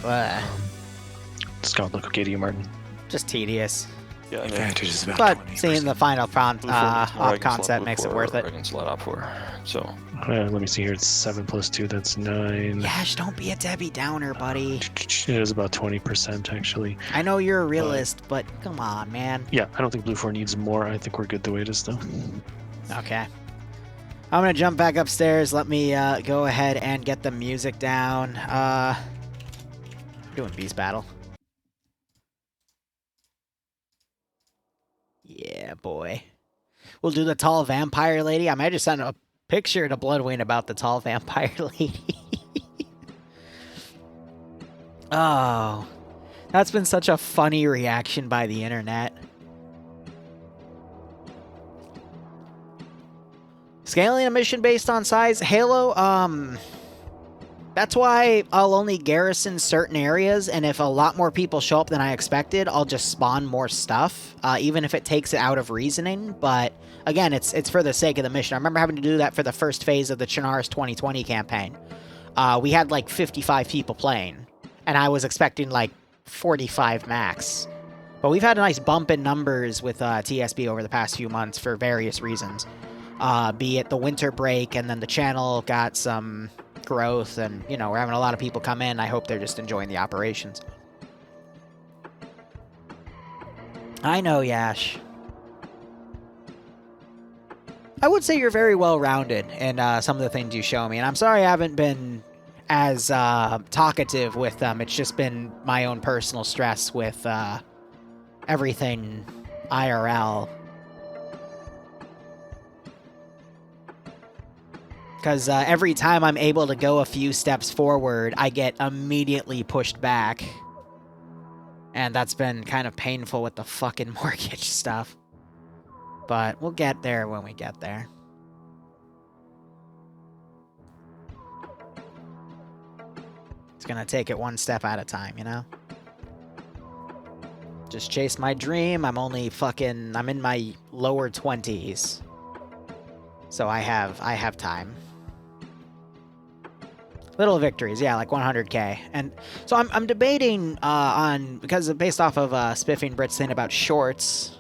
It's gonna look okay to you, Martin. Just tedious. Yeah, advantage is about But 20%. seeing the final off concept makes it worth it. I can slot up for, so. Let me see here. It's 7 plus 2. That's 9. Yash, don't be a Debbie Downer, buddy. It is about 20% actually. I know you're a realist, but come on, man. Yeah, I don't think Blue 4 needs more. I think we're good the way it is, though. Okay. I'm gonna jump back upstairs. Let me go ahead and get the music down. Doing Beast Battle. Yeah, boy. We'll do the tall vampire lady. I might just send a picture to Bloodwing about the tall vampire lady. Oh, that's been such a funny reaction by the internet. Scaling a mission based on size. Halo, that's why I'll only garrison certain areas, and if a lot more people show up than I expected, I'll just spawn more stuff, even if it takes it out of reasoning. But again, it's for the sake of the mission. I remember having to do that for the first phase of the Chernarus 2020 campaign. We had like 55 people playing, and I was expecting like 45 max. But we've had a nice bump in numbers with TSB over the past few months for various reasons. Be it the winter break, and then the channel got some growth, and, you know, we're having a lot of people come in. I hope they're just enjoying the operations. I know, Yash. I would say you're very well-rounded in some of the things you show me, and I'm sorry I haven't been as talkative with them. It's just been my own personal stress with everything IRL. Because every time I'm able to go a few steps forward, I get immediately pushed back. And that's been kind of painful with the fucking mortgage stuff. But we'll get there when we get there. It's gonna take it one step at a time, you know? Just chase my dream. I'm in my lower 20s. So I have time. Little victories, yeah, like 100k. And so I'm debating because based off of Spiffing Brit's thing about shorts,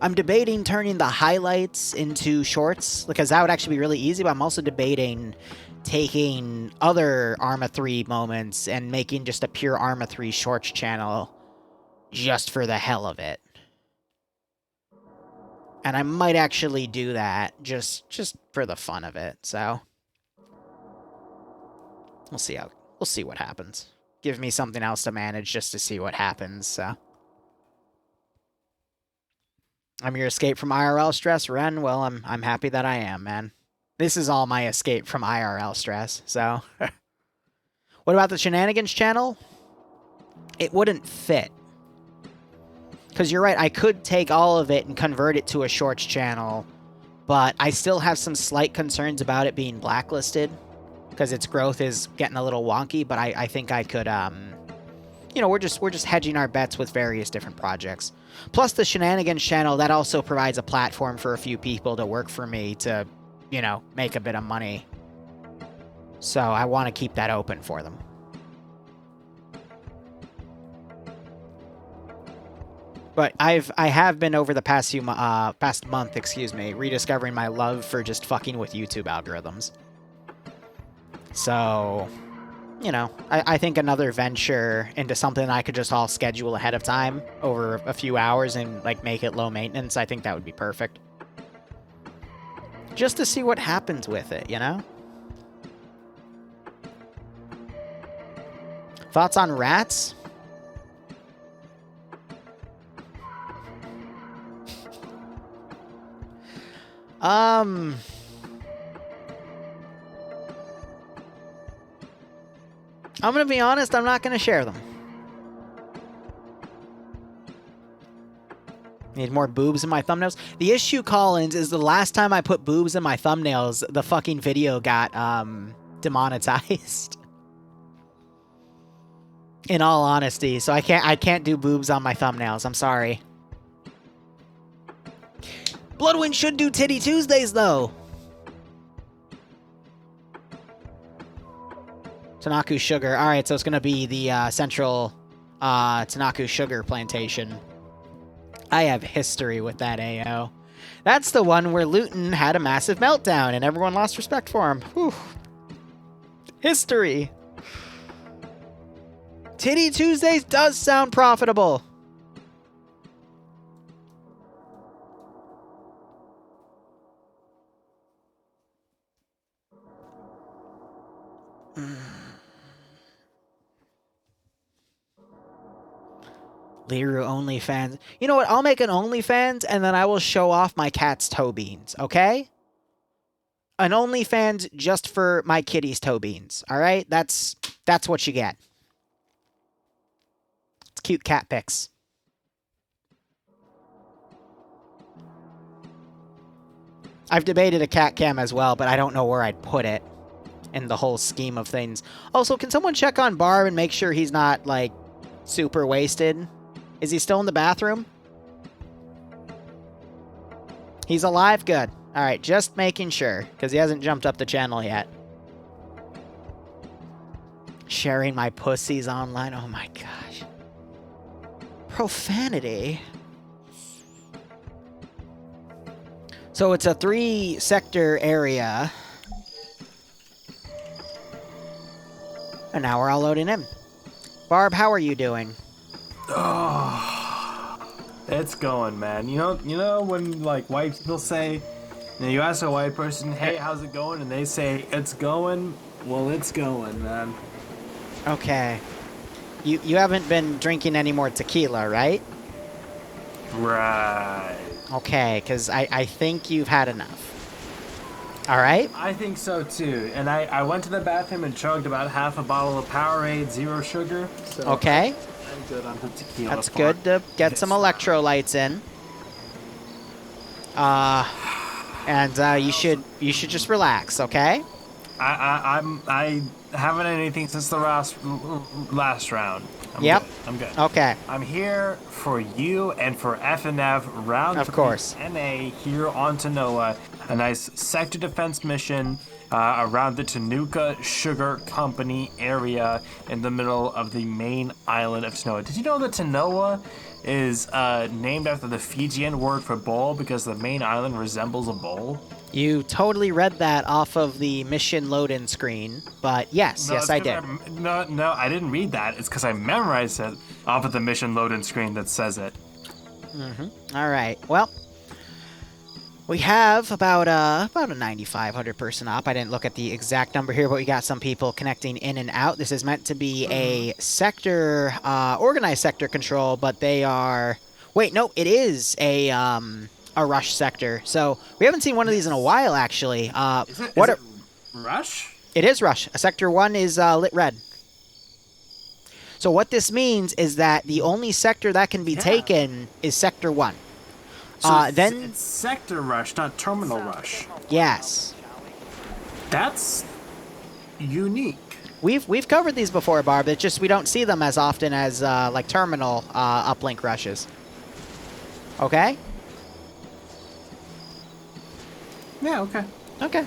I'm debating turning the highlights into shorts, because that would actually be really easy, but I'm also debating taking other Arma 3 moments and making just a pure Arma 3 shorts channel just for the hell of it. And I might actually do that just for the fun of it, so we'll see what happens. Give me something else to manage just to see what happens, so. I'm your escape from IRL stress, Ren. Well, I'm happy that I am, man. This is all my escape from IRL stress, so. What about the Shenanigans channel? It wouldn't fit. Because you're right, I could take all of it and convert it to a shorts channel, but I still have some slight concerns about it being blacklisted, because its growth is getting a little wonky, but I think I could, you know, we're just hedging our bets with various different projects. Plus the Shenanigans channel, that also provides a platform for a few people to work for me to, you know, make a bit of money. So I want to keep that open for them. But I have been over the past month, excuse me, rediscovering my love for just fucking with YouTube algorithms. So, you know, I think another venture into something I could just all schedule ahead of time over a few hours and like make it low maintenance, I think that would be perfect. Just to see what happens with it, you know? Thoughts on rats? I'm gonna be honest, I'm not gonna share them. Need more boobs in my thumbnails? The issue, Collins, is the last time I put boobs in my thumbnails, the fucking video got, demonetized. In all honesty, so I can't do boobs on my thumbnails, I'm sorry. Bloodwind should do Titty Tuesdays, though! Tanaku Sugar. Alright, so it's gonna be the, central, Tanaku Sugar Plantation. I have history with that AO. That's the one where Luton had a massive meltdown and everyone lost respect for him. Whew. History. Titty Tuesdays does sound profitable. Liru OnlyFans. You know what? I'll make an OnlyFans and then I will show off my cat's toe beans, okay? An OnlyFans just for my kitty's toe beans, alright? That's what you get. It's cute cat pics. I've debated a cat cam as well, but I don't know where I'd put it in the whole scheme of things. Also, can someone check on Barb and make sure he's not, like, super wasted? Is he still in the bathroom? He's alive? Good. Alright, just making sure, because he hasn't jumped up the channel yet. Sharing my pussies online? Oh my gosh. Profanity. So it's a 3-sector area. And now we're all loading in. Barb, how are you doing? Oh, it's going, man. You know when like white people say, you ask a white person, "Hey, how's it going?" and they say, "It's going." Well, it's going, man. Okay. You haven't been drinking any more tequila, right? Right. Okay, because I think you've had enough. All right? I think so too. And I went to the bathroom and chugged about half a bottle of Powerade Zero Sugar. So okay. I'm good on the tequila. That's good to get some electrolytes in. And you should just relax, okay? I haven't had anything since the last round. I'm good. Okay. I'm here for you and for FNF round of course. NA here on Tanoa. A nice sector defense mission around the Tanuka Sugar Company area in the middle of the main island of Tanoa. Did you know that Tanoa is named after the Fijian word for bowl because the main island resembles a bowl? You totally read that off of the mission load-in screen, but yes, yes I did. No, I didn't read that. It's because I memorized it off of the mission load-in screen that says it. All right. Well, we have about a 9,500 person op. I didn't look at the exact number here, but we got some people connecting in and out. This is meant to be a sector, organized sector control, but they are... Wait, no, it is a rush sector. So we haven't seen one of these in a while, actually. Is it rush? It is rush. Sector 1 is lit red. So what this means is that the only sector that can be taken is Sector 1. So then it's sector rush, not terminal rush. Yes. That's unique. We've covered these before, Barb. It's just we don't see them as often as like terminal uplink rushes. Okay? Yeah, okay. Okay.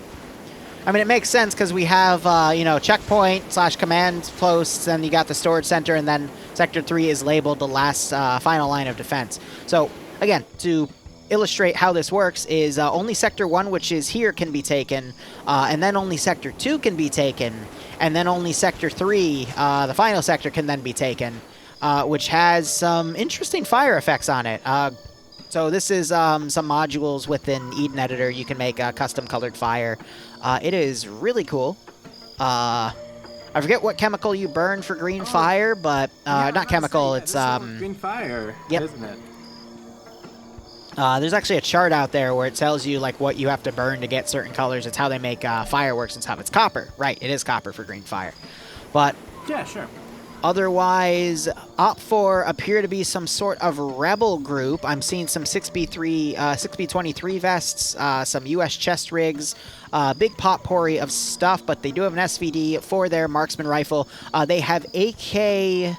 I mean, it makes sense because we have, you know, checkpoint / command posts, and you got the storage center, and then Sector 3 is labeled the last final line of defense. So, again, to illustrate how this works is only Sector 1, which is here, can be taken, and then only Sector 2 can be taken, and then only Sector 3, the final sector, can then be taken, which has some interesting fire effects on it. So this is some modules within Eden Editor. You can make custom colored fire. It is really cool. I forget what chemical you burn for green fire, but not chemical. It's green fire, yep. isn't it? There's actually a chart out there where it tells you like what you have to burn to get certain colors. It's how they make fireworks and stuff. It's copper, right? It is copper for green fire, but yeah, sure. Otherwise, OPFOR appear to be some sort of rebel group. I'm seeing some 6B23 vests, some U.S. chest rigs, big potpourri of stuff, but they do have an SVD for their marksman rifle. They have AKM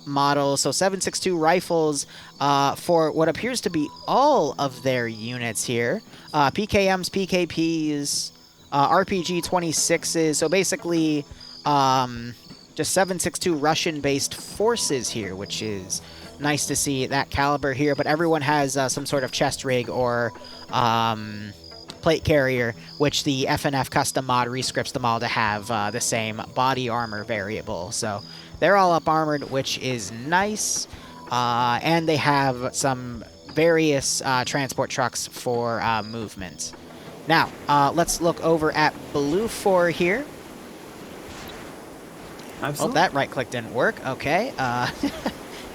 models, so 7.62 rifles for what appears to be all of their units here. PKMs, PKPs, RPG 26s, so basically just 7.62 Russian-based forces here, which is nice to see that caliber here. But everyone has some sort of chest rig or plate carrier, which the FNF custom mod rescripts them all to have the same body armor variable. So they're all up armored, which is nice. And they have some various transport trucks for movement. Now, let's look over at Blue 4 here. Absolutely. Oh, that right-click didn't work. Okay.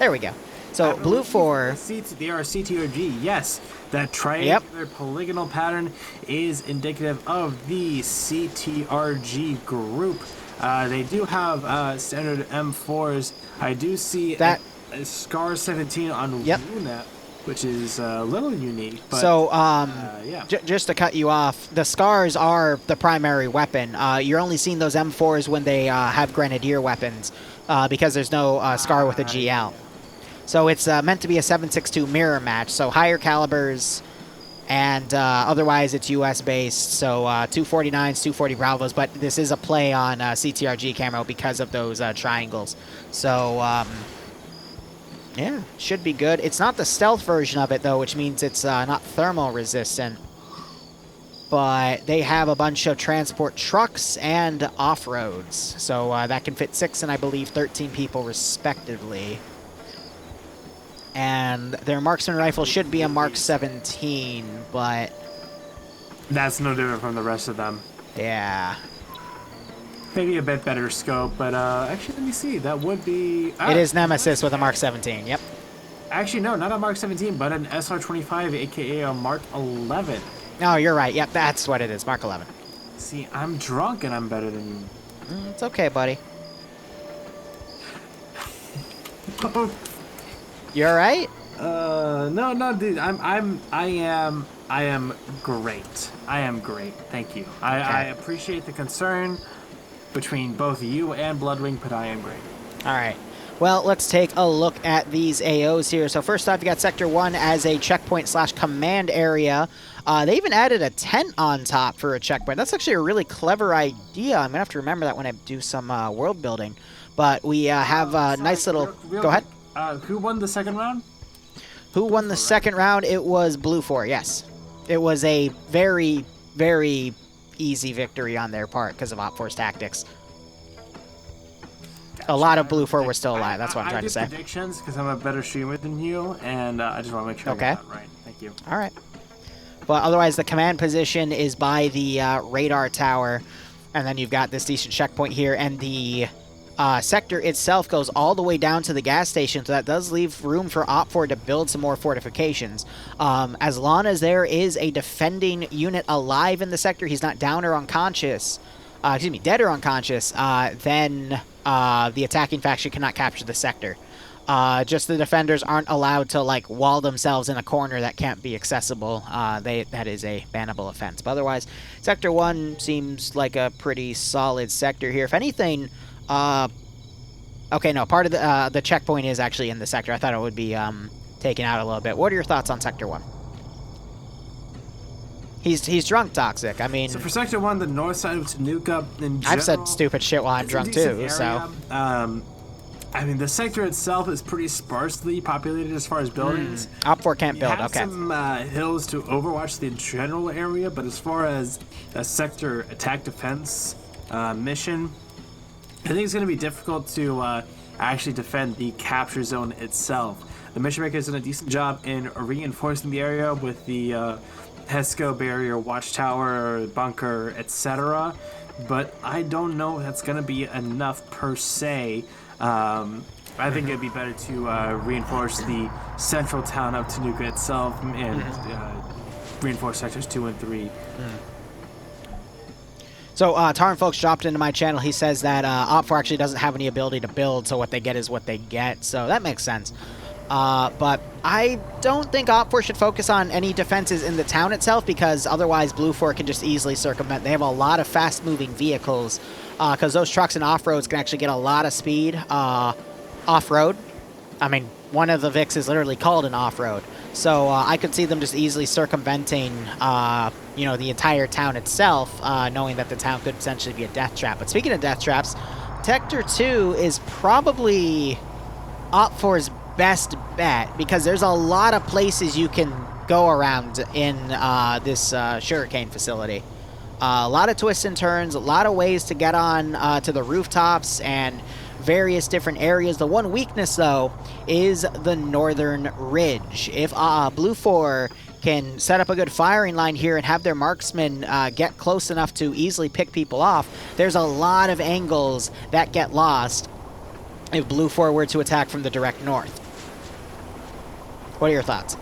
There we go. So, Blue 4... They are CTRG, yes. That triangular polygonal pattern is indicative of the CTRG group. They do have standard M4s. I do see that a Scar 17 on WUNET, which is a little unique. But, so, yeah. Just to cut you off, the Scars are the primary weapon. You're only seeing those M4s when they have Grenadier weapons, because there's no Scar with a GL. So it's meant to be a 7.62 mirror match, so higher calibers, and otherwise it's US-based, so 249s, 240 Bravos, but this is a play on CTRG camo because of those triangles. So, yeah, should be good. It's not the stealth version of it, though, which means it's not thermal resistant. But they have a bunch of transport trucks and off-roads. So that can fit 6 and, I believe, 13 people, respectively. And their marksman rifle should be a Mark 17, but... That's no different from the rest of them. Yeah. Maybe a bit better scope, but actually, let me see. That would be... It is Nemesis with a Mark 17, yep. Actually, no, not a Mark 17, but an SR-25, a.k.a. a Mark 11. Oh, you're right. Yep, that's what it is, Mark 11. See, I'm drunk and I'm better than you. It's okay, buddy. You all right? No, dude. I am great. I am great. Thank you. I appreciate the concern between both you and Bloodwing, but I am great. All right. Well, let's take a look at these AOs here. So first off, you got Sector 1 as a checkpoint/command area. They even added a tent on top for a checkpoint. That's actually a really clever idea. I'm going to have to remember that when I do some world building. But we have a nice little... Go ahead. Who won the second round? Who won the second round? It was Blue 4, yes. It was a very, very easy victory on their part because of OPFOR's tactics. A lot of Blue 4 were still alive. That's what I'm trying to say. I do predictions because I'm a better streamer than you, and I just want to make sure I get that right. Thank you. All right. But otherwise, the command position is by the radar tower, and then you've got this decent checkpoint here, and the sector itself goes all the way down to the gas station, so that does leave room for OPFOR to build some more fortifications. As long as there is a defending unit alive in the sector, he's not down or unconscious, dead or unconscious, then the attacking faction cannot capture the sector. Just the defenders aren't allowed to, like, wall themselves in a corner that can't be accessible. That is a bannable offense. But otherwise, Sector 1 seems like a pretty solid sector here. If anything... okay, no, part of the checkpoint is actually in the sector. I thought it would be taken out a little bit. What are your thoughts on Sector 1? He's drunk, Toxic. I mean... So for Sector 1, the north side of Tanuka in general... I've said stupid shit while I'm drunk, too, so... I mean, the sector itself is pretty sparsely populated as far as buildings. Op4 can't build, have okay. some hills to overwatch the general area, but as far as a sector attack defense mission, I think it's going to be difficult to actually defend the capture zone itself. The mission maker has done a decent job in reinforcing the area with the Pesco barrier, watchtower, bunker, etc. But I don't know if that's going to be enough per se. I think it'd be better to reinforce the central town of Tanuka itself and reinforce sectors 2 and 3. So, Taran Folks dropped into my channel. He says that Op4 actually doesn't have any ability to build, so what they get is what they get. So that makes sense. But I don't think Op4 should focus on any defenses in the town itself, because otherwise Blue 4 can just easily circumvent. They have a lot of fast-moving vehicles, because those trucks and off-roads can actually get a lot of speed off-road. I mean, one of the Vics is literally called an off-road. So I could see them just easily circumventing, you know, the entire town itself, knowing that the town could potentially be a death trap. But speaking of death traps, Sector 2 is probably Op4's best bet, because there's a lot of places you can go around in this sugarcane facility. A lot of twists and turns, a lot of ways to get on to the rooftops and various different areas. The one weakness, though, is the northern ridge. If Blue 4 can set up a good firing line here and have their marksmen get close enough to easily pick people off, there's a lot of angles that get lost if Blue 4 were to attack from the direct north. What are your thoughts?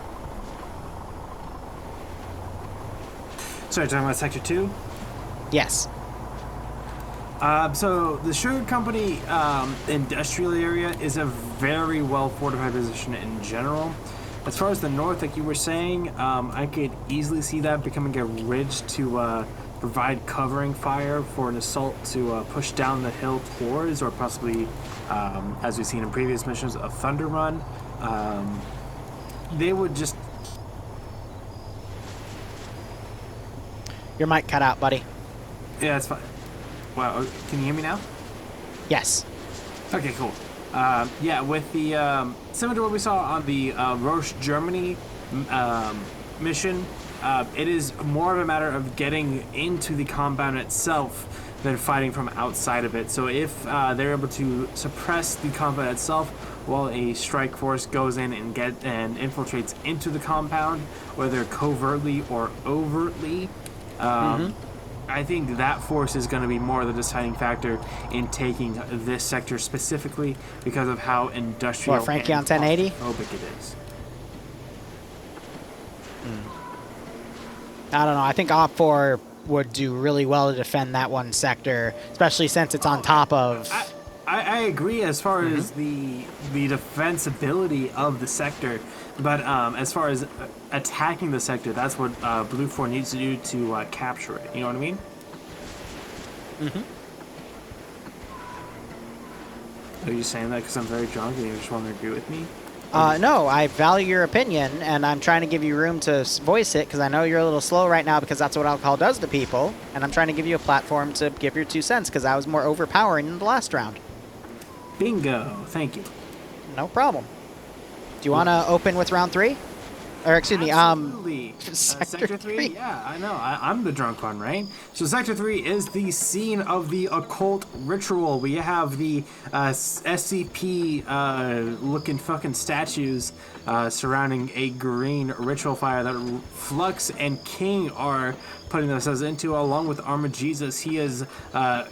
Sorry, talking about Sector 2? Yes. So the sugar company industrial area is a very well fortified position in general. As far as the north, like you were saying, I could easily see that becoming a ridge to provide covering fire for an assault to push down the hill towards, or possibly, as we've seen in previous missions, a thunder run. They would just... Your mic cut out, buddy. Yeah, it's fine. Wow, can you hear me now? Yes. Okay, cool. Yeah, with the similar to what we saw on the Roche Germany mission, it is more of a matter of getting into the compound itself than fighting from outside of it. So if they're able to suppress the compound itself while a strike force goes in and infiltrates into the compound, whether covertly or overtly, I think that force is going to be more the deciding factor in taking this sector specifically, because of how industrial What, Frankie on 1080? Phobic it is. I don't know. I think Op4 would do really well to defend that one sector, especially since it's on top of... I agree as far as the defensibility of the sector, but as far as attacking the sector, that's what Blue 4 needs to do to capture it. You know what I mean? Are you saying that because I'm very drunk and you just want to agree with me? No, I value your opinion, and I'm trying to give you room to voice it, because I know you're a little slow right now, because that's what alcohol does to people, and I'm trying to give you a platform to give your 2 cents, because I was more overpowering in the last round. Bingo. Thank you. No problem. Do you want to open with round 3? Or, excuse me, Absolutely. Sector 3? Yeah, I know. I'm the drunk one, right? So Sector 3 is the scene of the occult ritual. We have the SCP-looking fucking statues surrounding a green ritual fire that Flux and King are putting themselves into, along with Armored Jesus. He is... they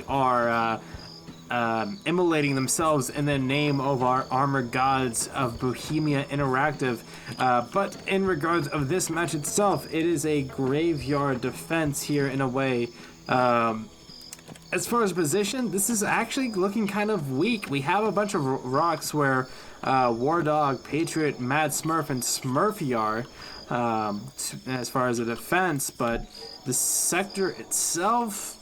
are... immolating themselves in the name of our armored gods of Bohemia Interactive. But in regards of this match itself, it is a graveyard defense here in a way. As far as position, this is actually looking kind of weak. We have a bunch of rocks where War Dog, Patriot, Mad Smurf, and Smurfy are as far as a defense, but the sector itself...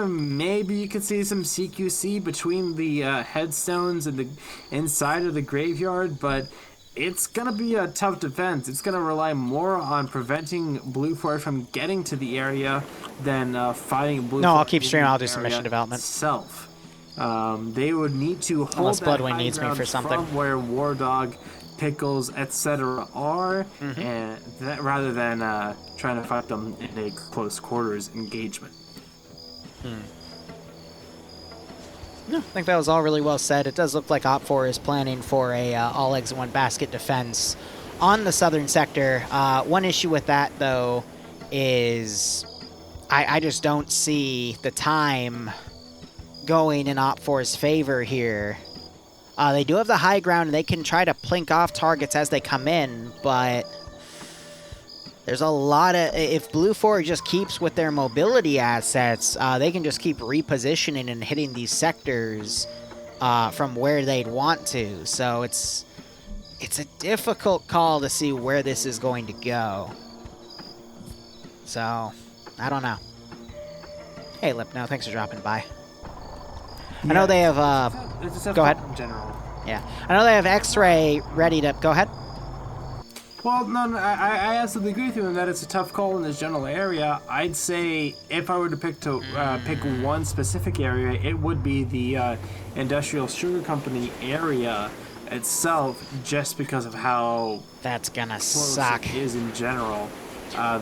maybe you could see some CQC between the headstones and the inside of the graveyard, but it's gonna be a tough defense. It's gonna rely more on preventing Blue 4 from getting to the area than fighting Blue 4. No, I'll keep streaming. I'll do some mission development. Itself. They would need to hold Unless that Bloodwing high needs me ground for something. from where War Dog, Pickles, etc. are, and rather than trying to fight them in a close quarters engagement. No, I think that was all really well said. It does look like Op4 is planning for a all eggs in one basket defense on the southern sector. One issue with that, though, is I just don't see the time going in Op4's favor here. They do have the high ground, and they can try to plink off targets as they come in, but there's a lot of... If Blue 4 just keeps with their mobility assets, they can just keep repositioning and hitting these sectors from where they'd want to. So it's a difficult call to see where this is going to go. So, I don't know. Hey, Lipno, thanks for dropping by. I know they have... go ahead. In general. Yeah. I know they have X-Ray ready to... Go ahead. Well, no, I absolutely agree with you in that it's a tough call in this general area. I'd say if I were to pick one specific area, it would be the Industrial Sugar Company area itself, just because of how that's gonna close suck. It is in general.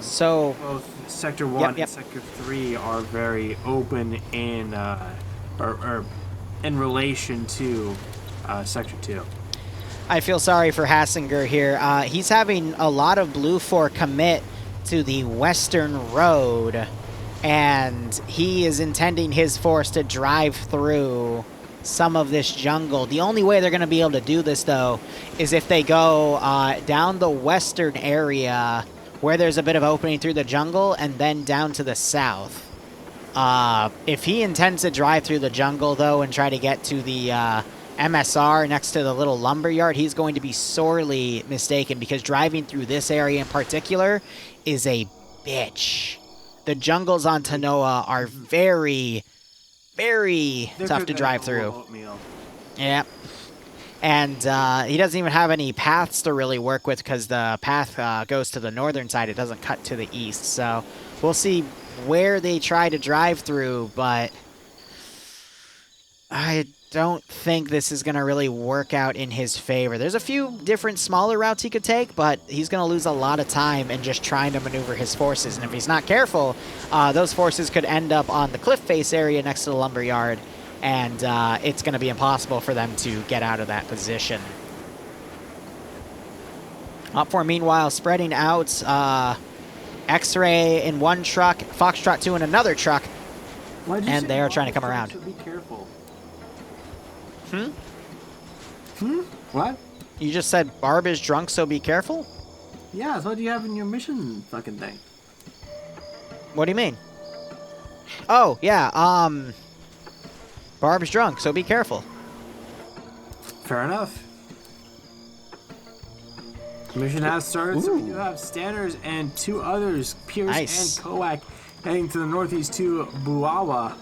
So both Sector 1 and Sector 3 are very open in or in relation to Sector 2. I feel sorry for Hassinger here. He's having a lot of Blue 4 commit to the western road, and he is intending his force to drive through some of this jungle. The only way they're going to be able to do this, though, is if they go down the western area where there's a bit of opening through the jungle, and then down to the south. If he intends to drive through the jungle, though, and try to get to the MSR next to the little lumber yard, he's going to be sorely mistaken, because driving through this area in particular is a bitch. The jungles on Tanoa are very, very tough to drive through. Yep. And he doesn't even have any paths to really work with, because the path goes to the northern side. It doesn't cut to the east. So we'll see where they try to drive through, but I don't think this is going to really work out in his favor. There's a few different smaller routes he could take, but he's going to lose a lot of time in just trying to maneuver his forces. And if he's not careful, those forces could end up on the cliff face area next to the lumber yard, and it's going to be impossible for them to get out of that position. Op4, meanwhile, spreading out. X-Ray in one truck, Foxtrot 2 in another truck, and they are trying to come around. Be careful. What? You just said Barb is drunk, so be careful? Yeah, that's what you have in your mission fucking thing. What do you mean? Oh, yeah, Barb's drunk, so be careful. Fair enough. Mission has started, so we do have Stanners and two others, Pierce and Koak, heading to the northeast to Buawa.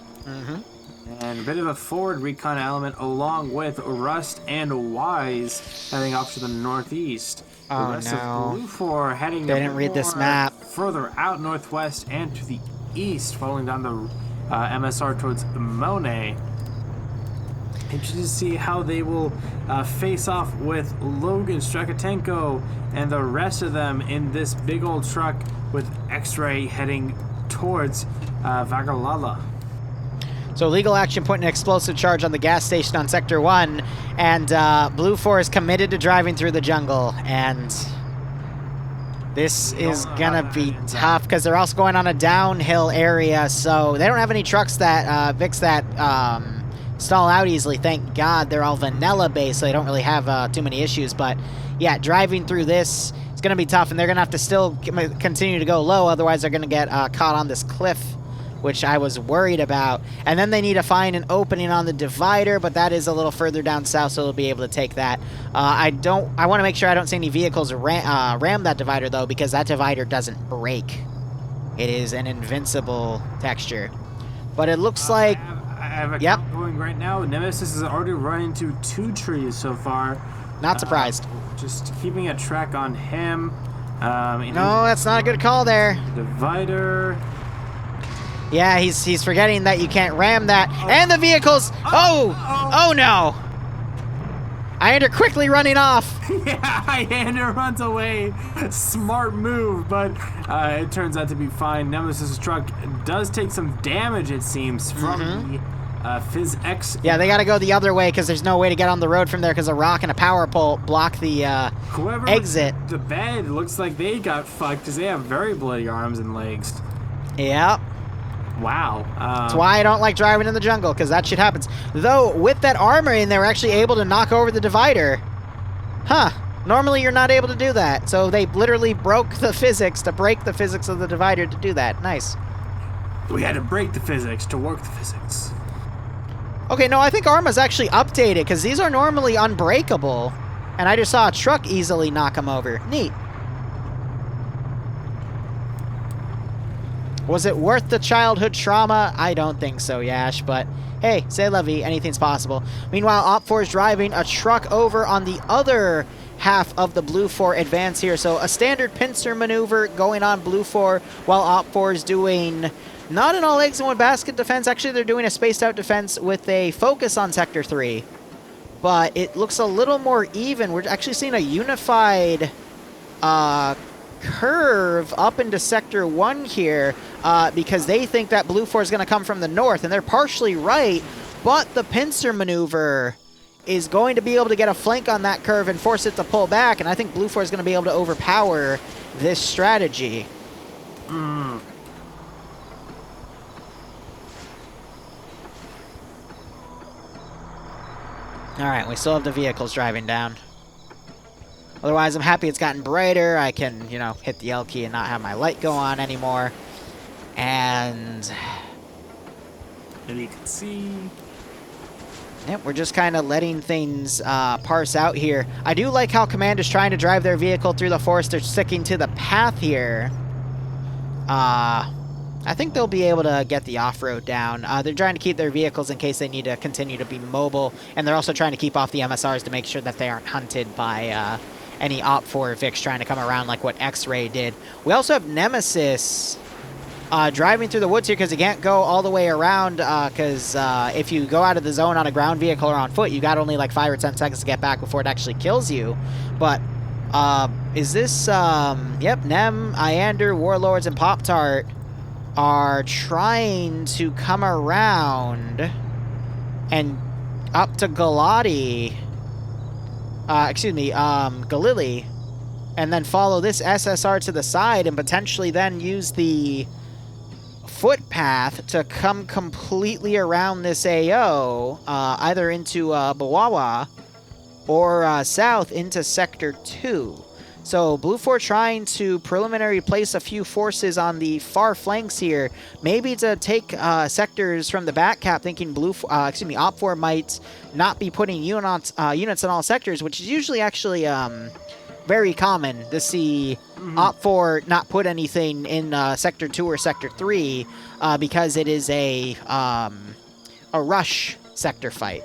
And a bit of a forward recon element along with Rust and Wise heading off to the northeast. The rest of Blue 4 heading They didn't read this map. Further out northwest and to the east, following down the MSR towards Monet. Interested to see how they will face off with Logan Strakatenko and the rest of them in this big old truck with X-Ray heading towards Vagalala. So Legal Action putting an explosive charge on the gas station on Sector 1, and Blue 4 is committed to driving through the jungle, and this is gonna be tough because they're also going on a downhill area, so they don't have any trucks that Vics that stall out easily. Thank God they're all vanilla based, so they don't really have too many issues. But yeah, driving through this is gonna be tough, and they're gonna have to still continue to go low, otherwise they're gonna get caught on this cliff, which I was worried about. And then they need to find an opening on the divider, but that is a little further down south, so they'll be able to take that. I want to make sure I don't see any vehicles ram that divider, though, because that divider doesn't break. It is an invincible texture. But it looks like... I have a count going right now. Nemesis has already run into 2 trees so far. Not surprised. Just keeping a track on him. No, that's not a good call there. Divider. Yeah, he's forgetting that you can't ram that. And the vehicles. Oh no. Iander quickly running off. Yeah, Iander runs away. Smart move, but it turns out to be fine. Nemesis' truck does take some damage, it seems, from the Phys X. Yeah, they gotta go the other way because there's no way to get on the road from there because a rock and a power pole block the Whoever exit. The bed looks like they got fucked because they have very bloody arms and legs. Yep. Wow. That's why I don't like driving in the jungle, because that shit happens. Though, with that armor in, they were actually able to knock over the divider. Huh. Normally, you're not able to do that. So they literally broke the physics to break the physics of the divider to do that. Nice. We had to break the physics to work the physics. Okay, no, I think Arma's actually updated, because these are normally unbreakable. And I just saw a truck easily knock them over. Neat. Was it worth the childhood trauma? I don't think so, Yash, but hey, c'est la vie, anything's possible. Meanwhile, Op4 is driving a truck over on the other half of the Blue 4 advance here. So a standard pincer maneuver going on Blue 4 while Op4 is doing not an all eggs in one basket defense. Actually, they're doing a spaced out defense with a focus on Sector 3. But it looks a little more even. We're actually seeing a unified curve up into Sector 1 here because they think that Blue 4 is going to come from the north, and they're partially right, but the pincer maneuver is going to be able to get a flank on that curve and force it to pull back, and I think Blue 4 is going to be able to overpower this strategy. Mm. Alright, we still have the vehicles driving down. Otherwise, I'm happy it's gotten brighter. I can, you know, hit the L key and not have my light go on anymore. And you can see. Yep, we're just kind of letting things parse out here. I do like how Command is trying to drive their vehicle through the forest. They're sticking to the path here. I think they'll be able to get the off-road down. They're trying to keep their vehicles in case they need to continue to be mobile. And they're also trying to keep off the MSRs to make sure that they aren't hunted by any Op4 Vix trying to come around like what X-Ray did. We also have Nemesis driving through the woods here because he can't go all the way around because if you go out of the zone on a ground vehicle or on foot, you got only like 5 or 10 seconds to get back before it actually kills you. But is this, yep, Nem, Iander, Warlords, and Pop-Tart are trying to come around and up to Galati, Galili, and then follow this SSR to the side and potentially then use the footpath to come completely around this AO, either into Bawawa or south into Sector 2. So Blue 4 trying to preliminary place a few forces on the far flanks here, maybe to take sectors from the back cap, thinking Op 4 might not be putting units in all sectors, which is usually actually very common to see Op 4 not put anything in Sector 2 or Sector 3 because it is a rush sector fight.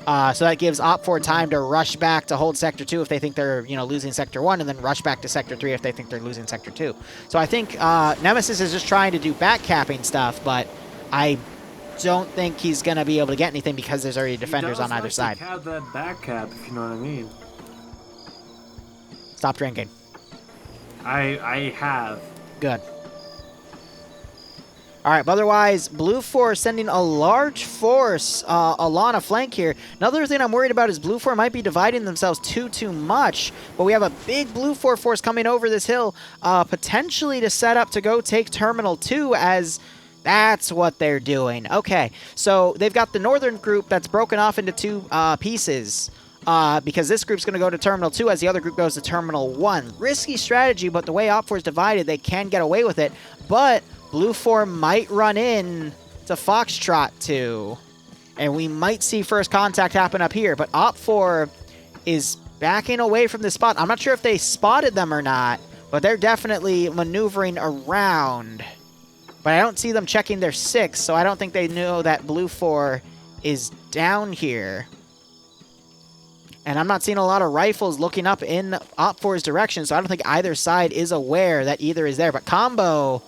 So that gives Op 4 time to rush back to hold Sector 2 if they think they're, losing Sector 1, and then rush back to Sector 3 if they think they're losing Sector 2. So I think Nemesis is just trying to do back-capping stuff, but I don't think he's going to be able to get anything because there's already defenders on either side. He does like to have that back cap, if you know what I mean. Stop drinking. I have. Good. All right, but otherwise, Blue 4 sending a large force along a flank here. Another thing I'm worried about is Blue 4 might be dividing themselves too much, but we have a big Blue 4 force coming over this hill, potentially to set up to go take Terminal 2 as that's what they're doing. Okay, so they've got the northern group that's broken off into two pieces. Because this group's going to go to Terminal 2 as the other group goes to Terminal 1. Risky strategy, but the way Op 4 is divided, they can get away with it. But Blue 4 might run in to Foxtrot 2, and we might see first contact happen up here. But Op 4 is backing away from this spot. I'm not sure if they spotted them or not, but they're definitely maneuvering around. But I don't see them checking their 6, so I don't think they know that Blue 4 is down here. And I'm not seeing a lot of rifles looking up in Op 4's direction, so I don't think either side is aware that either is there. But Combo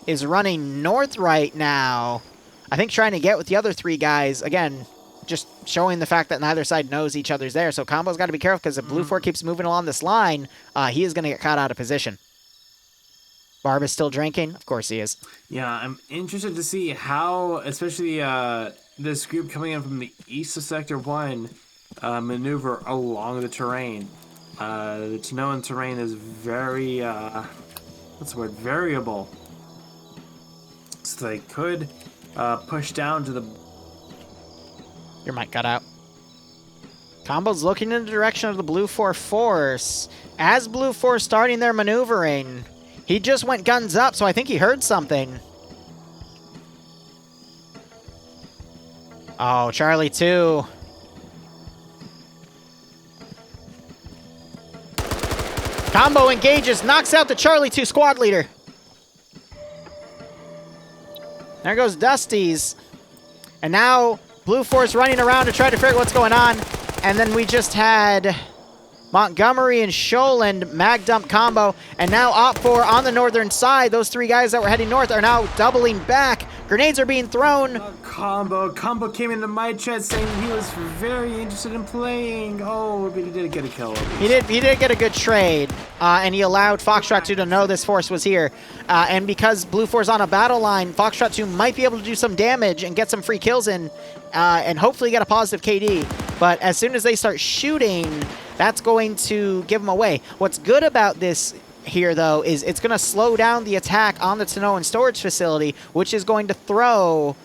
is running north right now. I think trying to get with the other 3 guys. Again, just showing the fact that neither side knows each other's there. So Combo's got to be careful because if Blue 4 keeps moving along this line, he is going to get caught out of position. Barb is still drinking? Of course he is. Yeah, I'm interested to see how, especially this group coming in from the east of Sector 1, maneuver along the terrain. The Tanoan terrain is very, what's the word, variable. So they could push down to the... Your mic got out. Combo's looking in the direction of the Blue 4 force. As Blue 4 starting their maneuvering, he just went guns up, so I think he heard something. Oh, Charlie 2. Combo engages, knocks out the Charlie 2 squad leader. There goes Dusty's. And now Blue 4's running around to try to figure out what's going on. And then we just had Montgomery and Sholand mag dump Combo. And now Op4 on the northern side. Those 3 guys that were heading north are now doubling back. Grenades are being thrown. Combo came into my chat saying he was very interested in playing. Oh, but he did get a kill. He did get a good trade, and he allowed Foxtrot 2 to know this force was here. And because Blue 4's on a battle line, Foxtrot 2 might be able to do some damage and get some free kills in, and hopefully get a positive KD. But as soon as they start shooting, that's going to give them away. What's good about this here, though, is it's going to slow down the attack on the Tanoan storage facility, which is going to throw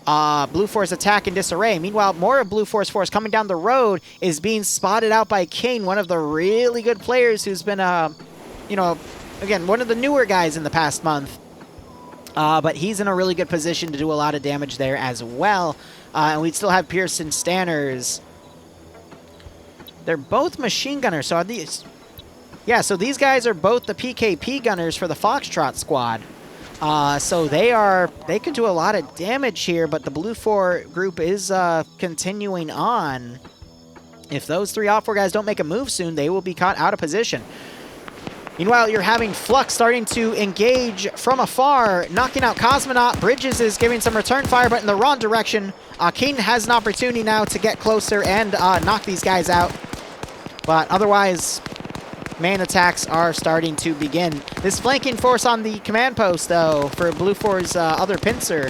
Blue 4's attack in disarray. Meanwhile, more of Blue 4's force coming down the road is being spotted out by Kane, one of the really good players who's been, you know, again, one of the newer guys in the past month. But he's in a really good position to do a lot of damage there as well. And we still have Pearson Stanners. They're both machine gunners, so are these... Yeah, so these guys are both the PKP gunners for the Foxtrot squad. So they can do a lot of damage here, but the Blue 4 group is continuing on. If those 3 Op4 guys don't make a move soon, they will be caught out of position. Meanwhile, you're having Flux starting to engage from afar, knocking out Cosmonaut. Bridges is giving some return fire, but in the wrong direction. Kane has an opportunity now to get closer and knock these guys out. But otherwise, main attacks are starting to begin. This flanking force on the command post, though, for Blue 4's other pincer,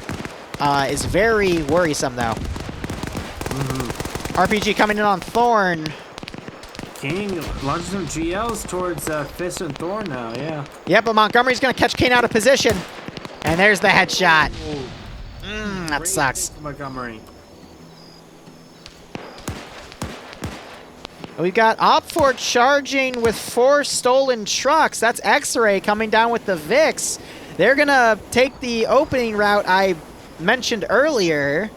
is very worrisome, though. RPG coming in on Thorn. King launches some GLs towards Fist and Thorn now, yeah. Yep, but Montgomery's going to catch Kane out of position. And there's the headshot. That sucks. Montgomery. We've got Op4 charging with 4 stolen trucks. That's X-Ray coming down with the Vix. They're going to take the opening route I mentioned earlier,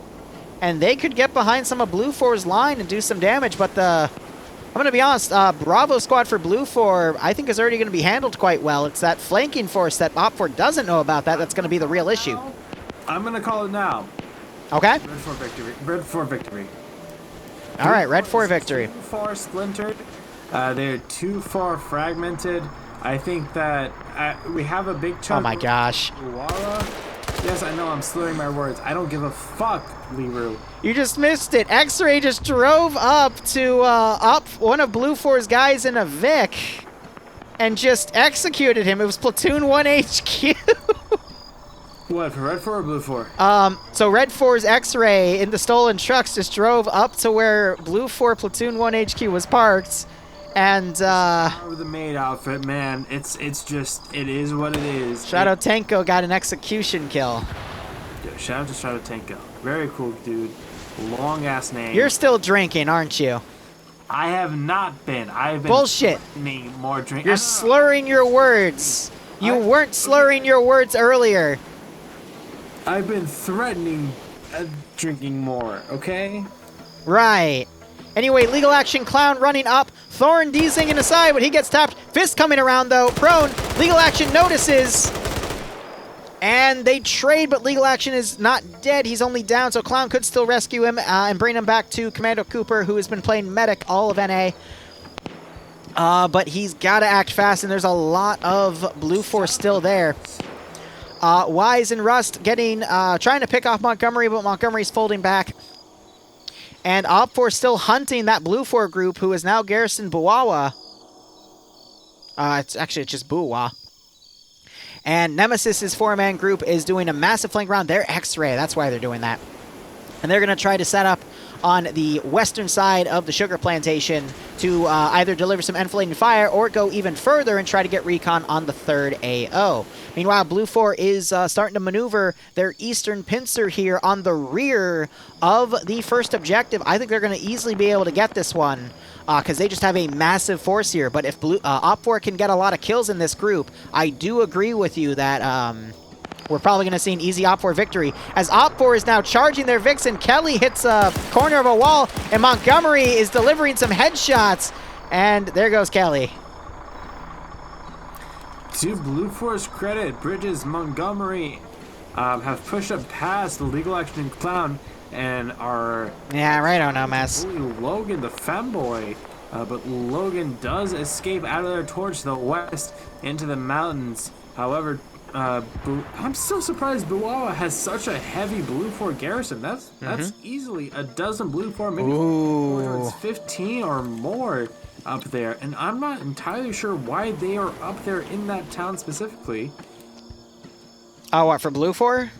and they could get behind some of Blue 4's line and do some damage, but I'm going to be honest, Bravo squad for Blue 4, I think is already going to be handled quite well. It's that flanking force that Op4 doesn't know about that's going to be the real issue. I'm going to call it now. Okay. Red 4 victory. Red 4 victory. All right, Red 4 victory. Too far splintered. They're too far fragmented. I think that we have a big chunk. Oh my gosh. Yes, I know I'm slurring my words. I don't give a fuck, Liru. You just missed it. X-Ray just drove up to up one of Blue 4's guys in a Vic and just executed him. It was Platoon 1 HQ. What, for Red 4 or Blue 4? So Red 4's X-Ray in the stolen trucks just drove up to where Blue 4 Platoon 1 HQ was parked, and the maid outfit, man, it's just, it is what it is. Shadow Tanko got an execution kill. Yeah, shout out to Shadow Tanko. Very cool dude. Long ass name. You're still drinking, aren't you? I have not been. I've been bullshit. More drink. You're slurring your words. You weren't slurring your words earlier. I've been threatening drinking more, okay? Right. Anyway, Legal Action Clown running up. Thorn D-singing aside, but he gets tapped. Fist coming around, though. Prone. Legal Action notices. And they trade, but Legal Action is not dead. He's only down, so Clown could still rescue him and bring him back to Commando Cooper, who has been playing medic all of NA. But he's got to act fast, and there's a lot of Blue 4 still there. Wise and Rust trying to pick off Montgomery, but Montgomery's folding back. And Op4 still hunting that Blue 4 group, who is now garrisoned Buawa. It's just Buawa. And Nemesis's 4-man group is doing a massive flank round. They're X-ray, that's why they're doing that. And they're going to try to set up on the western side of the sugar plantation to either deliver some enfiladating fire or go even further and try to get recon on the 3rd AO. Meanwhile, Blue 4 is starting to maneuver their eastern pincer here on the rear of the 1st objective. I think they're going to easily be able to get this one because they just have a massive force here. But if Op4 can get a lot of kills in this group, I do agree with you that we're probably going to see an easy Op4 victory. As Op4 is now charging their Vixen, Kelly hits a corner of a wall, and Montgomery is delivering some headshots. And there goes Kelly. To Blue 4's credit, Bridges, Montgomery have pushed up past the legal action in Clown and are... Yeah, right on, no mess. Logan, the femboy. But Logan does escape out of there towards the west into the mountains. However, I'm still surprised Buawa has such a heavy Blue 4 garrison. That's easily a dozen Blue 4, maybe 15 or more up there. And I'm not entirely sure why they are up there in that town specifically. Oh, what, for Blue 4?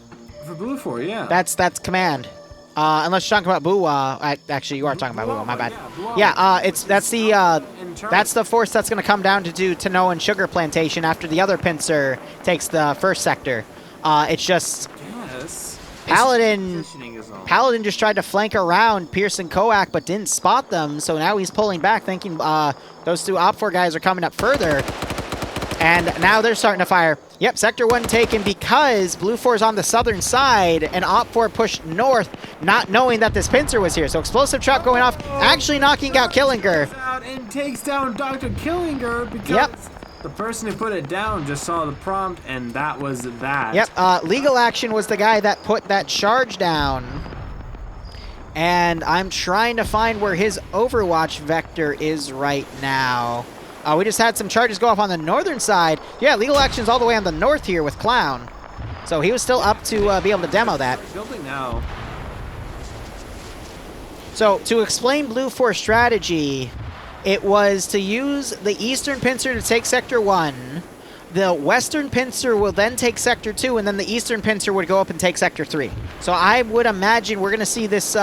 For Blue 4, yeah. That's command. Unless you're talking about Buawa. Actually, you are talking about Buawa, my bad. Yeah, that's the force that's going to come down to do Tano and Sugar Plantation after the other pincer takes the 1st sector. It's just... Yes. Paladin just tried to flank around Pierce and Koak, but didn't spot them, so now he's pulling back, thinking those two Op4 guys are coming up further. And now they're starting to fire. Yep, Sector 1 taken because Blue 4 is on the southern side, and Op4 pushed north, not knowing that this pincer was here. So explosive truck going off, actually knocking out Killinger. Out and takes down Dr. Killinger because the person who put it down just saw the prompt, and that was that. Yep, Legal Action was the guy that put that charge down. And I'm trying to find where his Overwatch vector is right now. We just had some charges go off on the northern side. Yeah, Legal Action's all the way on the north here with Clown. So he was still up to be able to demo that. Building now. So to explain Blue 4 strategy, it was to use the eastern pincer to take Sector 1. The western pincer will then take Sector 2, and then the eastern pincer would go up and take Sector 3. So I would imagine we're going to see this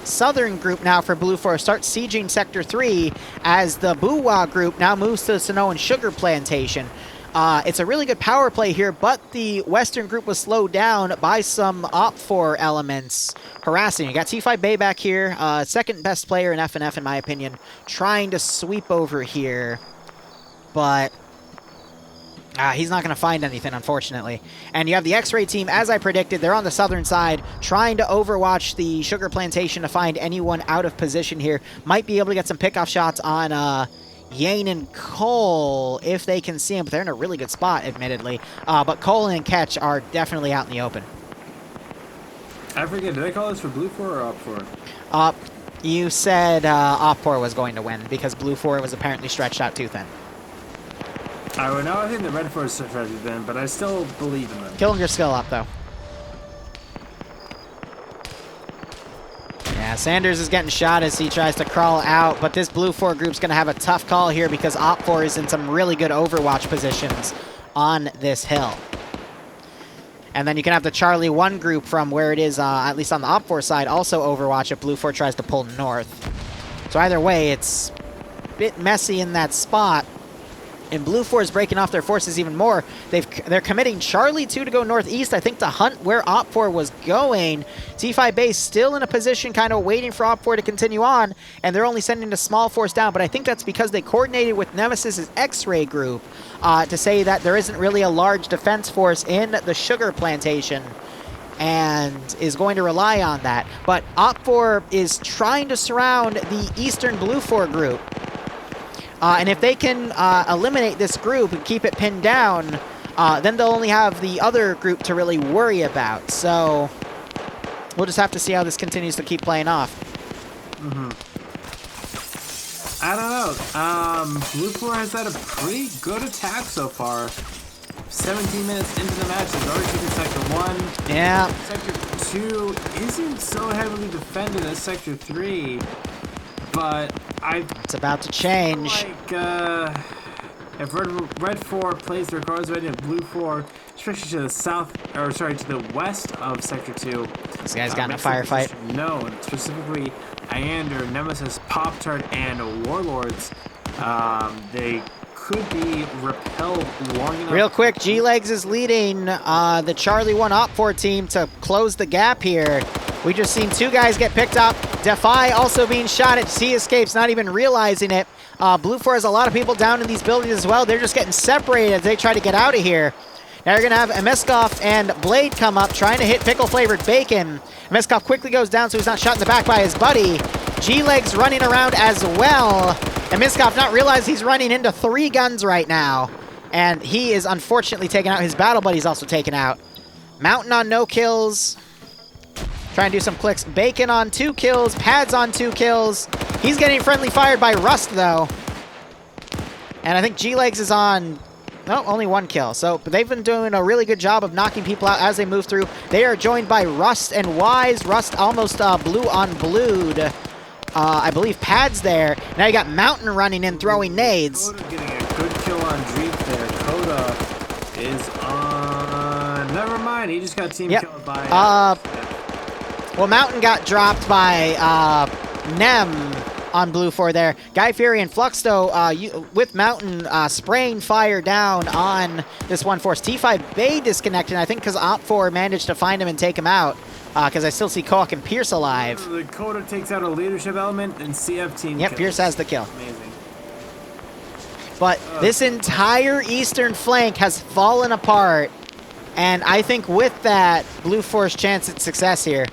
southern group now for Blue 4 start sieging Sector 3 as the Buwa group now moves to the Snow and Sugar Plantation. It's a really good power play here, but the western group was slowed down by some Op4 elements harassing. You got T5 Bay back here, second best player in FNF in my opinion, trying to sweep over here, but he's not going to find anything, unfortunately. And you have the X-Ray team, as I predicted. They're on the southern side, trying to overwatch the Sugar Plantation to find anyone out of position here. Might be able to get some pickoff shots on Yane and Cole, if they can see him. But they're in a really good spot, admittedly. But Cole and Ketch are definitely out in the open. I forget, did I call this for Blue 4 or Op 4? You said Op 4 was going to win, because Blue 4 was apparently stretched out too thin. I think the Red 4 is stretched thin, but I still believe in them. Killinger's still up, though. Yeah, Sanders is getting shot as he tries to crawl out, but this Blue 4 group's going to have a tough call here because Op 4 is in some really good overwatch positions on this hill. And then you can have the Charlie 1 group from where it is, at least on the Op 4 side, also overwatch if Blue 4 tries to pull north. So either way, it's a bit messy in that spot. And Blue 4 is breaking off their forces even more. They're committing Charlie 2 to go northeast, I think, to hunt where Op 4 was going. T5 base still in a position kind of waiting for Op 4 to continue on, and they're only sending a small force down, but I think that's because they coordinated with Nemesis's X-Ray group to say that there isn't really a large defense force in the Sugar Plantation and is going to rely on that. But Op 4 is trying to surround the eastern Blue 4 group. And if they can eliminate this group and keep it pinned down, then they'll only have the other group to really worry about. So we'll just have to see how this continues to keep playing off. I don't know. Blue 4 has had a pretty good attack so far. 17 minutes into the match. They've already taken Sector 1. Yeah. Sector 2 isn't so heavily defended as Sector 3, but it's about to change. Like, if Red 4 plays their cards right and Blue 4 stretches to the south, or sorry, to the west of Sector 2. This guy's got in a firefight. Known, specifically Iander, Nemesis, Pop-Tart, and Warlords. They could be repelled long enough. Real quick, G-Legs is leading the Charlie 1 Op 4 team to close the gap here. We just seen 2 guys get picked up. Defy also being shot at. He escapes, not even realizing it. Blue 4 has a lot of people down in these buildings as well. They're just getting separated as they try to get out of here. Now you're going to have Emiskov and Blade come up, trying to hit pickle-flavored bacon. Emiskov quickly goes down so he's not shot in the back by his buddy. G-Legs running around as well. Emiskov not realizing he's running into 3 guns right now. And he is unfortunately taken out. His battle buddy's also taken out. Mountain on no kills. Trying to do some clicks. Bacon on 2 kills. Pads on 2 kills. He's getting friendly fired by Rust, though. And I think G-Legs is on... No, only 1 kill. So they've been doing a really good job of knocking people out as they move through. They are joined by Rust and Wise. Rust almost blue on blued. I believe Pad's there. Now you got Mountain running in, throwing nades. Coda getting a good kill on Dreep there. Coda is on... Never mind, he just got team killed by... Well, Mountain got dropped by Nem on Blue 4 there. Guy Fury and Flux, though, with Mountain spraying fire down on this 1 Force. T5 Bay disconnected, I think, because Op 4 managed to find him and take him out. Because I still see Koak and Pierce alive. The Coda takes out a leadership element, and CF team Yep, kills. Pierce has the kill. Amazing. But this entire eastern flank has fallen apart. And I think with that, Blue 4's chance at success here.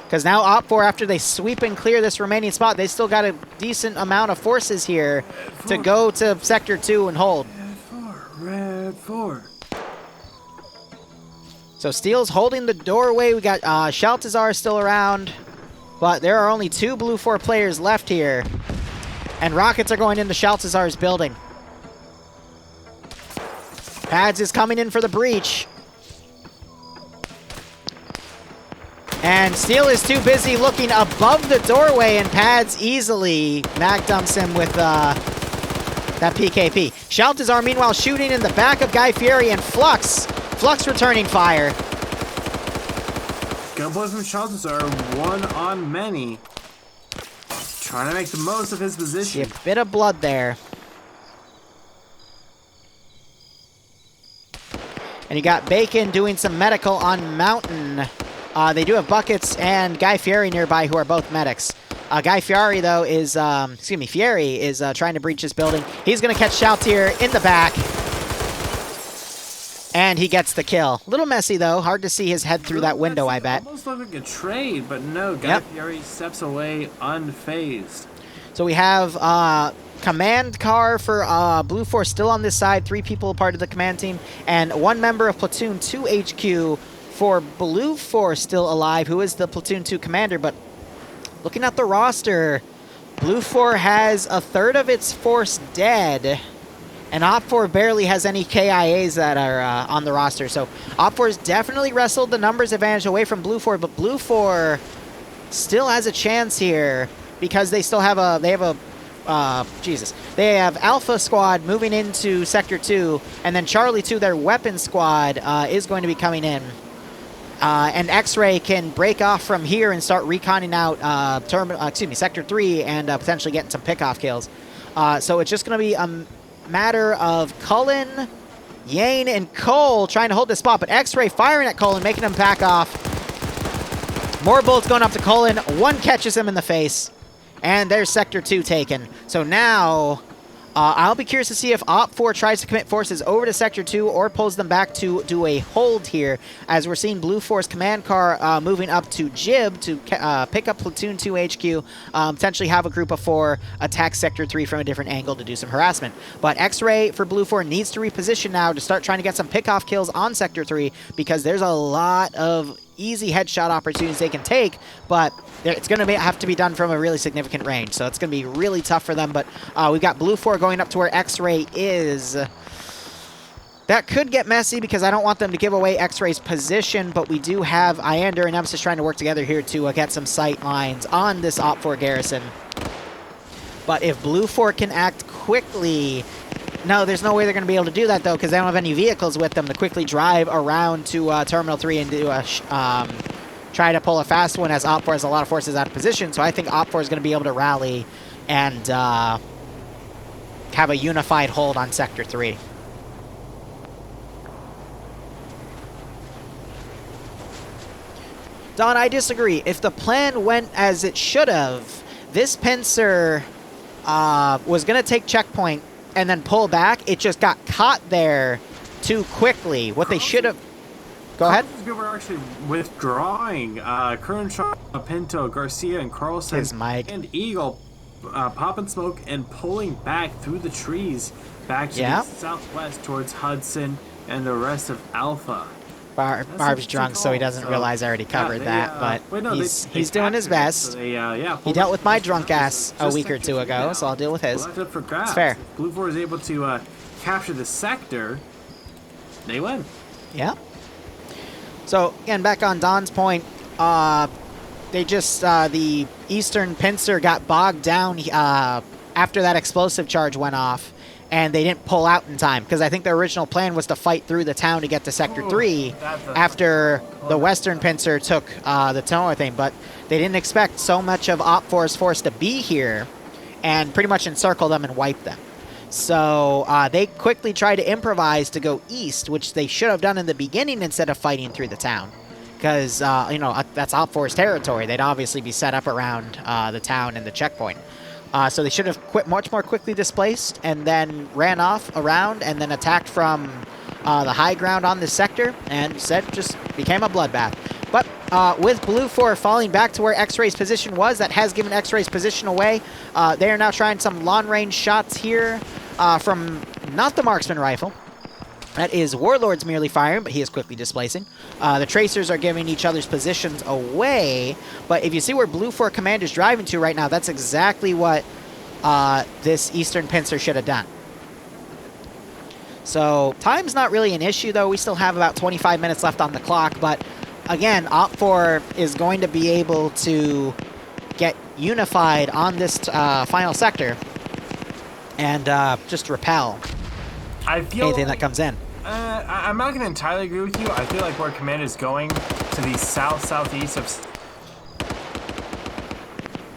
Because now Op 4, after they sweep and clear this remaining spot, they still got a decent amount of forces here to go to Sector 2 and hold. Red 4. So Steel's holding the doorway. We got Shaltazar still around. But there are only 2 Blue 4 players left here. And rockets are going into Shaltazar's building. Pads is coming in for the breach. And Steel is too busy looking above the doorway, and Pads easily mag dumps him with that PKP. Shaltazar, meanwhile, shooting in the back of Guy Fieri and Flux. Flux returning fire. Gunplay from Shaltazar, 1 on many. Trying to make the most of his position. See a bit of blood there. And you got Bacon doing some medical on Mountain. They do have Buckets and Guy Fieri nearby, who are both medics. Guy Fieri, though, is, Fieri is trying to breach this building. He's going to catch Shaltier in the back. And he gets the kill. A little messy, though. Hard to see his head through that window, I bet. Almost looked like a trade, but no. Guy Fieri steps away unfazed. So we have command car for Blue 4 still on this side. 3 people part of the command team. And 1 member of Platoon 2 HQ for Blue 4 still alive, who is the Platoon 2 commander. But looking at the roster, Blue 4 has 1/3 of its force dead. And Op 4 barely has any KIAs that are on the roster. So Op 4's definitely wrestled the numbers advantage away from Blue 4, but Blue 4 still has a chance here because they still have they have Alpha Squad moving into Sector 2, and then Charlie 2, their weapon squad, is going to be coming in. And X-Ray can break off from here and start reconning out Sector 3 and potentially getting some pick-off kills. So it's just going to be a matter of Cullen, Yane, and Cole trying to hold this spot, but X-Ray firing at Cullen, making him back off. More bullets going up to Cullen. 1 catches him in the face. And there's Sector 2 taken. So now, I'll be curious to see if Op 4 tries to commit forces over to Sector 2 or pulls them back to do a hold here, as we're seeing Blue 4's command car moving up to Jib to pick up Platoon 2 HQ, potentially have a group of 4 attack Sector 3 from a different angle to do some harassment. But X-Ray for Blue 4 needs to reposition now to start trying to get some pick-off kills on Sector 3, because there's a lot of easy headshot opportunities they can take, but it's going to have to be done from a really significant range, so it's going to be really tough for them. But we've got Blue 4 going up to where X-Ray is. That could get messy because I don't want them to give away X-Ray's position, but we do have Iander and Nemesis trying to work together here to get some sight lines on this Op4 garrison. But if Blue 4 can act quickly... No, there's no way they're going to be able to do that, though, because they don't have any vehicles with them to quickly drive around to Terminal 3 and do a... try to pull a fast one as Op4 has a lot of forces out of position, so I think Op4 is going to be able to rally and have a unified hold on Sector 3. Don, I disagree. If the plan went as it should have, this pincer was going to take checkpoint and then pull back. It just got caught there too quickly. What they should have... Go ahead. People were actually withdrawing. Kearnshaw, Pinto, Garcia, and Carlson, His mic. and Eagle popping smoke and pulling back through the trees back to the southwest towards Hudson and the rest of Alpha. Barb's drunk, so he doesn't realize I already covered that, but he's doing his best. So he dealt with my drunk ass a week or two ago, so I'll deal with his. Left up for grabs. It's fair. If Blue 4 is able to capture the sector, they win. Yeah. So, again, back on Don's point, they just, the Eastern Pincer got bogged down after that explosive charge went off, and they didn't pull out in time, because I think their original plan was to fight through the town to get to Sector 3 after the Western Pincer took the tower thing, but they didn't expect so much of Op4's force to be here and pretty much encircle them and wipe them. So they quickly tried to improvise to go east, which they should have done in the beginning instead of fighting through the town. Because, you know, that's Op4's territory. They'd obviously be set up around the town and the checkpoint. So they should have much more quickly displaced and then ran off around and then attacked from the high ground on this sector and instead just became a bloodbath. But with Blue 4 falling back to where X-Ray's position was, that has given X-Ray's position away. They are now trying some long-range shots here from not the marksman rifle. That is Warlord's merely firing, but he is quickly displacing. The Tracers are giving each other's positions away, but if you see where Blue 4 Command is driving to right now, that's exactly what this Eastern Pincer should have done. So time's not really an issue, though. We still have about 25 minutes left on the clock, but again, Op4 is going to be able to get unified on this final sector and just repel anything that comes in. I'm not going to entirely agree with you. I feel like where Command is going to the southeast of...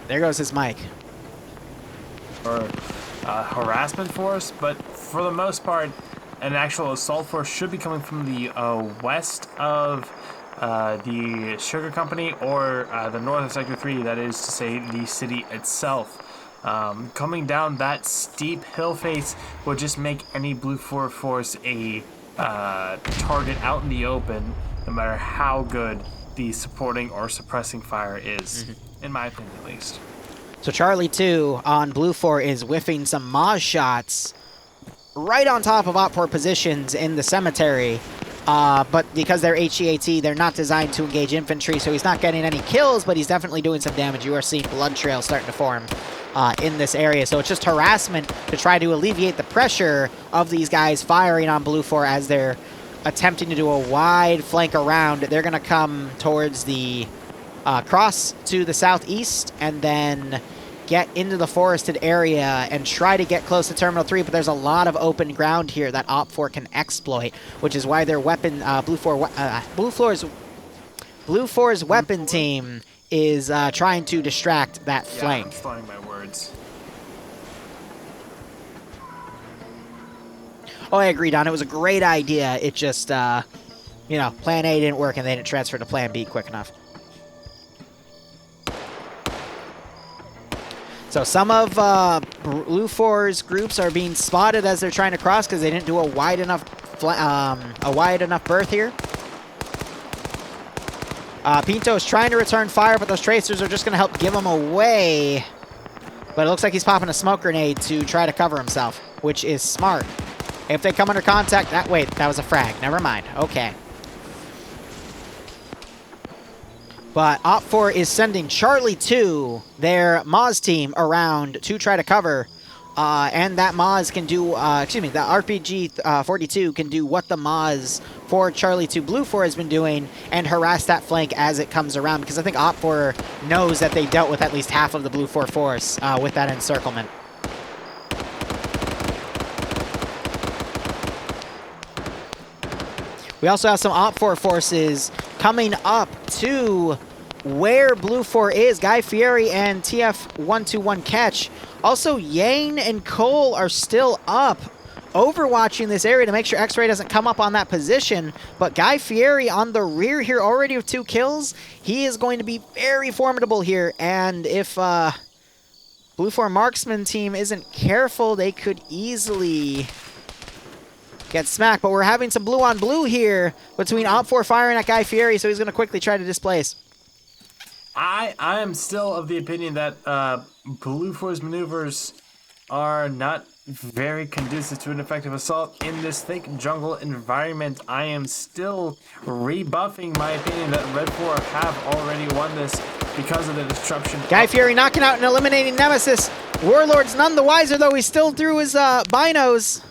There goes his mic. Or harassment force, but for the most part, an actual assault force should be coming from the west of the Sugar Company or the north of Sector 3, that is to say the city itself. Coming down that steep hill face will just make any Blue 4 force a target out in the open, no matter how good the supporting or suppressing fire is, in my opinion at least. So Charlie 2 on Blue 4 is whiffing some Maz shots right on top of Op4 positions in the cemetery. But because they're HEAT, they're not designed to engage infantry, so he's not getting any kills, but he's definitely doing some damage. You are seeing blood trails starting to form in this area. So it's just harassment to try to alleviate the pressure of these guys firing on Blue 4 as they're attempting to do a wide flank around. They're going to come towards the cross to the southeast and then get into the forested area and try to get close to Terminal 3, but there's a lot of open ground here that Op4 can exploit, which is why their weapon, Blue 4's weapon team is trying to distract that flank. I'm slurring my words. Oh, I agree, Don. It was a great idea. It just, you know, Plan A didn't work and they didn't transfer to Plan B quick enough. So some of Blue 4's groups are being spotted as they're trying to cross because they didn't do a wide enough berth here. Pinto is trying to return fire, but those Tracers are just going to help give him away. But it looks like he's popping a smoke grenade to try to cover himself, which is smart. If they come under contact, wait, that was a frag. Never mind. Okay. But Op4 is sending Charlie 2, their Maz team, around to try to cover And that Maz can do, the RPG 42 can do what the Maz for Charlie 2 Blue 4 has been doing and harass that flank as it comes around, because I think Op 4 knows that they dealt with at least half of the Blue 4 force with that encirclement. We also have some Op 4 forces coming up to where Blue 4 is. Guy Fieri and TF121 Catch. Also, Yane and Cole are still up, overwatching this area to make sure X-Ray doesn't come up on that position. But Guy Fieri on the rear here, already with 2 kills. He is going to be very formidable here. And if Blue 4 Marksman team isn't careful, they could easily get smacked. But we're having some blue on blue here between Op 4 firing at Guy Fieri, so he's going to quickly try to displace. I am still of the opinion that Blue 4's maneuvers are not very conducive to an effective assault in this thick jungle environment. I am still rebuffing my opinion that Red 4 have already won this because of the disruption. Guy Fieri knocking out and eliminating Nemesis. Warlord's none the wiser, though. He's still through his binos.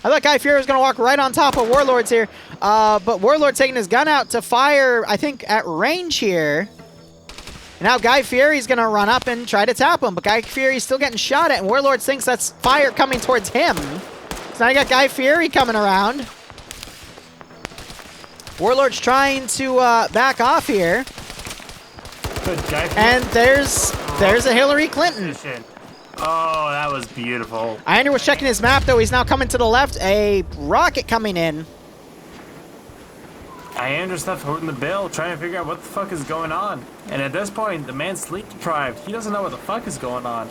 I thought Guy Fieri was going to walk right on top of Warlord's here. But Warlord taking his gun out to fire, I think, at range here. Now Guy Fieri's going to run up and try to tap him, but Guy Fieri's still getting shot at, and Warlord thinks that's fire coming towards him. So now you got Guy Fieri coming around. Warlord's trying to back off here. Good, Guy Fieri. And there's a Hillary Clinton. Oh, that was beautiful. Iander was checking his map, though. He's now coming to the left. A rocket coming in. Iander's left holding the bill, trying to figure out what the fuck is going on. And at this point, the man's sleep deprived. He doesn't know what the fuck is going on.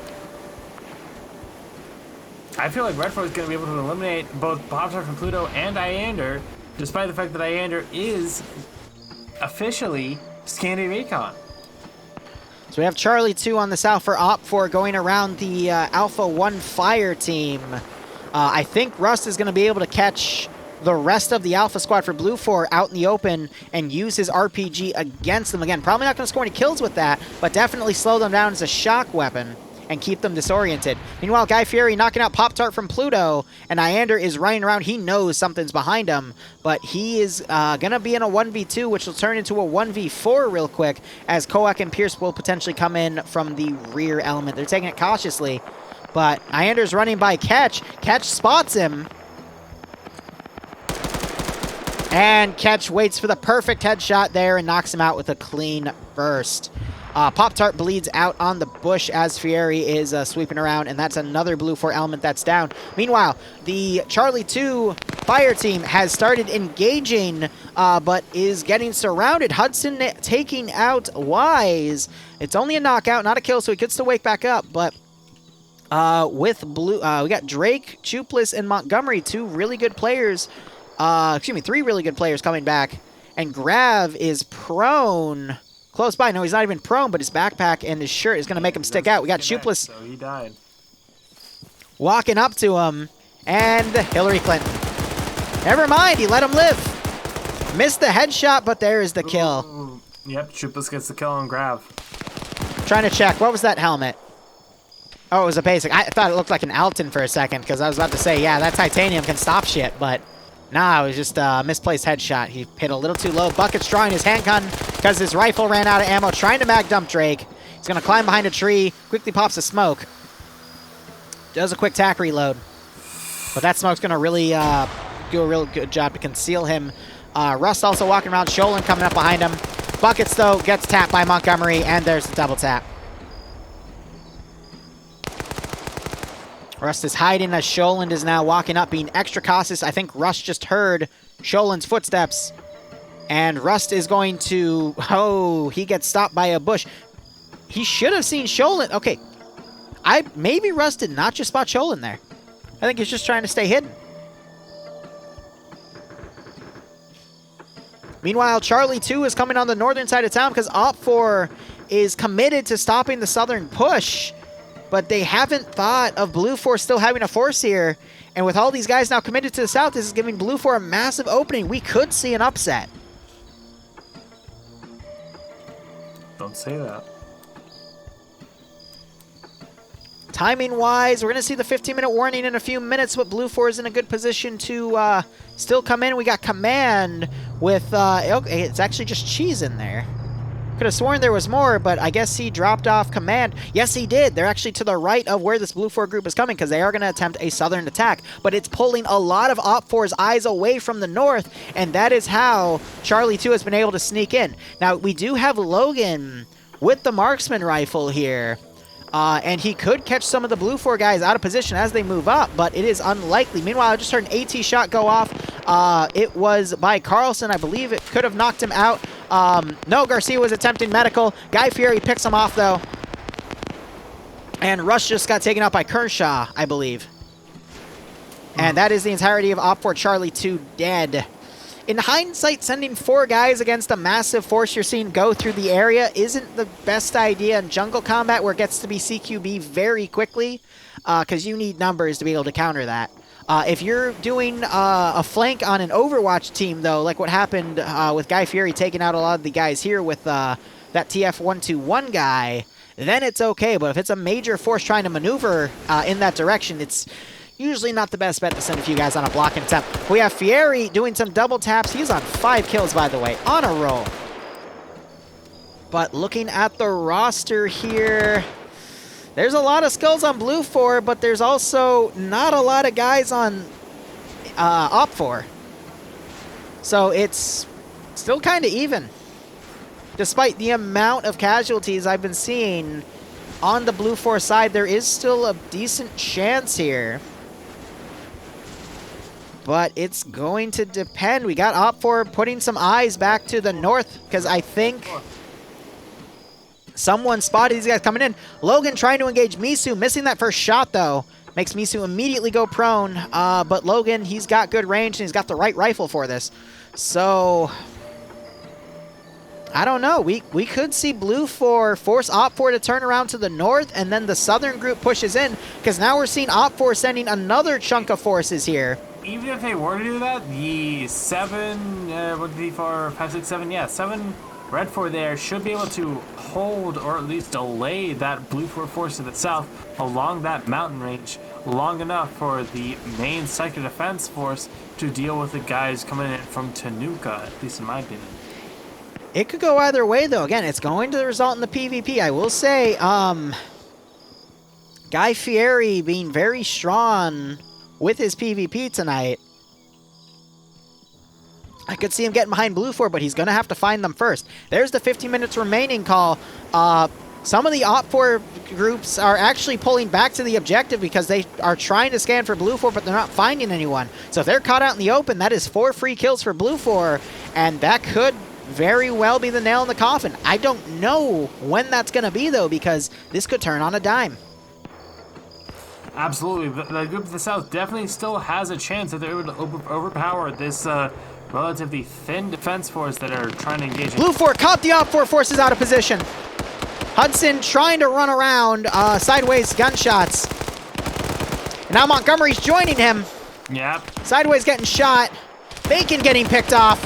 I feel like Red 4 is going to be able to eliminate both Pop-Tart from Pluto and Iander, despite the fact that Iander is officially Scandi Recon. So we have Charlie 2 on the south for Op 4 going around the Alpha 1 fire team. I think Rust is going to be able to catch the rest of the Alpha squad for Blue 4 out in the open and use his RPG against them. Again, probably not going to score any kills with that, but definitely slow them down as a shock weapon and keep them disoriented. Meanwhile, Guy Fieri knocking out Pop-Tart from Pluto, and Iander is running around. He knows something's behind him, but he is going to be in a 1v2, which will turn into a 1v4 real quick, as Koak and Pierce will potentially come in from the rear element. They're taking it cautiously, but Iander's running by Catch. Catch spots him. And Catch waits for the perfect headshot there and knocks him out with a clean burst. Pop-Tart bleeds out on the bush as Fieri is sweeping around, and that's another Blue 4 element that's down. Meanwhile, the Charlie 2 fire team has started engaging, but is getting surrounded. Hudson taking out Wise. It's only a knockout, not a kill, so he could still wake back up, but with Blue, we got Drake, Chupless, and Montgomery, 2 really good players. 3 really good players coming back. And Grav is prone. Close by. No, he's not even prone, but his backpack and his shirt is going to make him stick out. We got Chupless So he died. walking up to him. And Hillary Clinton. Never mind, he let him live. Missed the headshot, but there is the kill. Ooh. Yep, Chupless gets the kill on Grav. Trying to check. What was that helmet? Oh, it was a basic. I thought it looked like an Alton for a second, because I was about to say, yeah, that titanium can stop shit, but nah, it was just a misplaced headshot. He hit a little too low. Bucket's drawing his handgun because his rifle ran out of ammo, trying to mag dump Drake. He's going to climb behind a tree, quickly pops a smoke. Does a quick tack reload. But that smoke's going to really do a real good job to conceal him. Rust also walking around, Sholin coming up behind him. Buckets, though, gets tapped by Montgomery, and there's the double tap. Rust is hiding as Sholin is now walking up, being extra cautious. I think Rust just heard Sholin's footsteps. And Rust is going to... Oh, he gets stopped by a bush. He should have seen Sholin. Okay. Maybe Rust did not just spot Sholin there. I think he's just trying to stay hidden. Meanwhile, Charlie 2 is coming on the northern side of town because Op 4 is committed to stopping the southern push. But they haven't thought of Blue 4 still having a force here. And with all these guys now committed to the south, this is giving Blue 4 a massive opening. We could see an upset. Don't say that. timing-wise, we're going to see the 15-minute warning in a few minutes, but Blue 4 is in a good position to still come in. We got Command with, okay, it's actually just Cheese in there. Could have sworn there was more, but I guess he dropped off Command. Yes, he did. They're actually to the right of where this Blue 4 group is coming because they are going to attempt a southern attack, but it's pulling a lot of Op 4's eyes away from the north, and that is how Charlie 2 has been able to sneak in. Now, we do have Logan with the marksman rifle here, and he could catch some of the Blue 4 guys out of position as they move up, but it is unlikely. Meanwhile, I just heard an AT shot go off. It was by Carlson. I believe it could have knocked him out. No, Garcia was attempting medical. Guy Fieri picks him off, though. And Rush just got taken out by Kershaw, I believe. And that is the entirety of Op 4 Charlie 2 dead. In hindsight, sending 4 guys against a massive force you're seeing go through the area isn't the best idea in jungle combat where it gets to be CQB very quickly, because you need numbers to be able to counter that. If you're doing a flank on an Overwatch team, though, like what happened with Guy Fieri taking out a lot of the guys here with that TF121 guy, then it's okay. But if it's a major force trying to maneuver in that direction, it's usually not the best bet to send a few guys on a blocking attempt. We have Fieri doing some double taps. He's on 5 kills, by the way, on a roll. But looking at the roster here, there's a lot of skulls on Blue 4, but there's also not a lot of guys on Op 4. So it's still kind of even. Despite the amount of casualties I've been seeing on the Blue 4 side, there is still a decent chance here. But it's going to depend. We got Op 4 putting some eyes back to the north, because I think someone spotted these guys coming in. Logan trying to engage Misu, missing that first shot, though. Makes Misu immediately go prone. But Logan, he's got good range, and he's got the right rifle for this. So I don't know. We could see Blue 4 force Op 4 to turn around to the north, and then the southern group pushes in, because now we're seeing Op 4 sending another chunk of forces here. Even if they were to do that, the 7, what did he for? 5, 6, 7, yeah, 7 Red 4 there should be able to hold or at least delay that Blue 4 force to the south along that mountain range long enough for the main sector defense force to deal with the guys coming in from Tanuka, at least in my opinion. It could go either way, though. Again, it's going to result in the PvP. I will say, Guy Fieri being very strong with his PvP tonight. I could see him getting behind Blue 4, but he's going to have to find them first. There's the 15 minutes remaining call. Some of the Op 4 groups are actually pulling back to the objective because they are trying to scan for Blue 4, but they're not finding anyone. So if they're caught out in the open, that is 4 free kills for Blue 4, and that could very well be the nail in the coffin. I don't know when that's going to be, though, because this could turn on a dime. Absolutely. The group to the south definitely still has a chance that they're able to overpower this relatively thin defense force that are trying to engage. Blue 4 caught the Op 4 forces out of position. Hudson trying to run around, sideways gunshots. And now Montgomery's joining him. Yep. Sideways getting shot. Bacon getting picked off.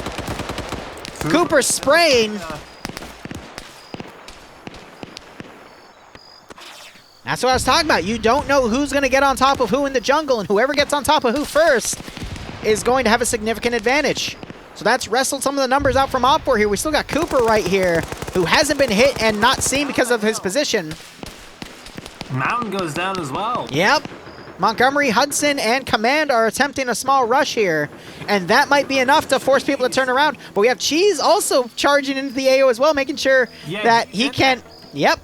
Cooper spraying. That's what I was talking about. You don't know who's going to get on top of who in the jungle, and whoever gets on top of who first is going to have a significant advantage. So that's wrestled some of the numbers out from Op 4 here. We still got Cooper right here, who hasn't been hit and not seen because of his position. Mountain goes down as well. Yep. Montgomery, Hudson, and Command are attempting a small rush here, and that might be enough to force people to turn around. But we have Cheese also charging into the AO as well, making sure that he can... Yep.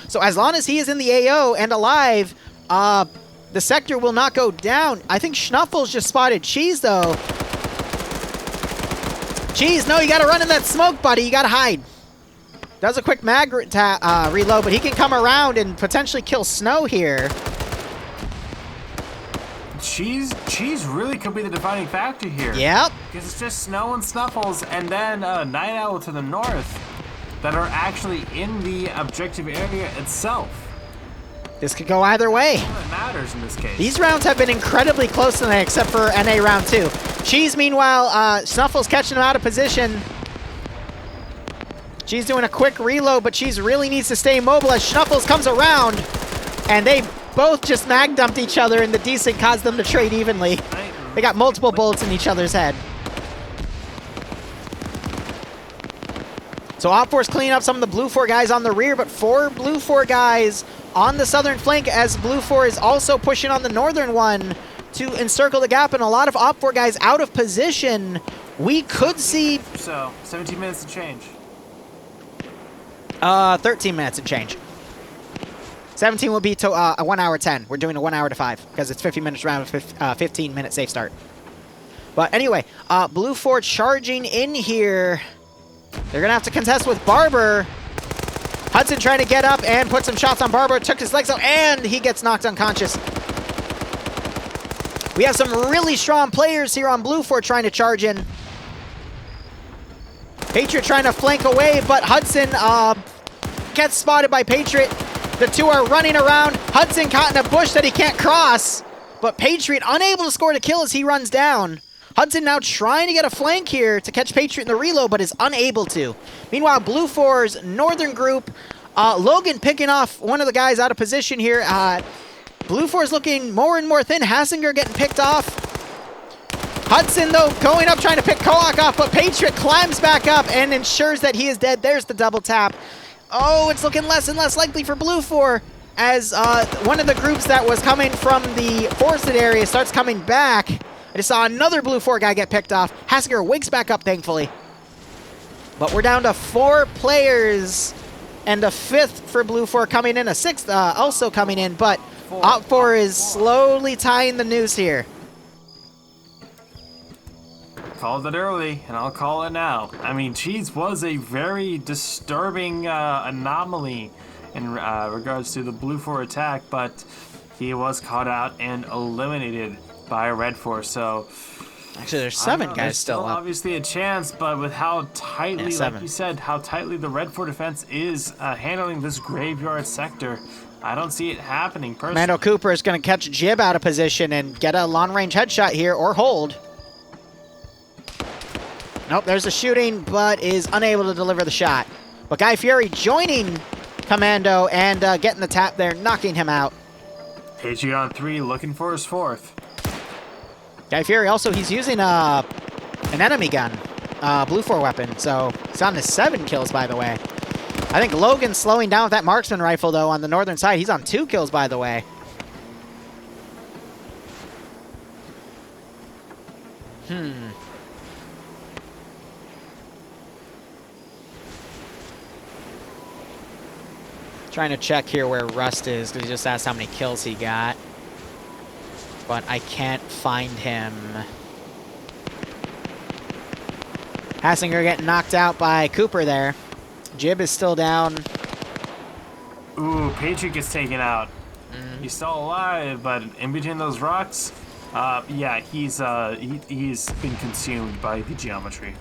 So as long as he is in the AO and alive, the sector will not go down. I think Schnuffles just spotted Cheese, though. Cheese, no, you got to run in that smoke, buddy. You got to hide. Does a quick mag reload, but he can come around and potentially kill Snow here. Cheese really could be the defining factor here. Yep. Because it's just Snow and Snuffles and then Night Owl to the north that are actually in the objective area itself. This could go either way. That's all that matters in this case. These rounds have been incredibly close tonight, except for NA round 2. Cheese, meanwhile, Snuffles catching him out of position. Cheese doing a quick reload, but Cheese really needs to stay mobile as Snuffles comes around. And they both just mag dumped each other, and the desync caused them to trade evenly. They got multiple bullets in each other's head. So Op4's cleaning up some of the Blue 4 guys on the rear, but 4 Blue 4 guys on the southern flank as Blue 4 is also pushing on the northern one to encircle the gap, and a lot of Op4 guys out of position. We could see... So, 17 minutes to change. 13 minutes and change. 17 will be to 1 hour 10. We're doing a 1 hour to 5 because it's 50 minutes round, 15-minute safe start. But anyway, Blue 4 charging in here. They're going to have to contest with Barber. Hudson trying to get up and put some shots on Barber. Took his legs out, and he gets knocked unconscious. We have some really strong players here on Blue 4 trying to charge in. Patriot trying to flank away, but Hudson gets spotted by Patriot. The two are running around. Hudson caught in a bush that he can't cross, but Patriot unable to score the kill as he runs down. Hudson now trying to get a flank here to catch Patriot in the reload, but is unable to. Meanwhile, Blue 4's northern group, Logan picking off one of the guys out of position here. Blue 4's looking more and more thin. Hassinger getting picked off. Hudson, though, going up trying to pick Kohak off, but Patriot climbs back up and ensures that he is dead. There's the double tap. Oh, it's looking less and less likely for Blue 4 as one of the groups that was coming from the forested area starts coming back. I just saw another Blue 4 guy get picked off. Hassinger wakes back up, thankfully. But we're down to 4 players and a 5th for Blue 4 coming in, a 6th also coming in, but Op4 is slowly tying the noose here. Called it early, and I'll call it now. I mean, Cheese was a very disturbing anomaly in regards to the Blue 4 attack, but he was caught out and eliminated by Red 4, so... Actually, there's 7 guys still up. Obviously a chance, but with how tightly, Yeah, like you said, how tightly the Red 4 defense is handling this graveyard sector, I don't see it happening personally. Mando Cooper is going to catch Jib out of position and get a long-range headshot here, or hold. Nope, there's a shooting, but is unable to deliver the shot. But Guy Fieri joining Commando and getting the tap there, knocking him out. Patriot on 3, looking for his 4th. Guy Fieri also, he's using an enemy gun, Blue 4 weapon, so he's on to 7 kills, by the way. I think Logan's slowing down with that marksman rifle, though, on the northern side. He's on 2 kills, by the way. Trying to check here where Rust is, because he just asked how many kills he got. But I can't find him. Hassinger getting knocked out by Cooper there. Jib is still down. Ooh, Patriot gets taken out. He's still alive, but in between those rocks, yeah, he's been consumed by the geometry.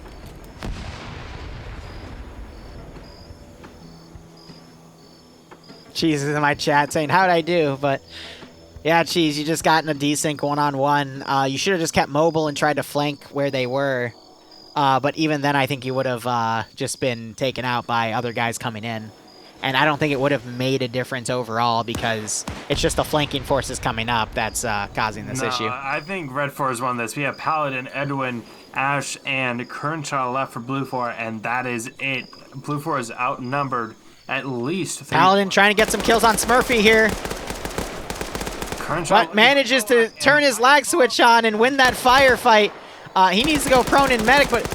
Cheese is in my chat saying, how'd I do? But yeah, Cheese, you just got in a desync one-on-one. You should have just kept mobile and tried to flank where they were. But even then, I think you would have just been taken out by other guys coming in. And I don't think it would have made a difference overall because it's just the flanking forces coming up that's causing this issue. I think Red 4 has won this. We have Paladin, Edwin, Ash, and Kernshaw left for Blue 4, and that is it. Blue 4 is outnumbered at least 3. Paladin trying to get some kills on Smurfy here. But manages to turn his lag switch on and win that firefight. He needs to go prone in medic, but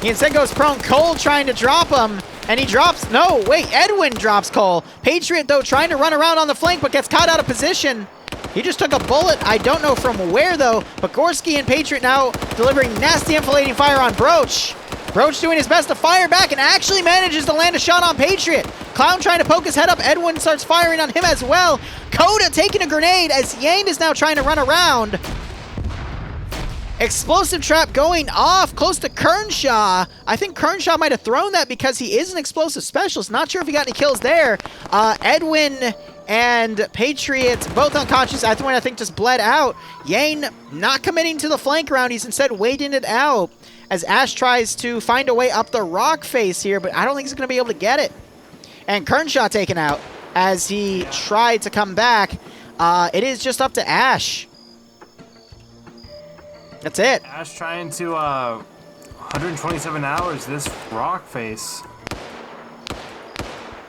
he instead goes prone. Cole trying to drop him, and he drops... No, wait, Edwin drops Cole. Patriot, though, trying to run around on the flank, but gets caught out of position. He just took a bullet. I don't know from where, though. But Gorski and Patriot now delivering nasty enfilading fire on Broach. Broach doing his best to fire back and actually manages to land a shot on Patriot. Clown trying to poke his head up. Edwin starts firing on him as well. Coda taking a grenade as Yang is now trying to run around. Explosive trap going off close to Kernshaw. I think Kernshaw might have thrown that because he is an explosive specialist. Not sure if he got any kills there. Edwin and Patriot both unconscious. Edwin, I think, just bled out. Yang not committing to the flank round. He's instead waiting it out as Ash tries to find a way up the rock face here, but I don't think he's going to be able to get it. And Kernshaw taken out as he tried to come back. It is just up to Ash. That's it. Ash trying to 127 hours this rock face.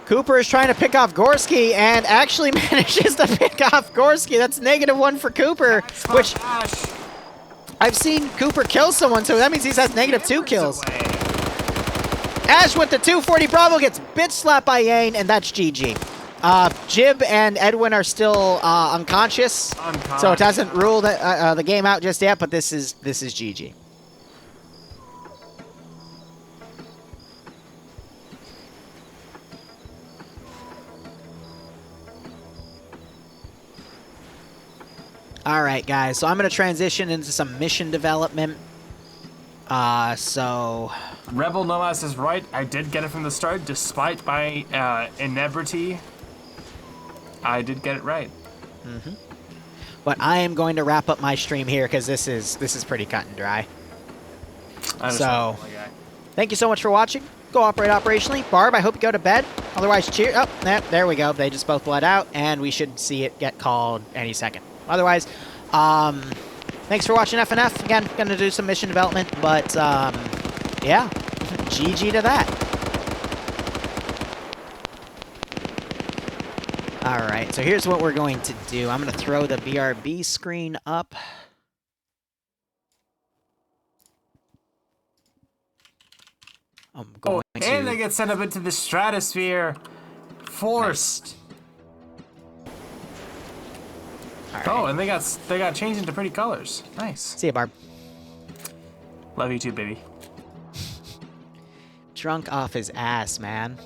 Cooper is trying to pick off Gorski and actually manages to pick off Gorski. That's -1 for Cooper, which I've seen Cooper kill someone, so that means he has -2 kills. Ash with the 240 Bravo gets bitch slapped by Yane, and that's GG. Jib and Edwin are still unconscious, so it doesn't rule the game out just yet, but this is GG. All right, guys, so I'm going to transition into some mission development. Rebel Nomas is right. I did get it from the start, despite my inebriety. I did get it right. Mm-hmm. But I am going to wrap up my stream here because this is pretty cut and dry. So, thank you so much for watching. Go operate operationally. Barb, I hope you go to bed. Otherwise, cheer. Oh, there we go. They just both bled out, and we should see it get called any second. Otherwise, thanks for watching FNF. Again, gonna do some mission development, but yeah, GG to that. All right, so here's what we're going to do. I'm gonna throw the BRB screen up. I'm going to... And they get sent up into the stratosphere. Forced. Nice. Oh, and they got changed into pretty colors. Nice. See ya, Barb. Love you too, baby. Drunk off his ass, man.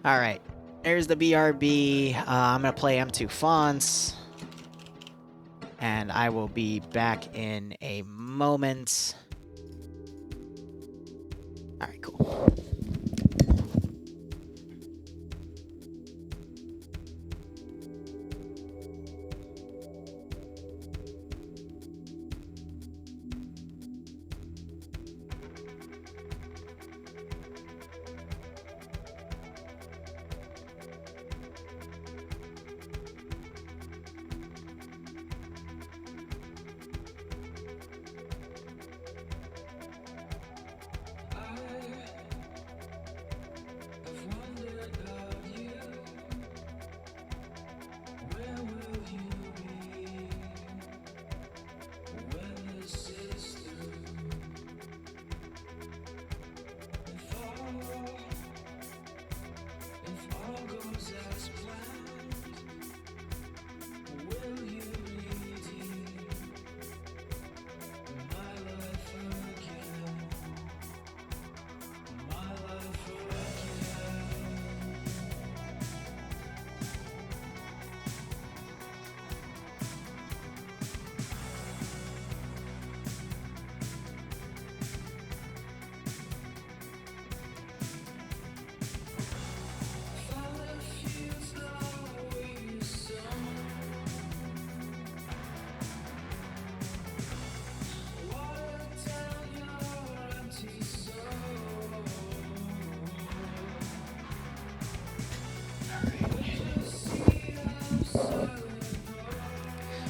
All right, there's the BRB. I'm gonna play M2 fonts, and I will be back in a moment. All right, cool.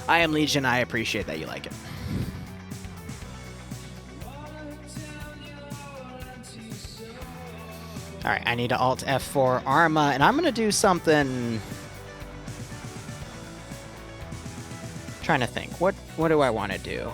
I am Legion. I appreciate that you like it. All right, I need to Alt F4 Arma, and I'm going to do something... Trying to think. What do I want to do?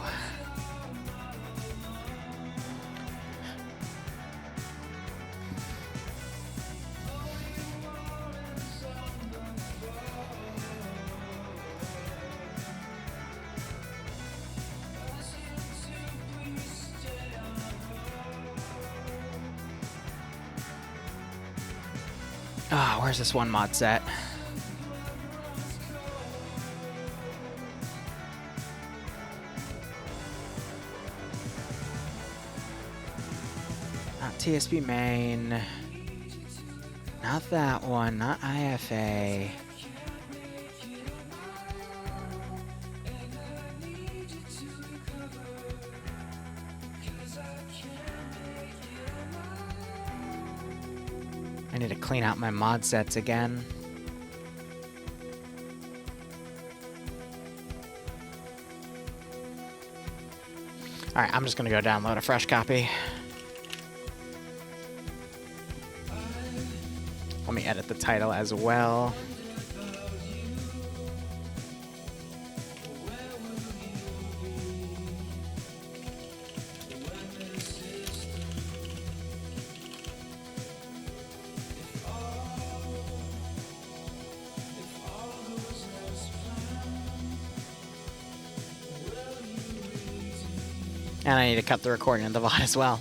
Ah, where's this one mod set? Not TSP main. Not that one. Not IFA. I need to clean out my mod sets again. Alright, I'm just gonna go download a fresh copy. Let me edit the title as well. And I need to cut the recording of the VOD as well.